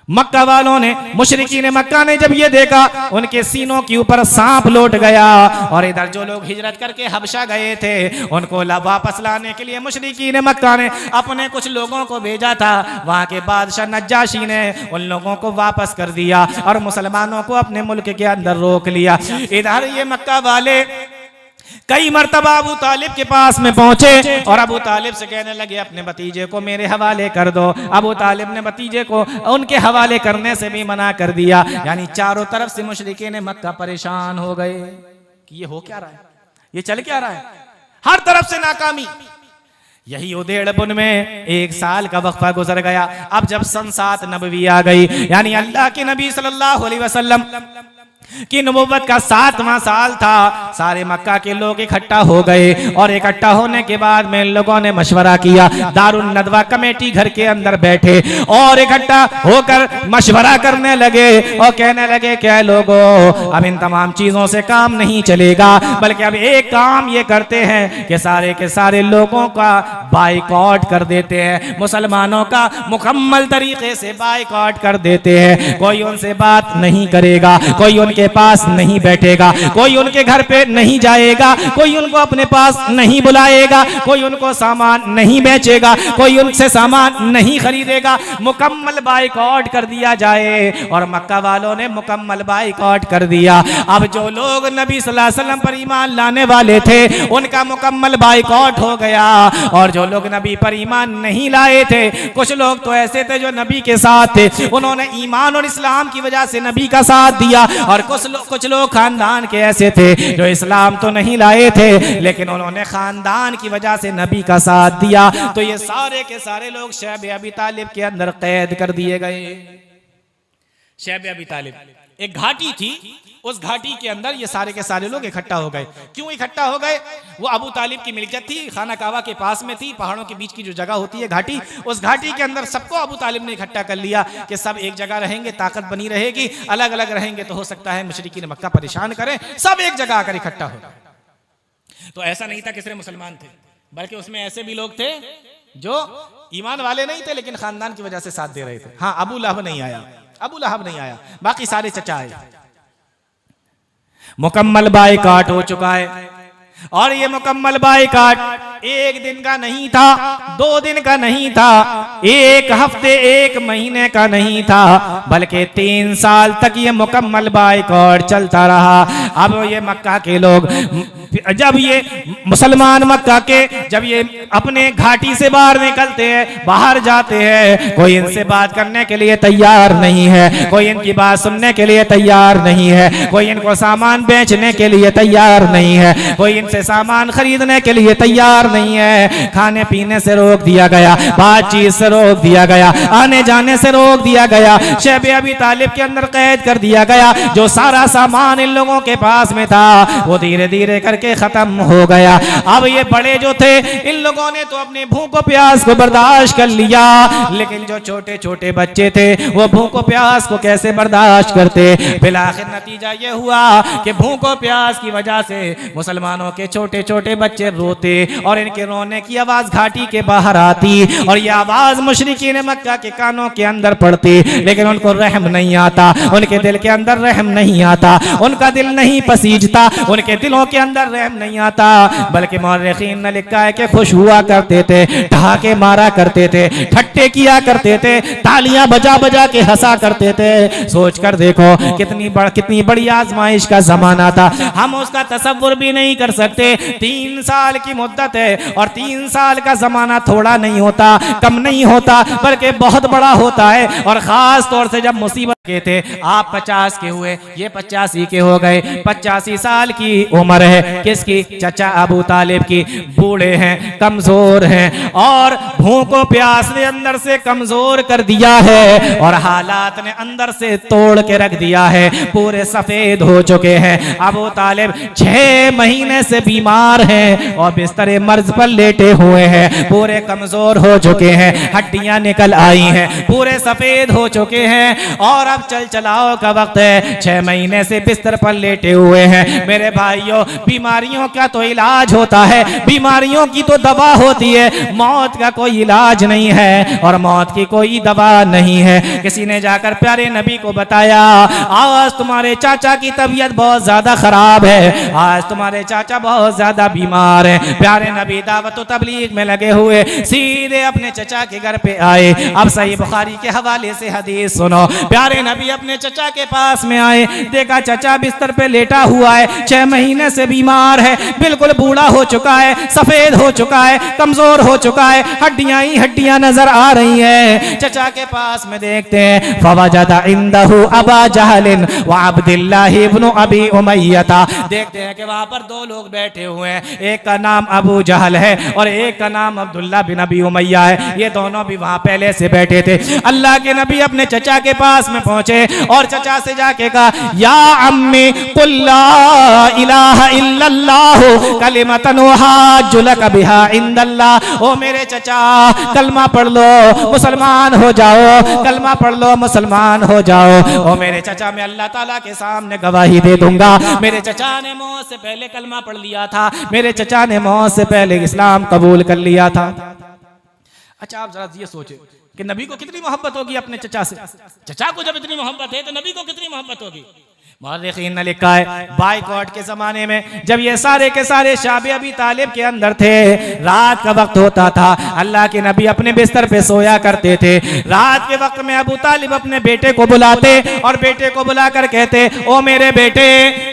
मक्का वालों ने, मुशरिकीन मक्का ने जब ये देखा, उनके सीनों के ऊपर सांप लौट गया। और इधर जो लोग हिजरत करके हबशा गए थे, उनको वापस लाने के लिए मुशरिकीन मक्का ने अपने कुछ लोगों को भेजा था। वहां के बादशाह नज्जाशी ने उन लोगों को वापस कर दिया और मुसलमानों को अपने मुल्क के अंदर रोक लिया। इधर ये मक्का वाले कई मर्तबा अबू तालिब के पास में पहुंचे और अबू तालिब से कहने लगे अपने भतीजे को मेरे हवाले कर दो। अबू तालिब ने भतीजे को उनके हवाले करने से भी मना कर दिया। यानी चारों तरफ से मुशरिकीन मक्का परेशान हो गए कि ये हो क्या रहा है, ये चल क्या रहा है, हर तरफ से नाकामी। यही उदेड़पुन में 1 साल का वक्फा गुजर गया। अब जब सन 7 नबवी आ गई, यानी अल्लाह के नबी सल्लल्लाहु अलैहि वसल्लम कि नबुव्वत का 7वां साल था, सारे मक्का के लोग इकट्ठा हो गए। और इकट्ठा होने के बाद में लोगों ने मशवरा किया, दारुल नदवा कमेटी घर के अंदर बैठे और इकट्ठा होकर मशवरा करने लगे और कहने लगे क्या लोगों, अब इन तमाम चीजों से काम नहीं चलेगा, बल्कि अब एक काम ये करते हैं कि सारे के सारे लोगों का बाइकआउट कर देते हैं, मुसलमानों का मुकम्मल तरीके से बाइकआउट कर देते हैं। कोई उनसे बात नहीं करेगा, कोई उनके पास नहीं बैठेगा, कोई उनके घर पे नहीं जाएगा, कोई उनको अपने पास नहीं बुलाएगा, कोई उनको सामान नहीं बेचेगा, कोई उनसे सामान नहीं खरीदेगा। मुकम्मल बाइकआउट कर दिया जाए। और मक्का वालों ने मुकम्मल बाइकआउट कर दिया। अब जो लोग नबी सल्लल्लाहु अलैहि वसल्लम पर ईमान लाने वाले थे, उनका मुकम्मल बाइकआउट हो गया। और जो लोग नबी पर ईमान नहीं लाए थे, कुछ लोग तो ऐसे थे जो नबी के साथ थे, उन्होंने ईमान और इस्लाम की वजह से नबी का साथ दिया। और कुछ लोग खानदान के ऐसे थे जो इस्लाम तो नहीं लाए थे, लेकिन उन्होंने खानदान की वजह से नबी का साथ दिया। तो ये सारे के सारे लोग शैब अबी तालिब के अंदर कैद कर दिए गए। शैब अबी तालिब एक घाटी थी, उस घाटी के अंदर ये सारे के सारे लोग इकट्ठा हो गए। क्यों इकट्ठा हो गए? वो अबू तालिब की मिल्कियत थी, खाना काबा के पास में थी, पहाड़ों के बीच की जो जगह होती है घाटी, उस घाटी के अंदर सबको अबू तालिब ने इकट्ठा कर लिया कि सब एक जगह रहेंगे, ताकत बनी रहेगी। अलग अलग रहेंगे तो हो सकता है मुशरिकीन मक्का परेशान करें, सब एक जगह आकर इकट्ठा हो। तो ऐसा नहीं था कि सिर्फ मुसलमान थे, बल्कि उसमें ऐसे भी लोग थे जो ईमान वाले नहीं थे लेकिन खानदान की वजह से साथ दे रहे थे। हाँ, अबू लहब नहीं आया, अबू लहब नहीं आया, बाकी सारे चचा आए। मुकम्मल बाइकाट हो चुका है। और ये मुकम्मल बाइकाट 1 दिन का नहीं था, 2 दिन का नहीं था, 1 हफ्ते 1 महीने का नहीं था, बल्कि 3 साल तक ये मुकम्मल बाइकाट चलता रहा। अब ये मक्का के लोग, जब ये मुसलमान मक्का के जब ये अपने घाटी से बाहर निकलते हैं, बाहर जाते हैं, कोई इनसे बात करने के लिए तैयार नहीं है, कोई इनकी बात सुनने के लिए तैयार नहीं है, कोई इनको सामान बेचने के लिए तैयार नहीं है, कोई इनसे सामान खरीदने के लिए तैयार नहीं है। खाने पीने से रोक दिया गया, बातचीत से रोक दिया गया, आने जाने से रोक दिया गया, शैब अबी तालिब के अंदर कैद कर दिया गया। जो सारा सामान इन लोगों के पास में था वो धीरे धीरे करके खत्म हो गया। अब ये बड़े जो थे, इन लोगों ने तो अपने भूख और प्यास को बर्दाश्त कर लिया, लेकिन जो छोटे छोटे बच्चे थे वो भूख और प्यास को कैसे बर्दाश्त करते। फिर आखिर नतीजा ये हुआ कि भूख और प्यास की वजह से मुसलमानों के छोटे छोटे बच्चे रोते और इनके रोने की आवाज घाटी के बाहर आती और ये आवाज मुशरिकीन मक्का के कानों के अंदर पड़ती, लेकिन उनको रहम नहीं आता, उनके दिल के अंदर रहम नहीं आता, उनका दिल नहीं पसीजता, उनके दिलों के अंदर रहम नहीं आता। बल्कि मौर्रिखीन ने लिखा है कि खुश हुआ करते थे, ठहाके मारा करते थे, ठट्टे किया करते थे, तालियां बजा बजा के हंसा करते थे। सोच कर देखो कितनी बड़ी आजमाइश का जमाना था, हम उसका तसव्वुर भी नहीं कर सकते। 3 साल की मुद्दत है और 3 साल का जमाना थोड़ा नहीं होता, कम नहीं होता, बल्कि बहुत बड़ा होता है। और खास तौर से जब मुसीबत के थे, आप 50 के हुए, ये 85 के हो गए। 85 साल की उम्र है किसकी? चचा अबू तालिब की। बूढ़े हैं, कमजोर हैं और भूखों प्यास ने अंदर से कमजोर कर दिया है और हालात ने अंदर से तोड़ के रख दिया है, पूरे सफेद हो चुके हैं। अबू तालिब 6 महीने से बीमार हैं और बिस्तरे मर्ज पर लेटे हुए हैं, पूरे कमजोर हो चुके हैं, हड्डियां निकल आई हैं, पूरे सफेद हो चुके हैं और अब चल चलाओ का वक्त है। 6 महीने से बिस्तर पर लेटे हुए हैं। मेरे भाइयों, बीमारियों का तो इलाज होता है, बीमारियों की तो दवा होती है, मौत का कोई इलाज नहीं है और मौत की कोई दवा नहीं है। किसी ने जाकर प्यारे नबी को बताया, आज तुम्हारे चाचा की तबीयत बहुत ज्यादा खराब है, आज तुम्हारे चाचा बहुत ज्यादा बीमार है। प्यारे नबी दावत व तबलीग में लगे हुए सीधे अपने चचा के घर पे आए। अब सही बुखारी के हवाले से हदीस सुनो। प्यारे नबी अपने चचा के पास में आए, देखा चचा बिस्तर पे लेटा हुआ है, 6 महीने से बीमार है, बिल्कुल बूढ़ा हो चुका है, सफेद हो चुका है, कमजोर हो चुका है, हड्डियां ही हड्डियां नजर आ रही हैं। चचा के पास में देखते हैं, फवजदा इंदहु अबा जहलिन व अब्दुल्लाह इब्न अबी उमय्या। देखते हैं कि वहां पर 2 लोग बैठे हुए हैं, एक का नाम अबू जहल है और एक का नाम अब्दुल्लाह बिन अबी उमय्या है। ये दोनों भी वहां पहले से बैठे थे। अल्लाह के नबी अपने चचा के पास में पहुंचे और चचा से जाके कहा, या अम्मी कुल ला इलाहा इल्लल्लाह कलिमतन वहाज्जु लक बिहा इंदल्लाह। ओ मेरे चचा, कलमा पढ़ लो, मुसलमान हो जाओ, कलमा पढ़ लो, मुसलमान हो जाओ। ओ मेरे चचा, मैं अल्लाह ताला के सामने गवाही दे दूंगा, मेरे चचा ने मौत से पहले कलमा पढ़ लिया था, मेरे चचा ने मौत से पहले इस्लाम कबूल कर लिया था। अच्छा, आप जरा ये सोचे कि नबी को कितनी मोहब्बत होगी अपने चचा से। चचा को जब इतनी मोहब्बत है तो नबी को कितनी मोहब्बत होगी। मुअर्रिखीन ने लिखा है, बाइकॉट के जमाने में जब ये सारे के सारे शाबे अबी तालिब के अंदर थे, रात का वक्त होता था, अल्लाह के नबी अपने बिस्तर पे सोया करते थे। रात के वक्त में अबू तालिब अपने बेटे को बुलाते और बेटे को बुलाकर कहते, ओ मेरे बेटे,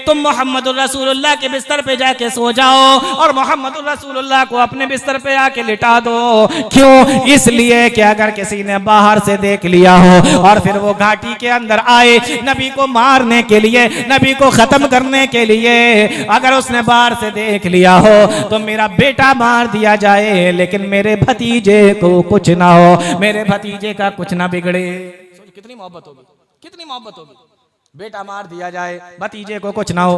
तुम मोहम्मदुर रसूलुल्लाह के बिस्तर पे जाके सो जाओ और मोहम्मदुर रसूलुल्लाह को अपने बिस्तर पे आके लिटा दो। क्यों? इसलिए कि अगर किसी ने बाहर से देख लिया हो और फिर वो घाटी के अंदर आए नबी को मारने के लिए, नबी को खत्म करने के लिए, अगर उसने बाहर से देख लिया हो तो मेरा बेटा मार दिया जाए लेकिन मेरे भतीजे को कुछ ना हो, मेरे भतीजे का कुछ ना बिगड़े। कितनी मोहब्बत होगी, कितनी मोहब्बत होगी। बेटा मार दिया जाए, भतीजे को कुछ ना हो।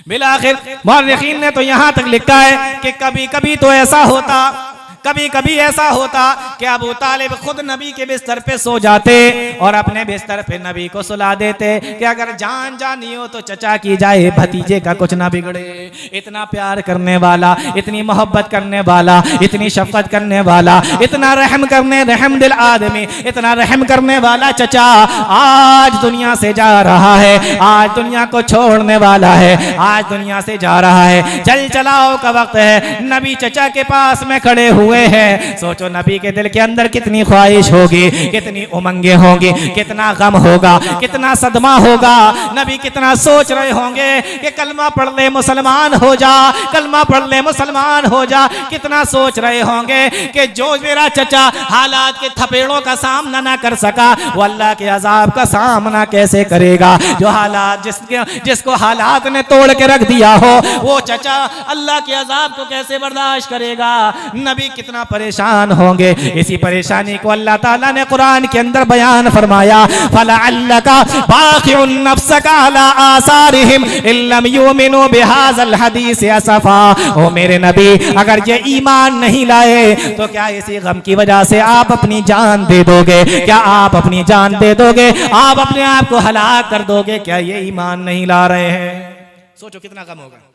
बिलाखिर मुअर्रिखीन ने तो यहां तक लिखा है कि कभी कभी तो ऐसा होता, कभी कभी ऐसा होता कि अबू तालिब खुद नबी के बिस्तर पे सो जाते और अपने बिस्तर पे नबी को सुला देते कि अगर जान जानी हो तो चचा की जाए, भतीजे का कुछ ना बिगड़े। इतना प्यार करने वाला, इतनी मोहब्बत करने वाला, इतनी शफकत करने वाला, इतना रहम दिल आदमी, इतना रहम करने वाला चचा आज दुनिया से जा रहा है, आज दुनिया को छोड़ने वाला है, आज दुनिया से जा रहा है। चल चलाओ का वक्त है, नबी चचा के पास में खड़े हुए हैं। सोचो नबी के दिल के अंदर कितनी ख्वाहिश होगी, कितनी उमंगे होंगी, कितना गम होगा, कितना सदमा होगा। नबी कितना सोच रहे होंगे कि कलमा पढ़ ले मुसलमान हो जा, कलमा पढ़ ले मुसलमान हो जा। कितना सोच रहे होंगे कि जो मेरा चचा हालात के थपेड़ों का सामना ना कर सका, वो अल्लाह के अजाब का सामना कैसे करेगा। जो हालात जिसको हालात ने तोड़ के रख दिया हो, वो चचा अल्लाह के अजाब को कैसे बर्दाश्त करेगा। नबी कितना परेशान होंगे। इसी परेशानी को अल्लाह ताला ने कुरान के अंदर बयान फरमाया, फलअल्लका बाखिउन नफ्सका अला आसारिहिम इल्लम युमिनु बिहाज़ल हदीस असफा। ओ मेरे नबी, अगर ये ईमान नहीं लाए तो क्या इसी गम की वजह से आप अपनी जान दे दोगे? क्या आप अपनी जान दे दोगे? आप अपने आप को हलाक कर दोगे? क्या ये ईमान नहीं ला रहे हैं? सोचो कितना गम होगा।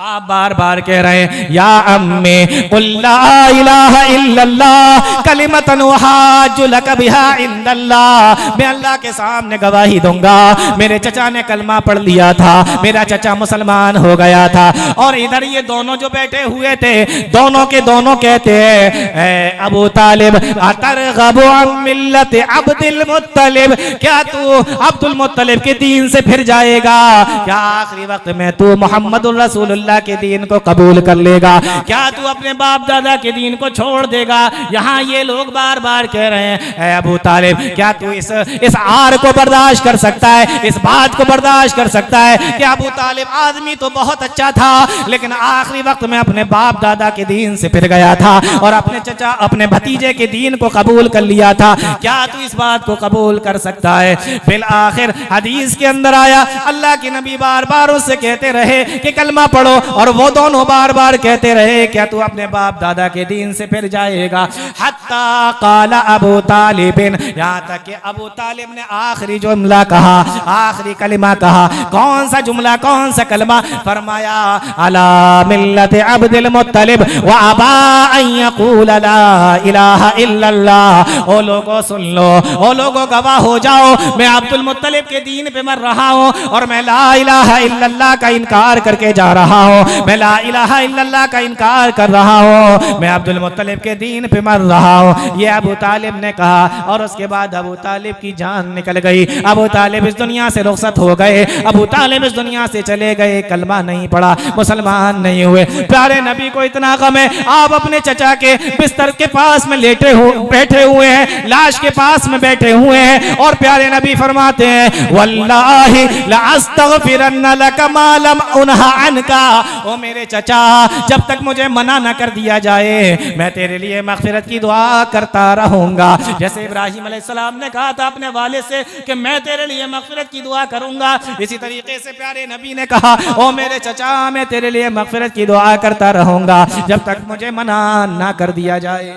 आप बार बार कह रहे हैं, या अम्मी कुल ला इलाहा इल्लल्लाह कलिमतन वहाज्जु लक बिहा इंदल्लाह। मैं अल्लाह के सामने गवाही दूंगा, मेरे चचा ने कलमा पढ़ लिया था, मेरा चचा मुसलमान हो गया था। और इधर ये दोनों जो बैठे हुए थे, दोनों के दोनों कहते हैं, अबू तालिब अतरगबु अन मिल्लत अब्दुल मुत्तलिब, क्या तू अब्दुल मुत्तलिब के दीन से फिर जाएगा? क्या आखिरी वक्त में तू मोहम्मदुर रसूल रसूलुल्लाह के दीन को कबूल कर लेगा? क्या तू अपने बाप दादा के दीन को छोड़ देगा? यहाँ ये लोग बार बार कह रहे हैं, ऐ अबू तालिब, क्या तू इस आर को बर्दाश्त कर सकता है, इस बात को बर्दाश्त कर सकता है कि अबू तालिब आदमी तो बहुत अच्छा था, लेकिन आखिरी वक्त में अपने बाप दादा के दीन से फिर गया था और अपने चचा अपने भतीजे के दीन को कबूल कर लिया था। क्या तू इस बात को कबूल कर सकता है? फिर आखिर हदीस के अंदर आया, अल्लाह के नबी बार बार उससे कहते रहे कि कलमा पढ़ो, और वो दोनों बार बार कहते रहे, क्या तू अपने बाप दादा के दीन से फिर जाएगा? हत्ता काला अबू तालिबिन, यहाँ तक कि अबू तालिब ने आखिरी जुमला कहा, आखिरी कलिमा कहा। कौन सा जुमला, कौन सा कलमा? फरमाया, अला मिल्लत अब्दुल मुत्तलिब व अबा अन यक़ूल ला इलाहा इल्लल्लाह। ओ लोगों सुन लो, ओ लोगों गवाह हो जाओ, मैं अब्दुल मुत्तलिब के दीन पे मर रहा हूँ और मैं ला इलाहा इल्लल्लाह का इनकार करके जा रहा हूँ, मैं ला इलाहा इल्लल्लाह का इनकार कर रहा हूँ, मैं अब्दुल मुत्तलिब के दीन पे मर रहा हूँ। ये अबू तालिब ने कहा और उसके बाद अबू तालिब की जान निकल गई। अबू तालिब इस दुनिया से रुखसत हो गए, अबू तालिब इस दुनिया से चले गए, कलमा नहीं पड़ा, मुसलमान नहीं हुए। प्यारे नबी को इतना गम है, आप अपने चचा के बिस्तर के पास में बैठे हुए हैं, लाश के पास में बैठे हुए हैं, और प्यारे नबी फरमाते हैं, वल्लाहि ला अस्तगफिरन्ना लका मा लम उनहा अनका। ओ मेरे चचा, जब तक मुझे मना न कर दिया जाए, मैं तेरे लिए मगफिरत की दुआ करता रहूंगा। जैसे इब्राहिम अलैहिस्सलाम ने कहा था अपने वाले से कि मैं तेरे लिए मगफिरत की दुआ करूंगा, इसी तरीके से प्यारे नबी ने कहा, ओ मेरे चचा, मैं तेरे लिए मगफिरत की दुआ करता रहूंगा जब तक मुझे मना ना कर दिया जाए।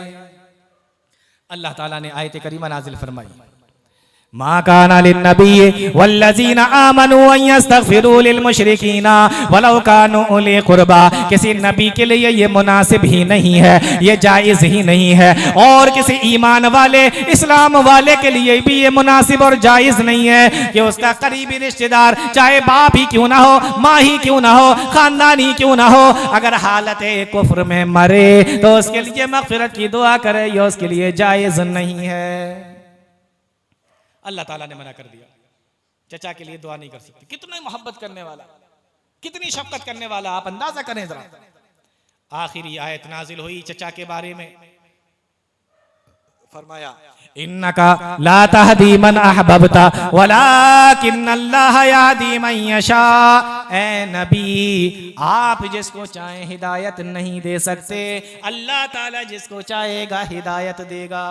अल्लाह ताला ने आयत करीमा नाजिल फरमाई, मा काना लिन्नबी वल्लज़ीना आमनू अन यस्तगफिरू लिलमुशरिकीना वलौ कानू उली कुर्बा। किसी नबी के लिए ये मुनासिब ही नहीं है, ये जायज़ ही नहीं है, और किसी ईमान वाले इस्लाम वाले के लिए भी ये मुनासिब और जायज़ नहीं है कि उसका करीबी रिश्तेदार, चाहे बाप ही क्यों ना हो, माँ ही क्यों ना हो, खानदान ही क्यों ना हो, अगर हालत कुफ्र में मरे तो उसके लिए मगफिरत की दुआ करे, ये उसके लिए जायज़ नहीं है। अल्लाह ताला ने मना कर दिया, चचा के लिए दुआ नहीं कर सकते। कितनी मोहब्बत करने वाला, कितनी शफकत करने वाला, आप अंदाजा करें जरा। आखिरी आयत नाजिल हुई चचा के बारे में, फरमाया, इन्नका ला तहदी मन अहबबता वलाकिन्नल्लाह यहदी मन यशा। ए नबी, आप जिसको चाहे हिदायत नहीं दे सकते, अल्लाह ताला जिसको चाहेगा हिदायत देगा।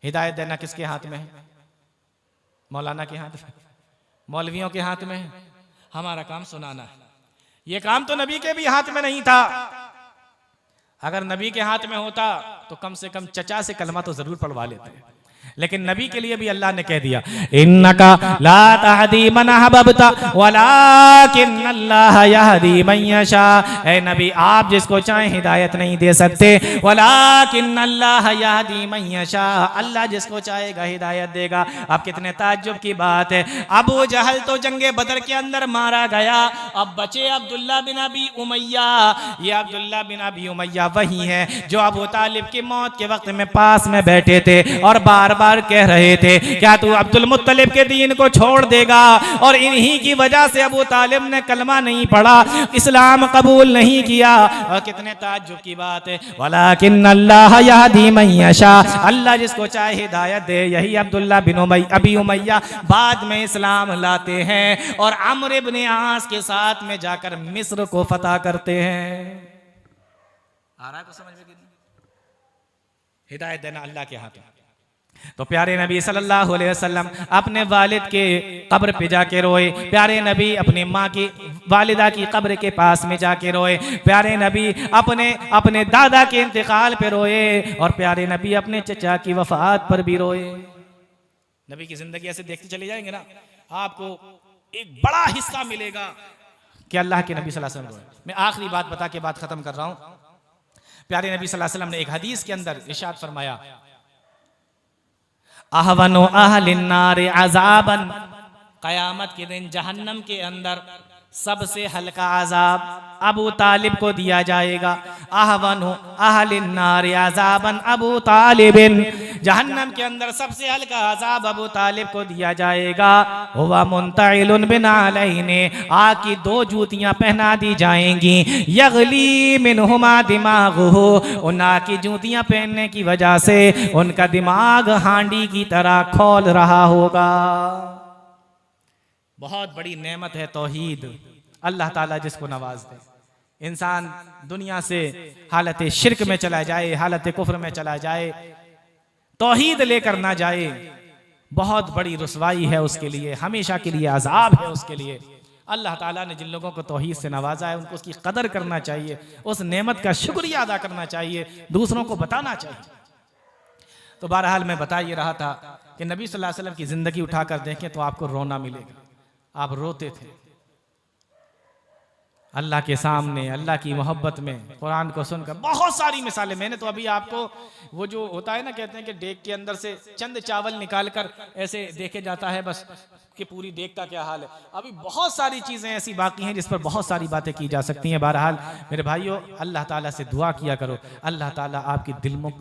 हिदायत देना किसके हाथ में है? मौलाना के हाथ में, मौलवियों के हाथ में है। हमारा काम सुनाना है। ये काम तो नबी के भी हाथ में नहीं था। अगर नबी के हाथ में होता तो कम से कम चचा से कलमा तो जरूर पढ़वा लेते, लेकिन नबी के लिए भी अल्लाह ने कह दिया, इन्नका ला तहदी मन अहबबता वलाकिन्नल्लाह यहदी मन यशा। ऐ नबी, आप जिसको चाहे हिदायत नहीं दे सकते, वलाकिन्नल्लाह यहदी मन यशा, अल्लाह जिसको चाहेगा हिदायत देगा। अब कितने ताज्जुब की बात है, अबू जहल तो जंगे बदर के अंदर मारा गया, अब बचे अब्दुल्ला बिन अबी उमैया। ये अब्दुल्ला बिन अबी उमैया वही है जो अबू तालिब की मौत के वक्त में पास में बैठे थे और बार बार कह रहे थे, क्या तू अब्दुल मुत्तलिब के दीन को छोड़ देगा? और इन्हीं की वजह से अबू तालिब ने कलमा नहीं पढ़ा, इस्लाम कबूल नहीं किया। और कितने ताज्जुब की बात है, वलाकिन्नल्लाह यहदी मन यशा, अल्लाह जिसको चाहे हिदायत दे। यही अब्दुल्ला बिन अबी उमैया बाद में इस्लाम लाते हैं और अम्र इब्न आस के साथ में जाकर मिस्र को फतह करते हैं। आ रहा है कुछ समझ में? हिदायत देना अल्लाह के हाथ में। तो प्यारे नबी सल्लल्लाहु अलैहि वसल्लम अपने वालिद के कब्र पे जाके रोए, प्यारे नबी अपनी माँ की वालिदा की कब्र के पास में जाके रोए, प्यारे नबी अपने दादा के इंतकाल पे रोए, और प्यारे नबी अपने चचा की वफात पर भी रोए। नबी की जिंदगी ऐसे देखते चले जाएंगे ना, आपको एक बड़ा हिस्सा मिलेगा कि अल्लाह के नबी सल्लल्लाहु अलैहि वसल्लम रोए। मैं आखिरी बात बता के बात खत्म कर रहा हूँ। प्यारे नबी सल्लल्लाहु अलैहि वसल्लम ने एक हदीस के अंदर इरशाद फरमाया, अहवनु अहलिन नारे अज़ाबन, क़यामत के दिन जहन्नम के अंदर सबसे हल्का अजाब अबू तालिब को दिया जाएगा। अहवनु अहलिन नारे अज़ाबन अबू तालिबिन, जहन्नम के अंदर सबसे हल्का अजाब अबू तालिब को दिया जाएगा। हुवा मुंतइलुन बिनालैने, आग की 2 जूतियां पहना दी जाएंगी। यगली मिनहुमा दिमागुहु, उन आग की जूतियां पहनने की वजह से उनका दिमाग हांडी की तरह खोल रहा होगा। बहुत बड़ी नेमत है तौहीद, अल्लाह ताला जिसको नवाज दे। इंसान दुनिया से हालत शिर्क में चला जाए, हालत कुफ्र में चला जाए, तौहीद लेकर ना जाए, बहुत बड़ी रुसवाई है उसके लिए, हमेशा के लिए अजाब है उसके लिए। अल्लाह ताला ने जिन लोगों को तौहीद से नवाजा है उनको उसकी कदर करना चाहिए, उस नेमत का शुक्रिया अदा करना चाहिए, दूसरों को बताना चाहिए। तो बहरहाल मैं बता ये रहा था कि नबी सल्लल्लाहु अलैहि वसल्लम की जिंदगी उठाकर देखें तो आपको रोना मिलेगा। आप रोते थे अल्लाह के सामने, अल्लाह की मोहब्बत में, कुरान को सुनकर। बहुत सारी मिसालें मैंने तो अभी आपको, वो जो होता है ना, कहते हैं कि देग के अंदर से चंद चावल निकालकर ऐसे देखे जाता है बस कि पूरी देग का क्या हाल है। अभी बहुत सारी चीज़ें ऐसी बाकी हैं जिस पर बहुत सारी बातें की जा सकती हैं। बहरहाल मेरे भाइयों, अल्लाह ताला से दुआ किया करो, अल्लाह ताला आपकी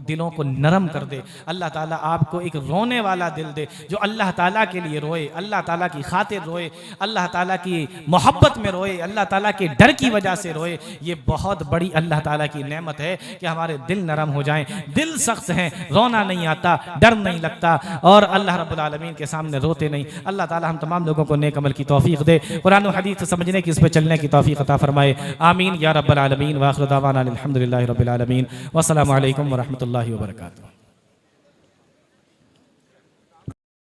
दिलों को नरम कर दे, अल्लाह ताला आपको एक रोने वाला दिल दे जो अल्लाह ताला के लिए रोए, अल्लाह ताला की खातिर रोए, अल्लाह ताला की मोहब्बत में रोए, अल्लाह ताला के डर की वजह से रोए। ये बहुत बड़ी अल्लाह ताला की नेमत है कि हमारे दिल नरम हो जाएं। दिल सख्त हैं, रोना नहीं आता, डर नहीं लगता और अल्लाह रब्बुल आलमीन के सामने रोते नहीं। अल्लाह ताला हम तमाम लोगों को नेक अमल की तौफीक दे, कुरान और हदीस समझने की, इस पर चलने की तौफीक अता फरमाए। आमीन या रब्बल आलमीन। व आखिर दावाना अल्हम्दुलिल्लाहि रब्बिल आलमीन। वस्सलामु अलैकुम व रहमतुल्लाहि व बरकातुहू।